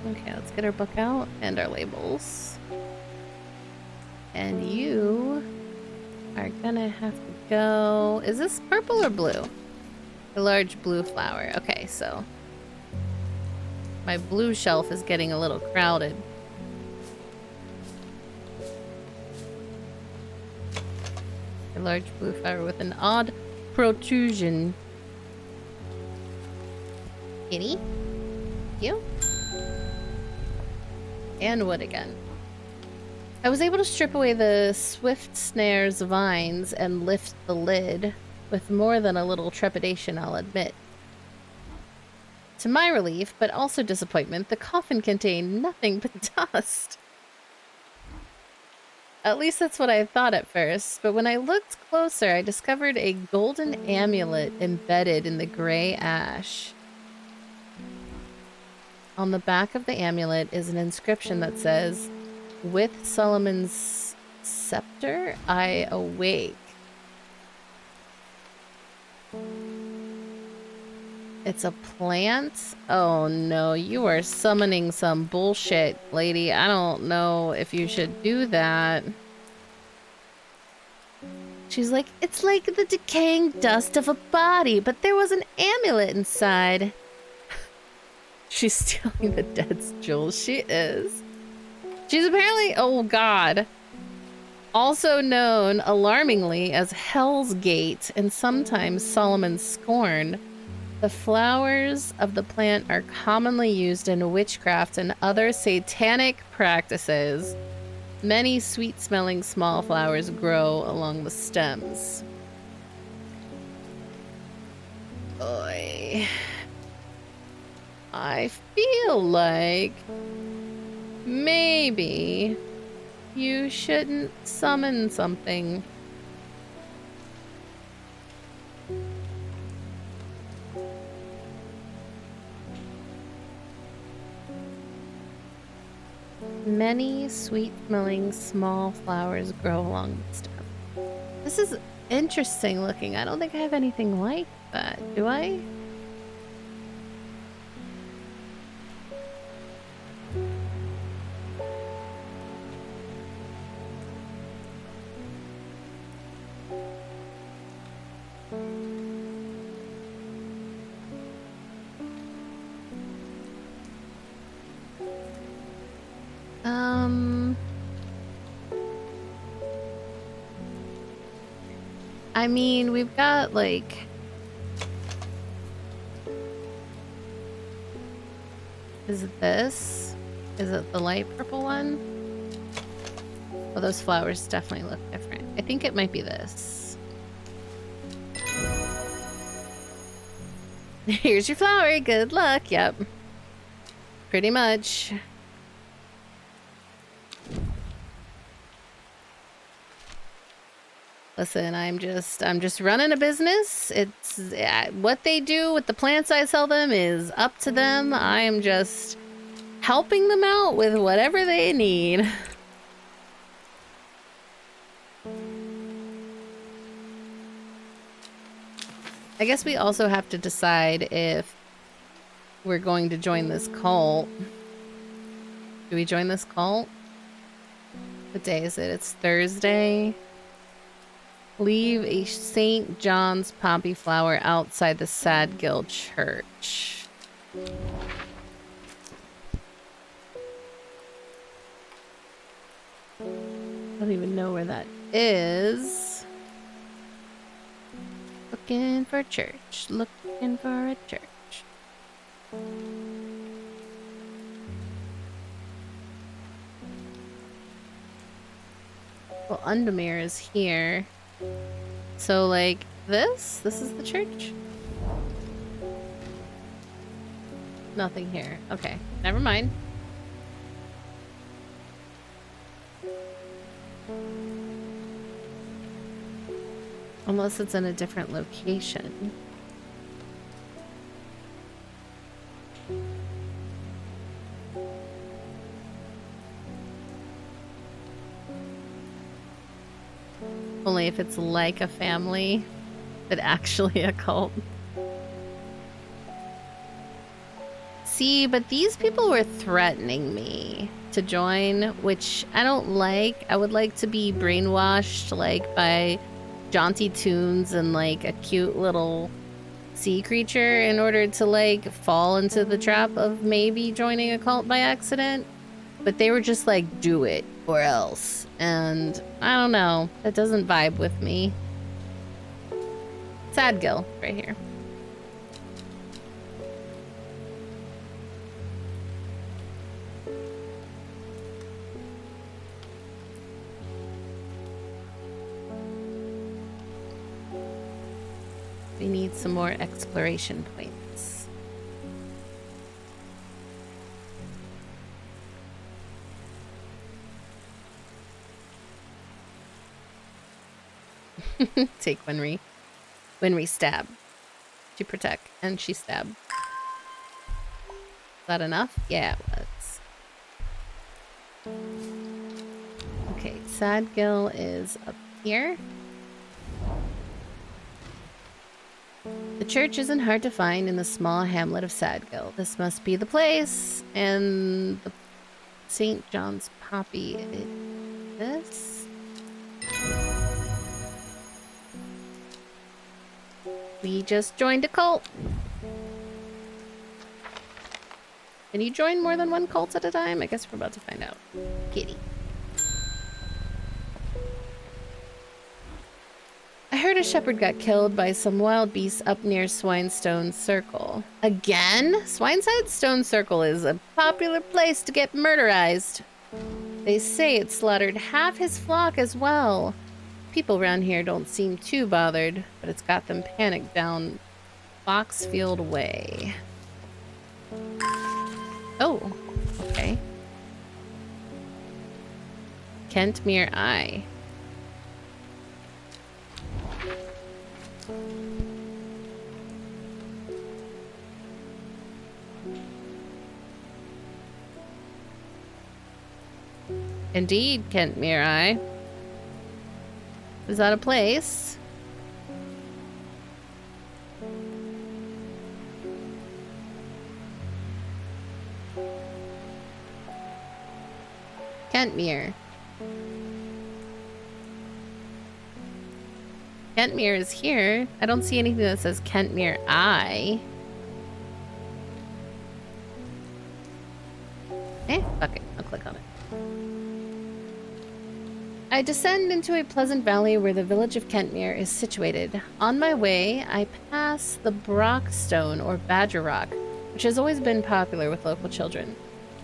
Okay, let's get our book out and our labels. And you are gonna have to go... Is this purple or blue? A large blue flower. Okay, so my blue shelf is getting a little crowded. A large blue flower with an odd protrusion. Kitty? You? And wood again. I was able to strip away the swift snare's vines and lift the lid, with more than a little trepidation, I'll admit. To my relief, but also disappointment, the coffin contained nothing but dust. At least that's what I thought at first, but when I looked closer, I discovered a golden amulet embedded in the gray ash. On the back of the amulet is an inscription that says, "With Solomon's scepter, I awake." It's a plant? Oh no, you are summoning some bullshit, lady. I don't know if you should do that. She's like, it's like the decaying dust of a body, but there was an amulet inside. She's stealing the dead's jewels. She is. She's apparently, oh god, also known alarmingly as Hell's Gate and sometimes Solomon's Scorn. The flowers of the plant are commonly used in witchcraft and other satanic practices. Many sweet-smelling small flowers grow along the stems. Oy. I feel like maybe You shouldn't summon something. Many sweet-smelling small flowers grow along the stem. This is interesting looking. I don't think I have anything like that, do I? I mean, we've got like... Is it this? Is it the light purple one? Oh, those flowers definitely look different. I think it might be this. Here's your flower. Good luck. Yep. Pretty much. Listen, I'm just running a business. It's what they do with the plants I sell them is up to them. I am just helping them out with whatever they need. I guess we also have to decide if we're going to join this cult. Do we join this cult? What day is it? It's Thursday. Leave a St. John's poppy flower outside the Sadgill Church. I don't even know where that is. Looking for a church. Looking for a church. Well, Undamere is here. So, like, this? This is the church? Nothing here. Okay, never mind. Unless it's in a different location. Only if it's like a family, but actually a cult. See, but these people were threatening me to join, which I don't like. I would like to be brainwashed, like, by jaunty tunes and, like, a cute little sea creature in order to, like, fall into the trap of maybe joining a cult by accident. But they were just like, do it or else. And I don't know. That doesn't vibe with me. Sadgill, right here. We need some more exploration points. Take when we stab. She protect and she stab. Is that enough? Yeah, it was. Okay, Sadgill is up here. The church isn't hard to find in the small hamlet of Sadgill. This must be the place. And the St. John's poppy is this. We just joined a cult. Can you join more than one cult at a time? I guess we're about to find out. Kitty. I heard a shepherd got killed by some wild beasts up near Swinestone Circle. Again? Swineside Stone Circle is a popular place to get murderized. They say it slaughtered half his flock as well. People around here don't seem too bothered, but it's got them panicked down Boxfield Way. Oh, okay. Kentmere Eye. Indeed, Kentmere Eye. Is that a place? Kentmere. Kentmere is here. I don't see anything that says Kentmere Eye. Fuck it. I'll click on it. I descend into a pleasant valley where the village of Kentmere is situated. On my way, I pass the Brockstone or Badger Rock, which has always been popular with local children,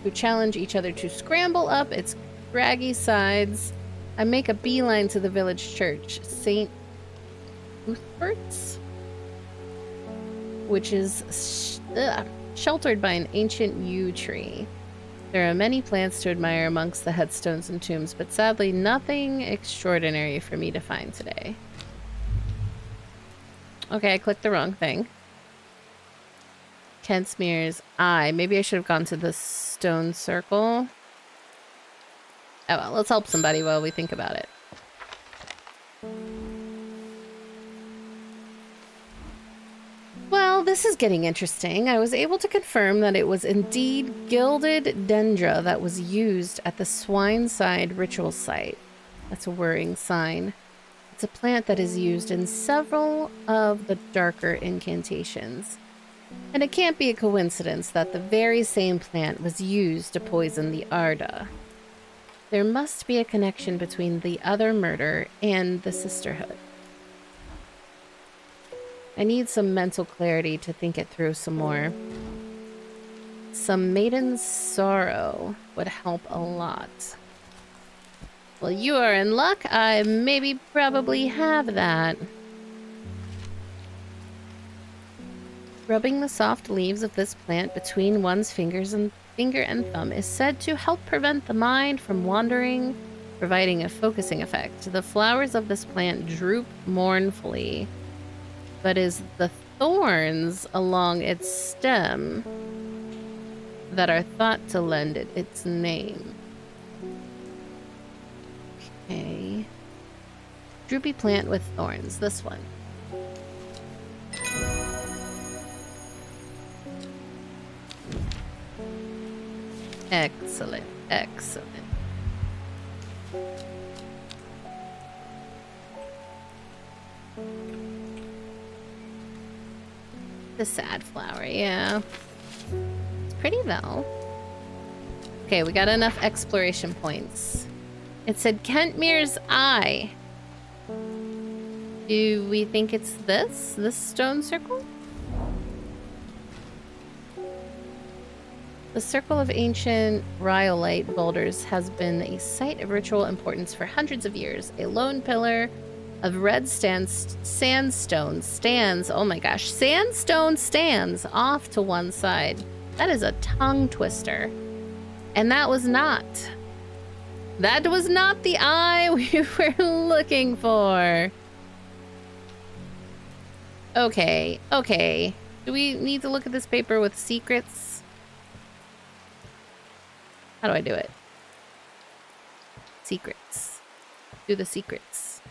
who challenge each other to scramble up its craggy sides. I make a beeline to the village church, St. Cuthbert's, which is sheltered by an ancient yew tree. There are many plants to admire amongst the headstones and tombs, but sadly nothing extraordinary for me to find today. Okay, I clicked the wrong thing. Kentmere's Eye. Maybe I should have gone to the stone circle. Oh well, let's help somebody while we think about it. Well, this is getting interesting. I was able to confirm that it was indeed gilded dendra that was used at the Swineside ritual site. That's a worrying sign. It's a plant that is used in several of the darker incantations. And it can't be a coincidence that the very same plant was used to poison the Arda. There must be a connection between the other murder and the sisterhood. I need some mental clarity to think it through some more. Some maiden's sorrow would help a lot. Well, you are in luck. I probably have that. Rubbing the soft leaves of this plant between one's finger and thumb is said to help prevent the mind from wandering, providing a focusing effect. The flowers of this plant droop mournfully, but is the thorns along its stem that are thought to lend it its name. Okay. Droopy plant with thorns, this one. Excellent, excellent. The sad flower, yeah. It's pretty though. Okay, we got enough exploration points. It said Kentmere's Eye. Do we think it's this stone circle? The circle of ancient rhyolite boulders has been a site of ritual importance for hundreds of years. A lone pillar of red sandstone stands, oh my gosh, sandstone stands off to one side. That is a tongue twister. And that was not the eye we were looking for. Okay, okay. Do we need to look at this paper with secrets? How do I do it? Secrets. Do the secrets.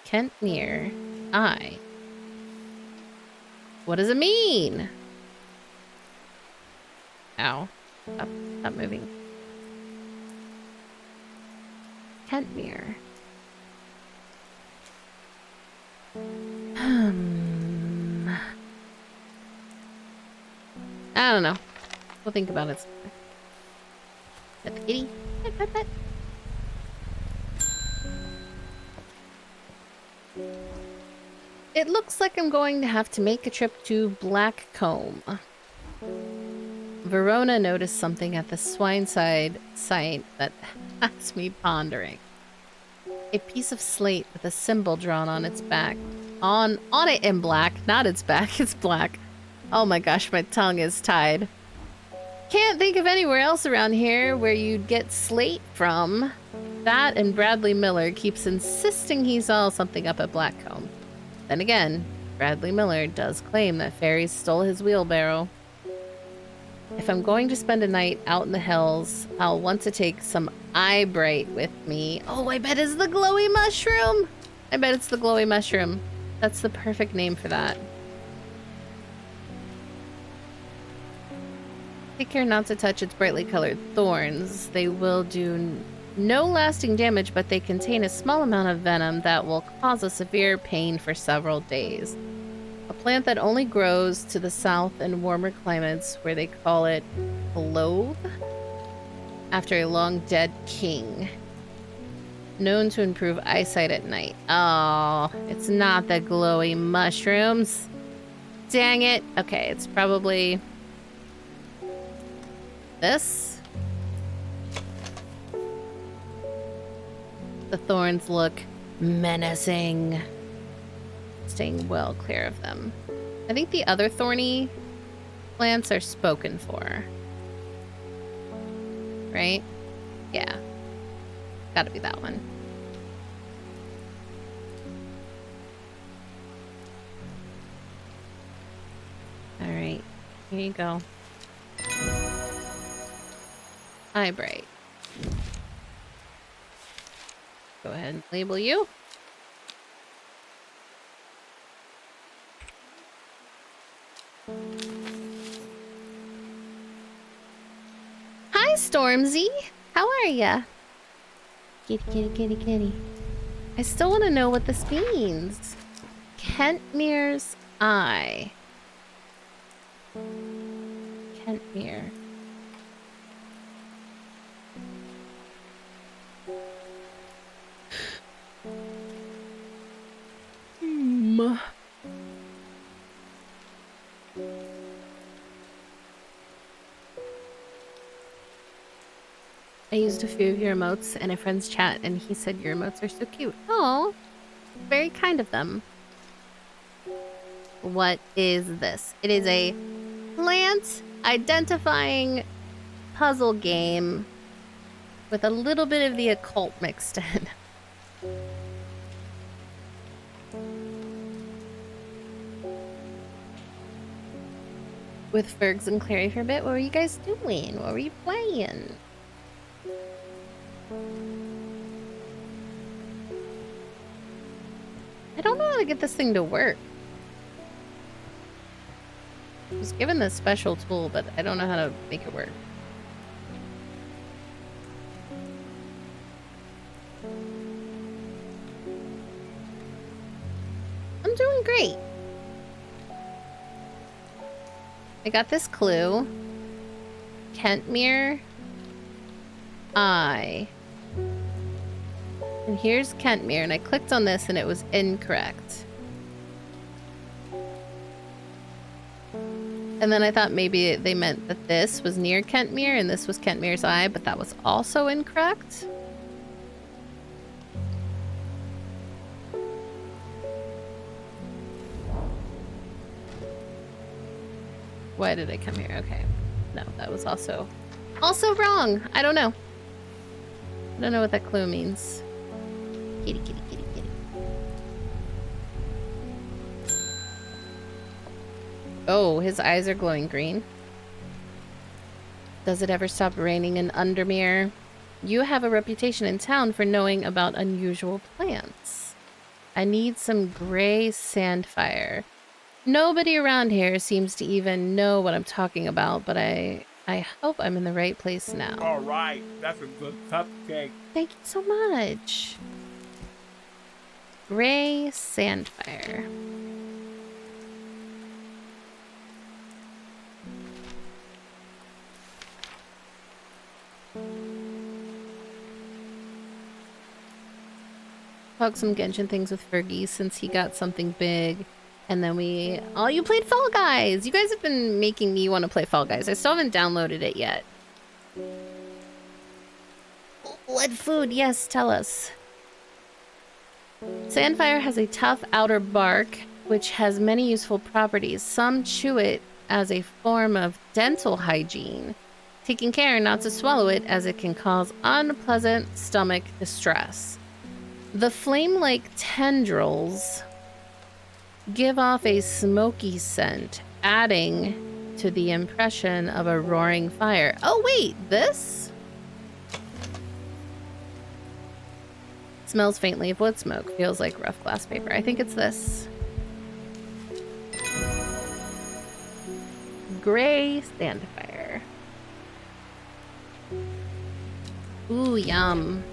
Kentmere Eye. What does it mean? Ow. Stop moving. Kentmere. I don't know. We'll think about it. Pet the kitty. Pet. It looks like I'm going to have to make a trip to Blackcomb. Verona noticed something at the Swineside site that has me pondering. A piece of slate with a symbol drawn on its back. On it in black, not its back, it's black. Oh my gosh, my tongue is tied. Can't think of anywhere else around here where you'd get slate from. That and Bradley Miller keeps insisting he saw something up at Blackcomb. Then again, Bradley Miller does claim that fairies stole his wheelbarrow. If I'm going to spend a night out in the hills, I'll want to take some eye bright with me. Oh, I bet it's the glowy mushroom. I bet it's the glowy mushroom. That's the perfect name for that. Take care not to touch its brightly colored thorns. They will do no lasting damage, but they contain a small amount of venom that will cause a severe pain for several days. A plant that only grows to the south in warmer climates, where they call it clove, after a long dead king. Known to improve eyesight at night. Oh, it's not the glowy mushrooms. Dang it. Okay, it's probably this. The thorns look menacing. Staying well clear of them. I think the other thorny plants are spoken for. Right? Yeah. Gotta be that one. Alright. Here you go. Eye bright. Go ahead and label you. Hi, Stormzy. How are ya? Kitty, kitty, kitty, kitty. I still want to know what this means. Kentmere's eye. Kentmere. I used a few of your emotes in a friend's chat, and he said your emotes are so cute. Oh, very kind of them. What is this? It is a plant identifying puzzle game with a little bit of the occult mixed in. With Fergs and Clary for a bit. What were you guys doing? What were you playing? I don't know how to get this thing to work. I was given this special tool, but I don't know how to make it work. I'm doing great. I got this clue. Kentmere eye. And here's Kentmere, and I clicked on this and it was incorrect. And then I thought maybe they meant that this was near Kentmere and this was Kentmere's eye, but that was also incorrect. Why did I come here? Okay. No, that was also wrong. I don't know. I don't know what that clue means. Kitty, kitty, kitty, kitty. Oh, his eyes are glowing green. Does it ever stop raining in Undermere? You have a reputation in town for knowing about unusual plants. I need some gray sandfire. Nobody around here seems to even know what I'm talking about, but I hope I'm in the right place now. All right, that's a good cupcake. Thank you so much. Gray sandfire. Talk some Genshin things with Fergie since he got something big. And then you played Fall Guys. You guys have been making me want to play Fall Guys. I still haven't downloaded it yet. What food? Yes, tell us. Sandfire has a tough outer bark, which has many useful properties. Some chew it as a form of dental hygiene. taking care not to swallow it as it can cause unpleasant stomach distress. The flame-like tendrils give off a smoky scent, adding to the impression of a roaring fire. Oh wait, this? Smells faintly of wood smoke, feels like rough glass paper. I think it's this. Gray standfire. Ooh, yum.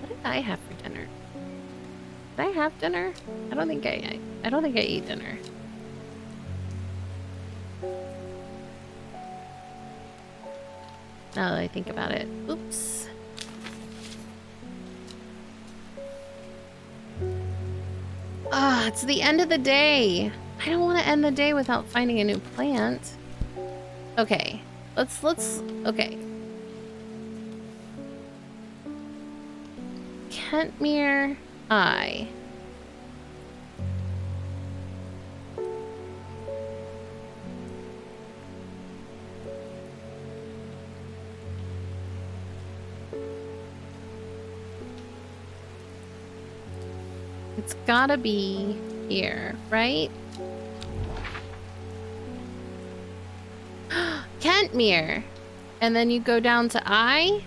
What did I have for dinner? Did I have dinner? I don't think I ate dinner. Now that I think about it. Oops. Ah, it's the end of the day. I don't want to end the day without finding a new plant. Okay. Okay. Kentmere Eye. It's gotta be here, right? Kentmere. And then you go down to I.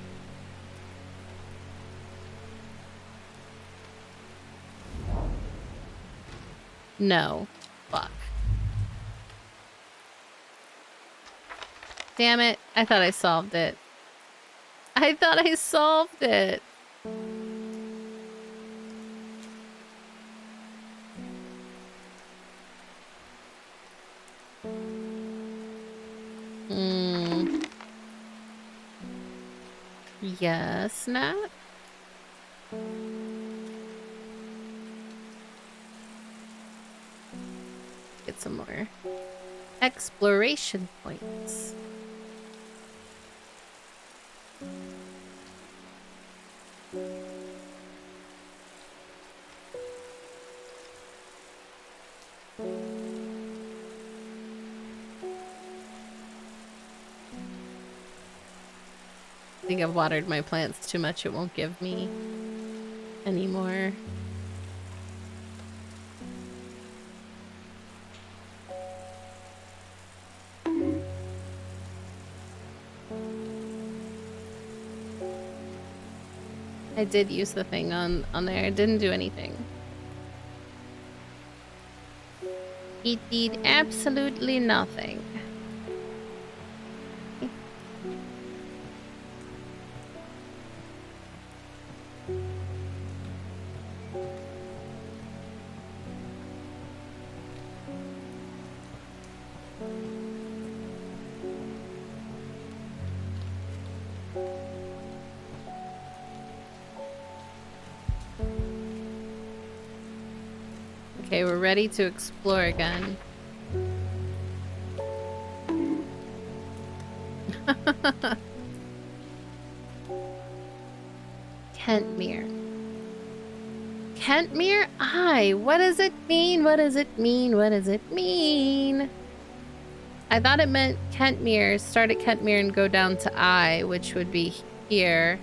No. Fuck. Damn it. I thought I solved it. I thought I solved it. Yes, Nat? Get some more exploration points. I think I've watered my plants too much. It won't give me anymore. I did use the thing on there. It didn't do anything. It did absolutely nothing. Okay, we're ready to explore again. Kentmere. Kentmere Eye. What does it mean? What does it mean? What does it mean? I thought it meant Kentmere. Start at Kentmere and go down to I, which would be here.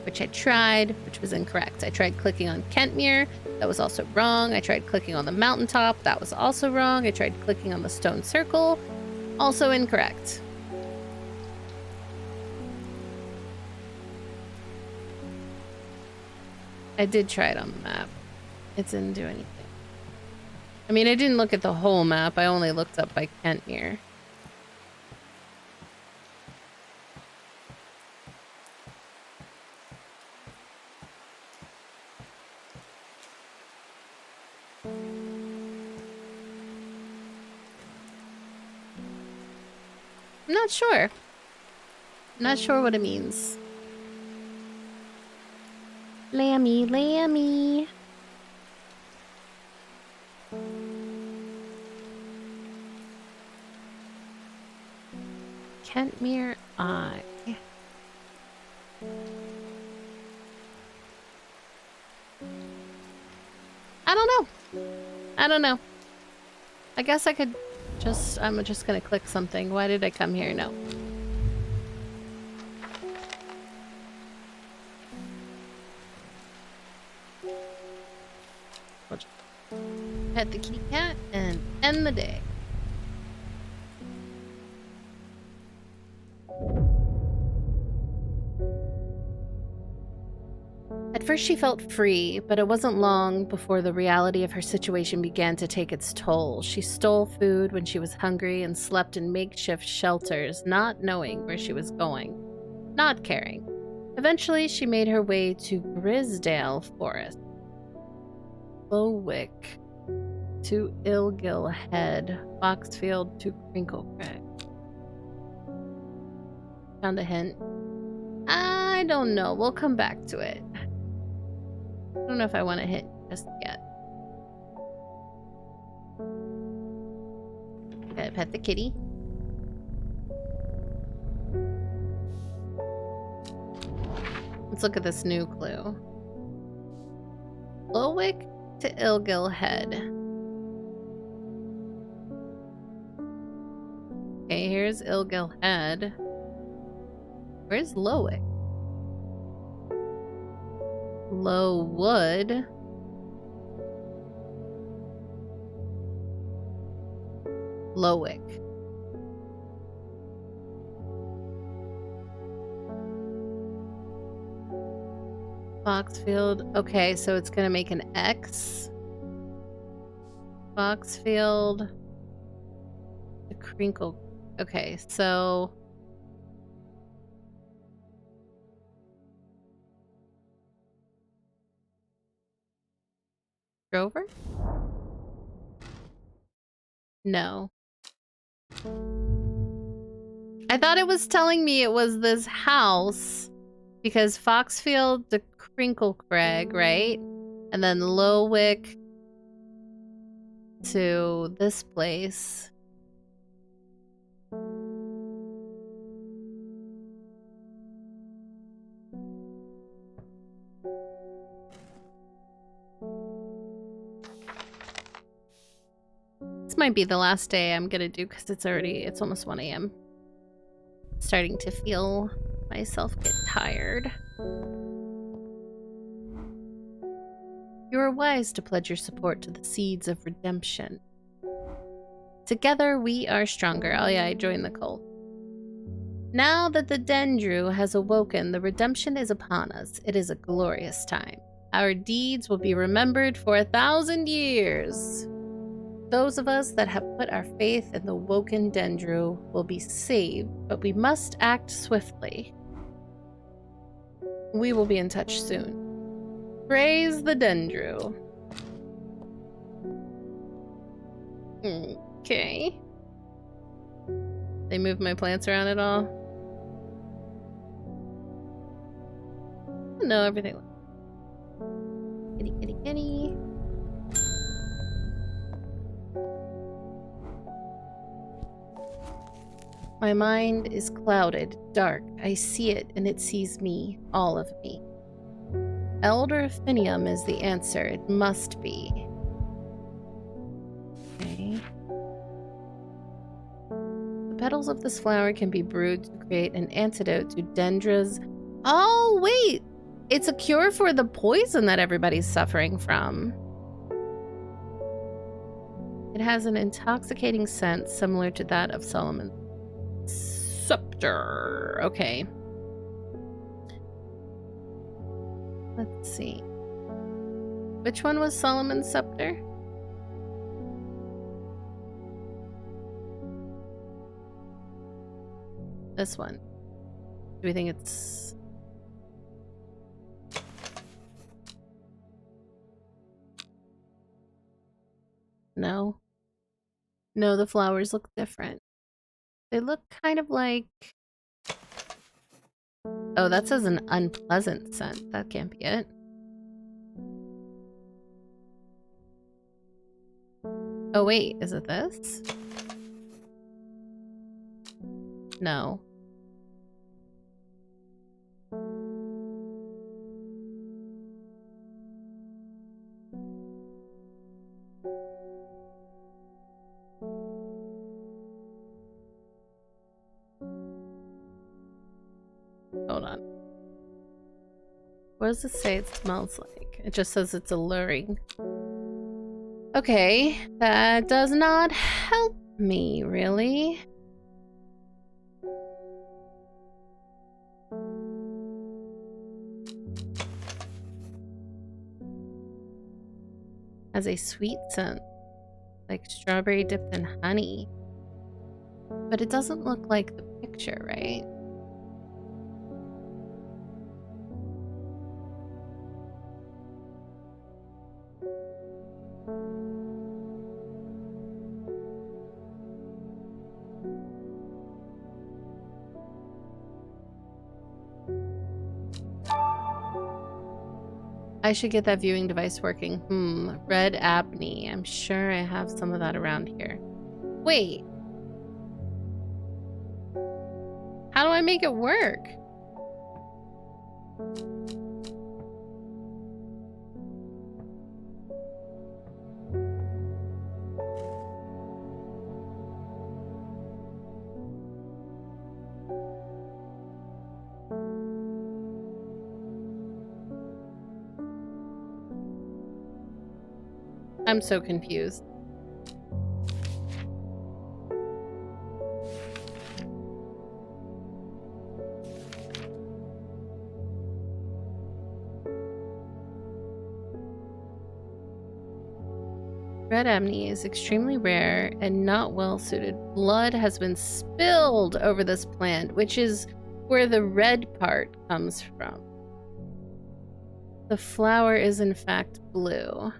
Which I tried, which was incorrect. I tried clicking on Kentmere. That was also wrong. I tried clicking on the mountaintop. That was also wrong. I tried clicking on the stone circle. Also incorrect. I did try it on the map. It didn't do anything. I mean, I didn't look at the whole map. I only looked up by Kentmere. I'm not sure. I'm not sure what it means. Lammy, lammy. Kentmere Eye. I don't know. I don't know. I guess I could I'm just gonna click something. Why did I come here? No. I'll just pet the kitty cat and end the day. At first she felt free, but it wasn't long before the reality of her situation began to take its toll. She stole food when she was hungry and slept in makeshift shelters, not knowing where she was going, not caring. Eventually, she made her way to Grisdale Forest, Lowick to Ilgill Head, Foxfield to Crinkle Crag. Found a hint. I don't know. We'll come back to it. I don't know if I want to hit just yet. Gotta pet the kitty. Let's look at this new clue. Lowick to Ilgill Head. Okay, here's Ilgill Head. Where's Lowick? Lowood. Lowick. Foxfield. Okay, so it's gonna make an X. Foxfield. The Crinkle. Okay, so Grover? No. I thought it was telling me it was this house because Foxfield to Crinkle Crag, right? And then Lowick to this place. This might be the last day I'm gonna do because it's almost 1 a.m. Starting to feel myself get tired. You are wise to pledge your support to the seeds of redemption. Together we are stronger. Oh yeah, I joined the cult. Now that the Dendru has awoken, the redemption is upon us. It is a glorious time. Our deeds will be remembered for 1,000 years. Those of us that have put our faith in the woken Dendru will be saved, but we must act swiftly. We will be in touch soon. Praise the Dendru. Okay. They move my plants around at all? No, everything. Kitty, kitty, kitty. My mind is clouded, dark. I see it, and it sees me, all of me. Elder Finium is the answer. It must be. Okay. The petals of this flower can be brewed to create an antidote to Dendra's... Oh, wait! It's a cure for the poison that everybody's suffering from. It has an intoxicating scent similar to that of Solomon's scepter. Okay. Let's see. Which one was Solomon's scepter? This one. Do we think it's... No. No, the flowers look different. They look kind of like... Oh, that says an unpleasant scent. That can't be it. Oh, wait. Is it this? No. on. What does it say it smells like? It just says it's alluring. Okay, that does not help me, really. Has a sweet scent, like strawberry dipped in honey. But it doesn't look like the picture, right? I should get that viewing device working. Red apnea. I'm sure I have some of that around here. Wait. How do I make it work? I'm so confused. Red amni is extremely rare and not well suited. Blood has been spilled over this plant, which is where the red part comes from. The flower is in fact blue.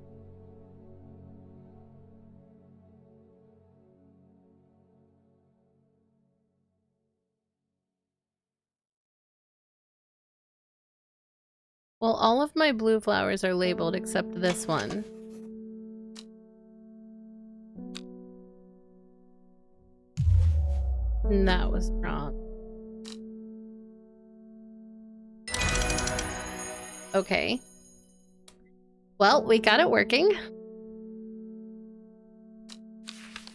Well, all of my blue flowers are labeled except this one. And that was wrong. Okay. Well, we got it working.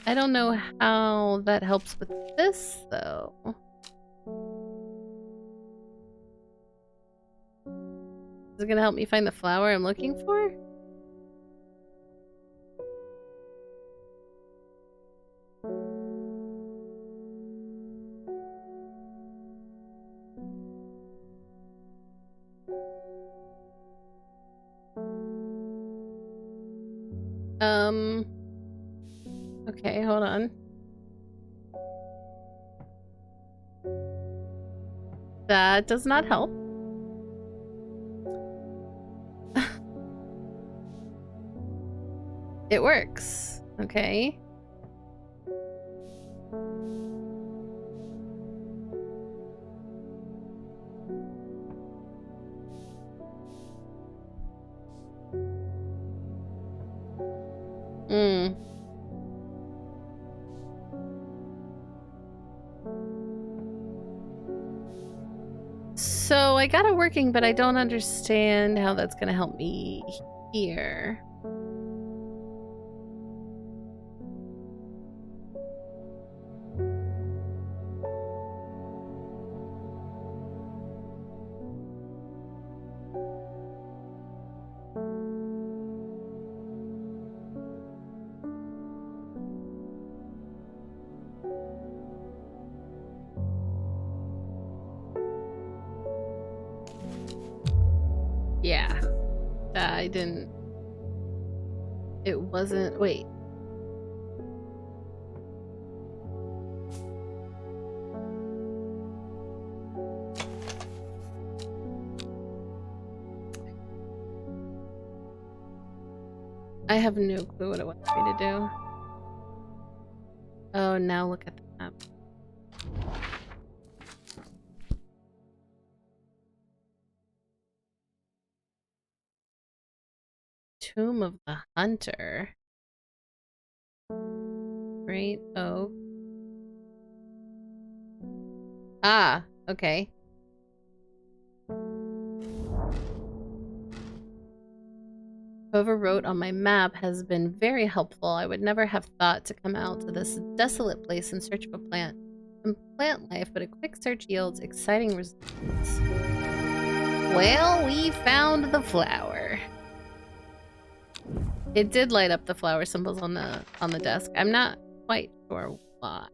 I don't know how that helps with this, though. Is it gonna help me find the flower I'm looking for? Okay, hold on. That does not help. It works. Okay. So I got it working, but I don't understand how that's gonna help me here. Yeah, I didn't. It wasn't. Wait. I have no clue what it wants me to do. Oh, now look at the map. Tomb of the Hunter. Great oak. Ah, okay. Whoever wrote on my map has been very helpful. I would never have thought to come out to this desolate place in search of a plant. and plant life, but a quick search yields exciting results. Well, we found the flower. It did light up the flower symbols on the desk. I'm not quite sure why.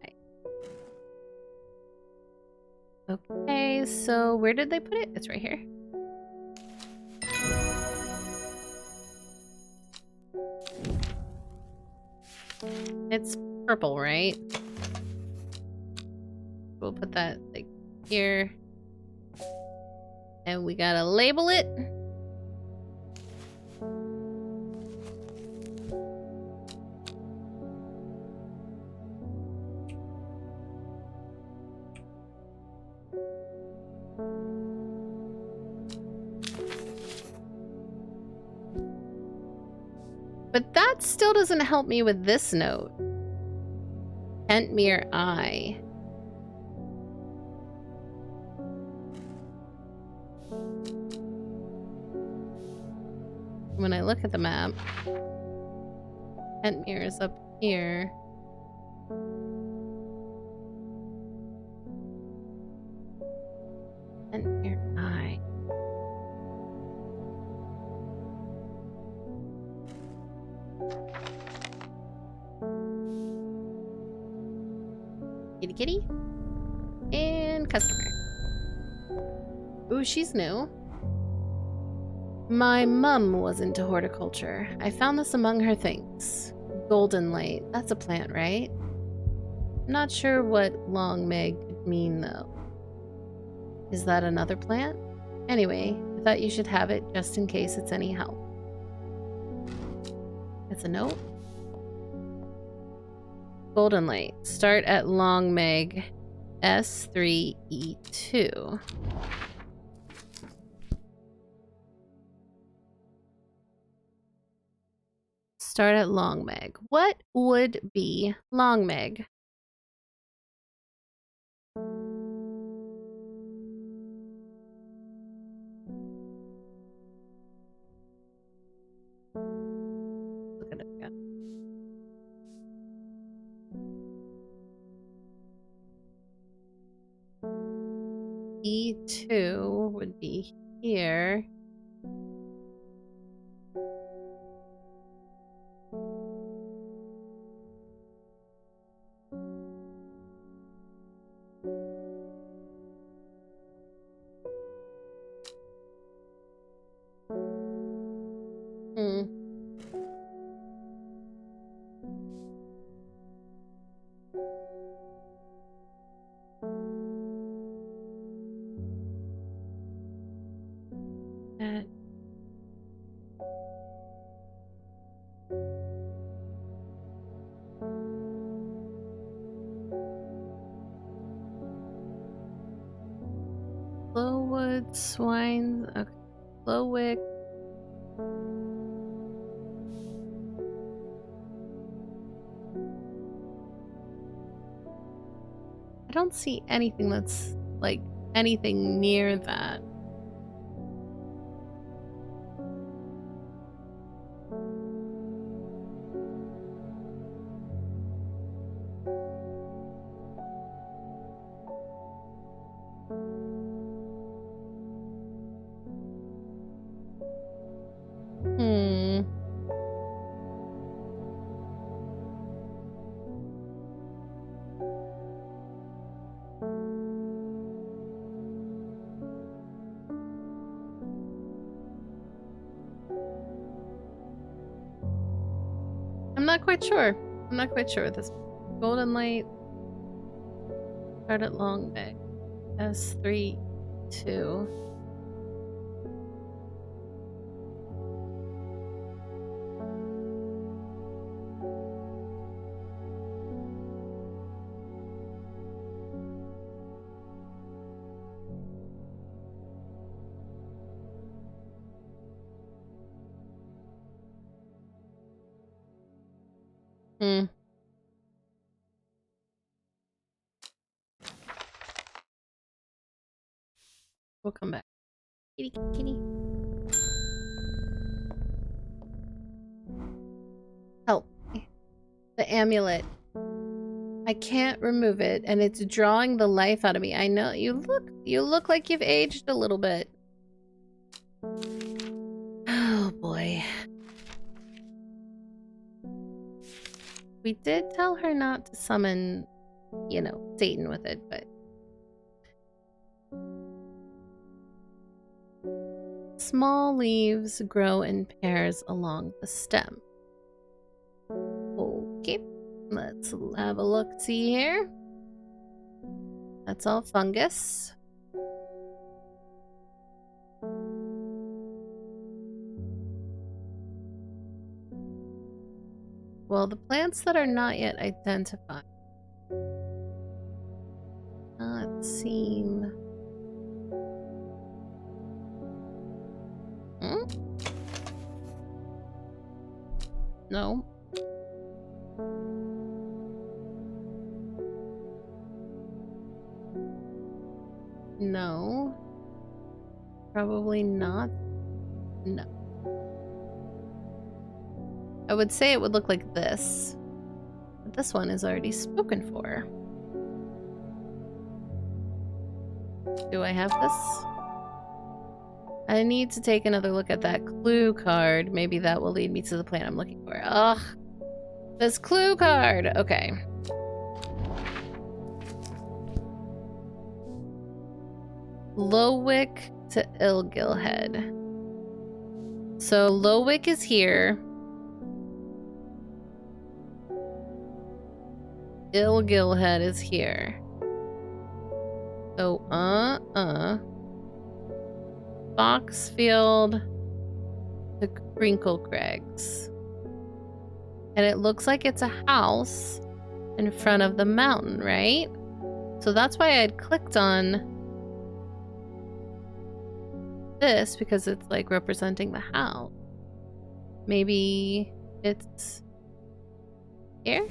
Okay, so where did they put it? It's right here. It's purple, right? We'll put that like here. And we gotta label it. But that still doesn't help me with this note. Kentmere Eye. When I look at the map, Kentmere is up here. Kentmere Eye. Kitty kitty. And customer. Ooh, she's new. My mum was into horticulture. I found this among her things. Golden light. That's a plant, right? I'm not sure what long Meg could mean, though. Is that another plant? Anyway, I thought you should have it just in case it's any help. It's a note. Golden light. Start at long Meg. S3E2. Start at long Meg. What would be long Meg? Look at it again. E2 would be here. Glowwood, swine, okay. Glowwick. I don't see anything that's like anything near that. I'm not quite sure. I'm not quite sure with this. Golden light. Start at long Meg. S3E2. We'll come back. Kitty, kitty. Help me. The amulet. I can't remove it, and it's drawing the life out of me. I know you look like you've aged a little bit. Oh boy. We did tell her not to summon, you know, Satan with it, but small leaves grow in pairs along the stem. Okay, let's have a look-see here. That's all fungus. Well, the plants that are not yet identified not seem... No. No. Probably not. No. I would say it would look like this. But this one is already spoken for. Do I have this? I need to take another look at that clue card. Maybe that will lead me to the plant I'm looking for. Ugh. This clue card! Okay. Lowick to Ilgilhead. So Lowick is here. Ilgilhead is here. So, Foxfield to Crinkle Crags. And it looks like it's a house in front of the mountain, right? So that's why I had clicked on this, because it's like representing the house. Maybe it's here?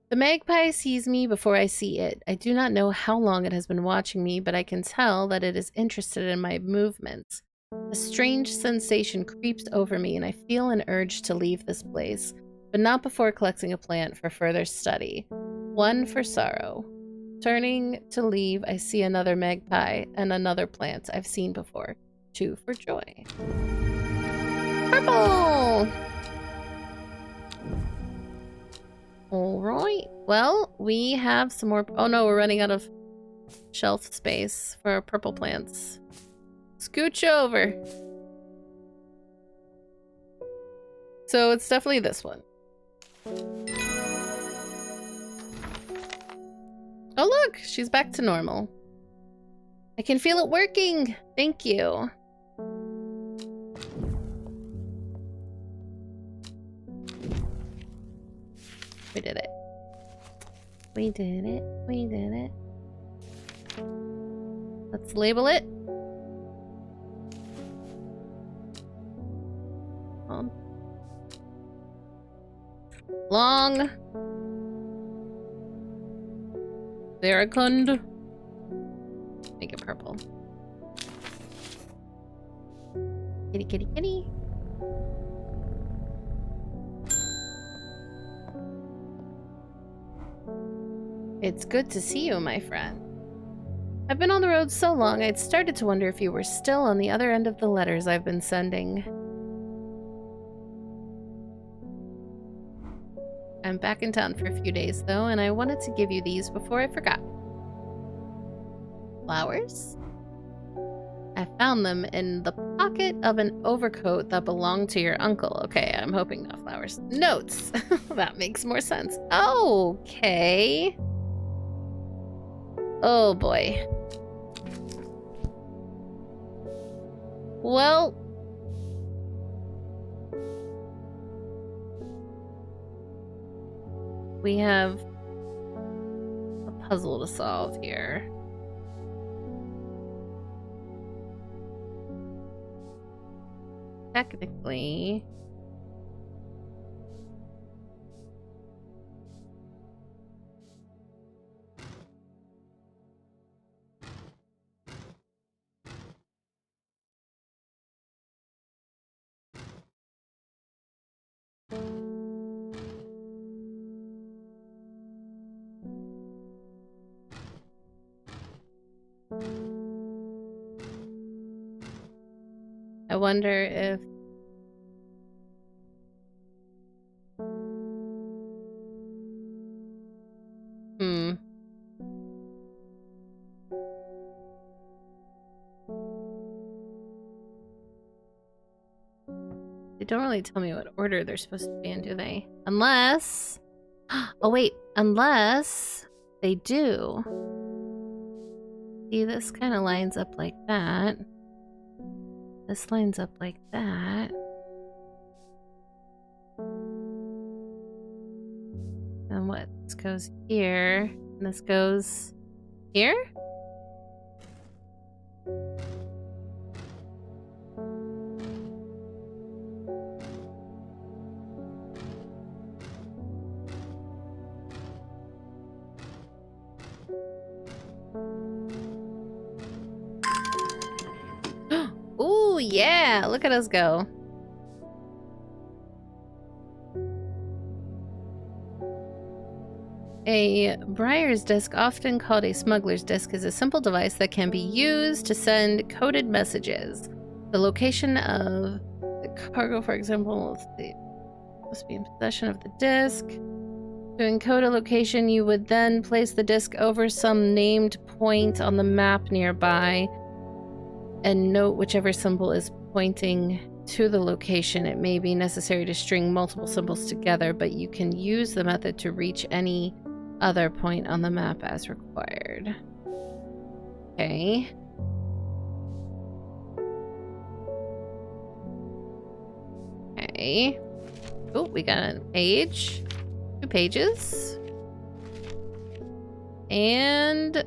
The magpie sees me before I see it. I do not know how long it has been watching me, but I can tell that it is interested in my movements. A strange sensation creeps over me, and I feel an urge to leave this place, but not before collecting a plant for further study. 1 for sorrow. Turning to leave, I see another magpie and another plant I've seen before. 2 for joy. Purple! Alright, well, we have some more... Oh no, we're running out of shelf space for our purple plants. Scooch over. So it's definitely this one. Oh look, she's back to normal. I can feel it working. Thank you. We did it. We did it. We did it. Let's label it. Long. Veracund. Make it purple. Kitty, kitty, kitty. It's good to see you, my friend. I've been on the road so long, I'd started to wonder if you were still on the other end of the letters I've been sending. I'm back in town for a few days, though, and I wanted to give you these before I forgot. Flowers? I found them in the pocket of an overcoat that belonged to your uncle. Okay, I'm hoping not flowers. Notes! That makes more sense. Okay. Oh boy. Well... we have a puzzle to solve here. Technically... I wonder if... They don't really tell me what order they're supposed to be in, do they? Unless... Oh wait, unless they do. See, this kind of lines up like that. This lines up like that. And what? This goes here. And this goes here? Ooh, yeah! Look at us go. A Briar's disc, often called a smuggler's disc, is a simple device that can be used to send coded messages. The location of the cargo, for example, must be in possession of the disc. To encode a location, you would then place the disc over some named point on the map nearby and note whichever symbol is pointing to the location. It may be necessary to string multiple symbols together, but you can use the method to reach any other point on the map as required. Okay. Okay. Oh, we got a page. 2 pages. And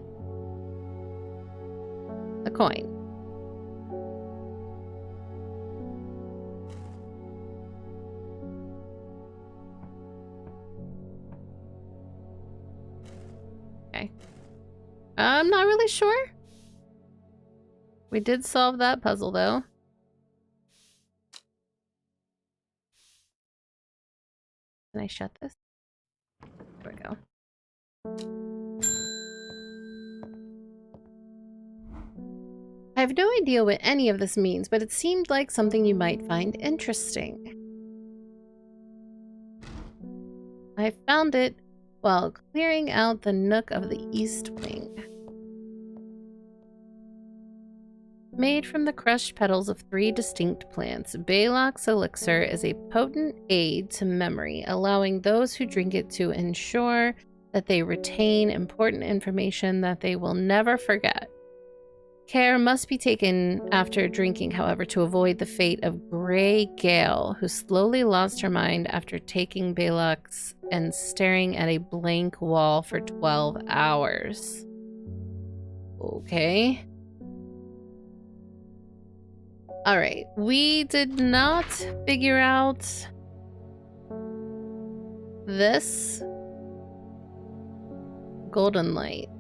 a coin. Okay. I'm not really sure. We did solve that puzzle, though. Can I shut this? There we go. I have no idea what any of this means, but it seemed like something you might find interesting. I found it while clearing out the nook of the east wing. Made from the crushed petals of 3 distinct plants, Baylock's elixir is a potent aid to memory, allowing those who drink it to ensure that they retain important information that they will never forget. Care must be taken after drinking, however, to avoid the fate of Grey Gale, who slowly lost her mind after taking Baylock's and staring at a blank wall for 12 hours. Okay. Alright, we did not figure out this golden light.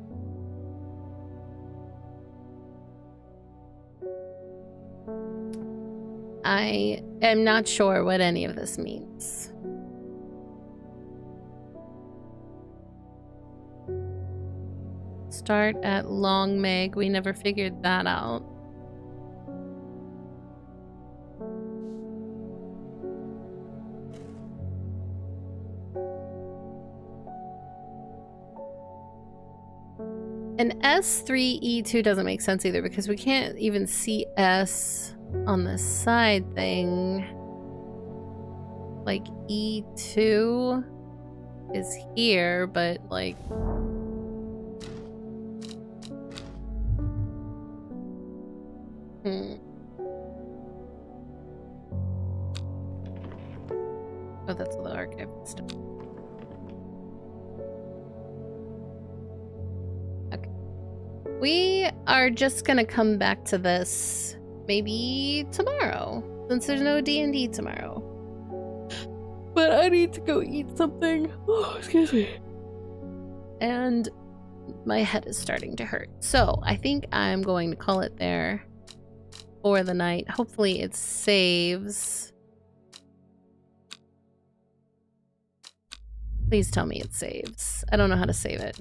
I am not sure what any of this means. Start at Long Meg. We never figured that out. And S3E2 doesn't make sense either because we can't even see S on the side thing. Like E2 is here, but like... Oh, that's the archive stuff. Okay. We are just gonna come back to this maybe tomorrow, since there's no D&D tomorrow. But I need to go eat something. Oh, excuse me. And my head is starting to hurt. So I think I'm going to call it there for the night. Hopefully it saves. Please tell me it saves. I don't know how to save it.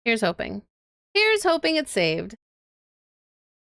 Here's hoping. Here's hoping it's saved.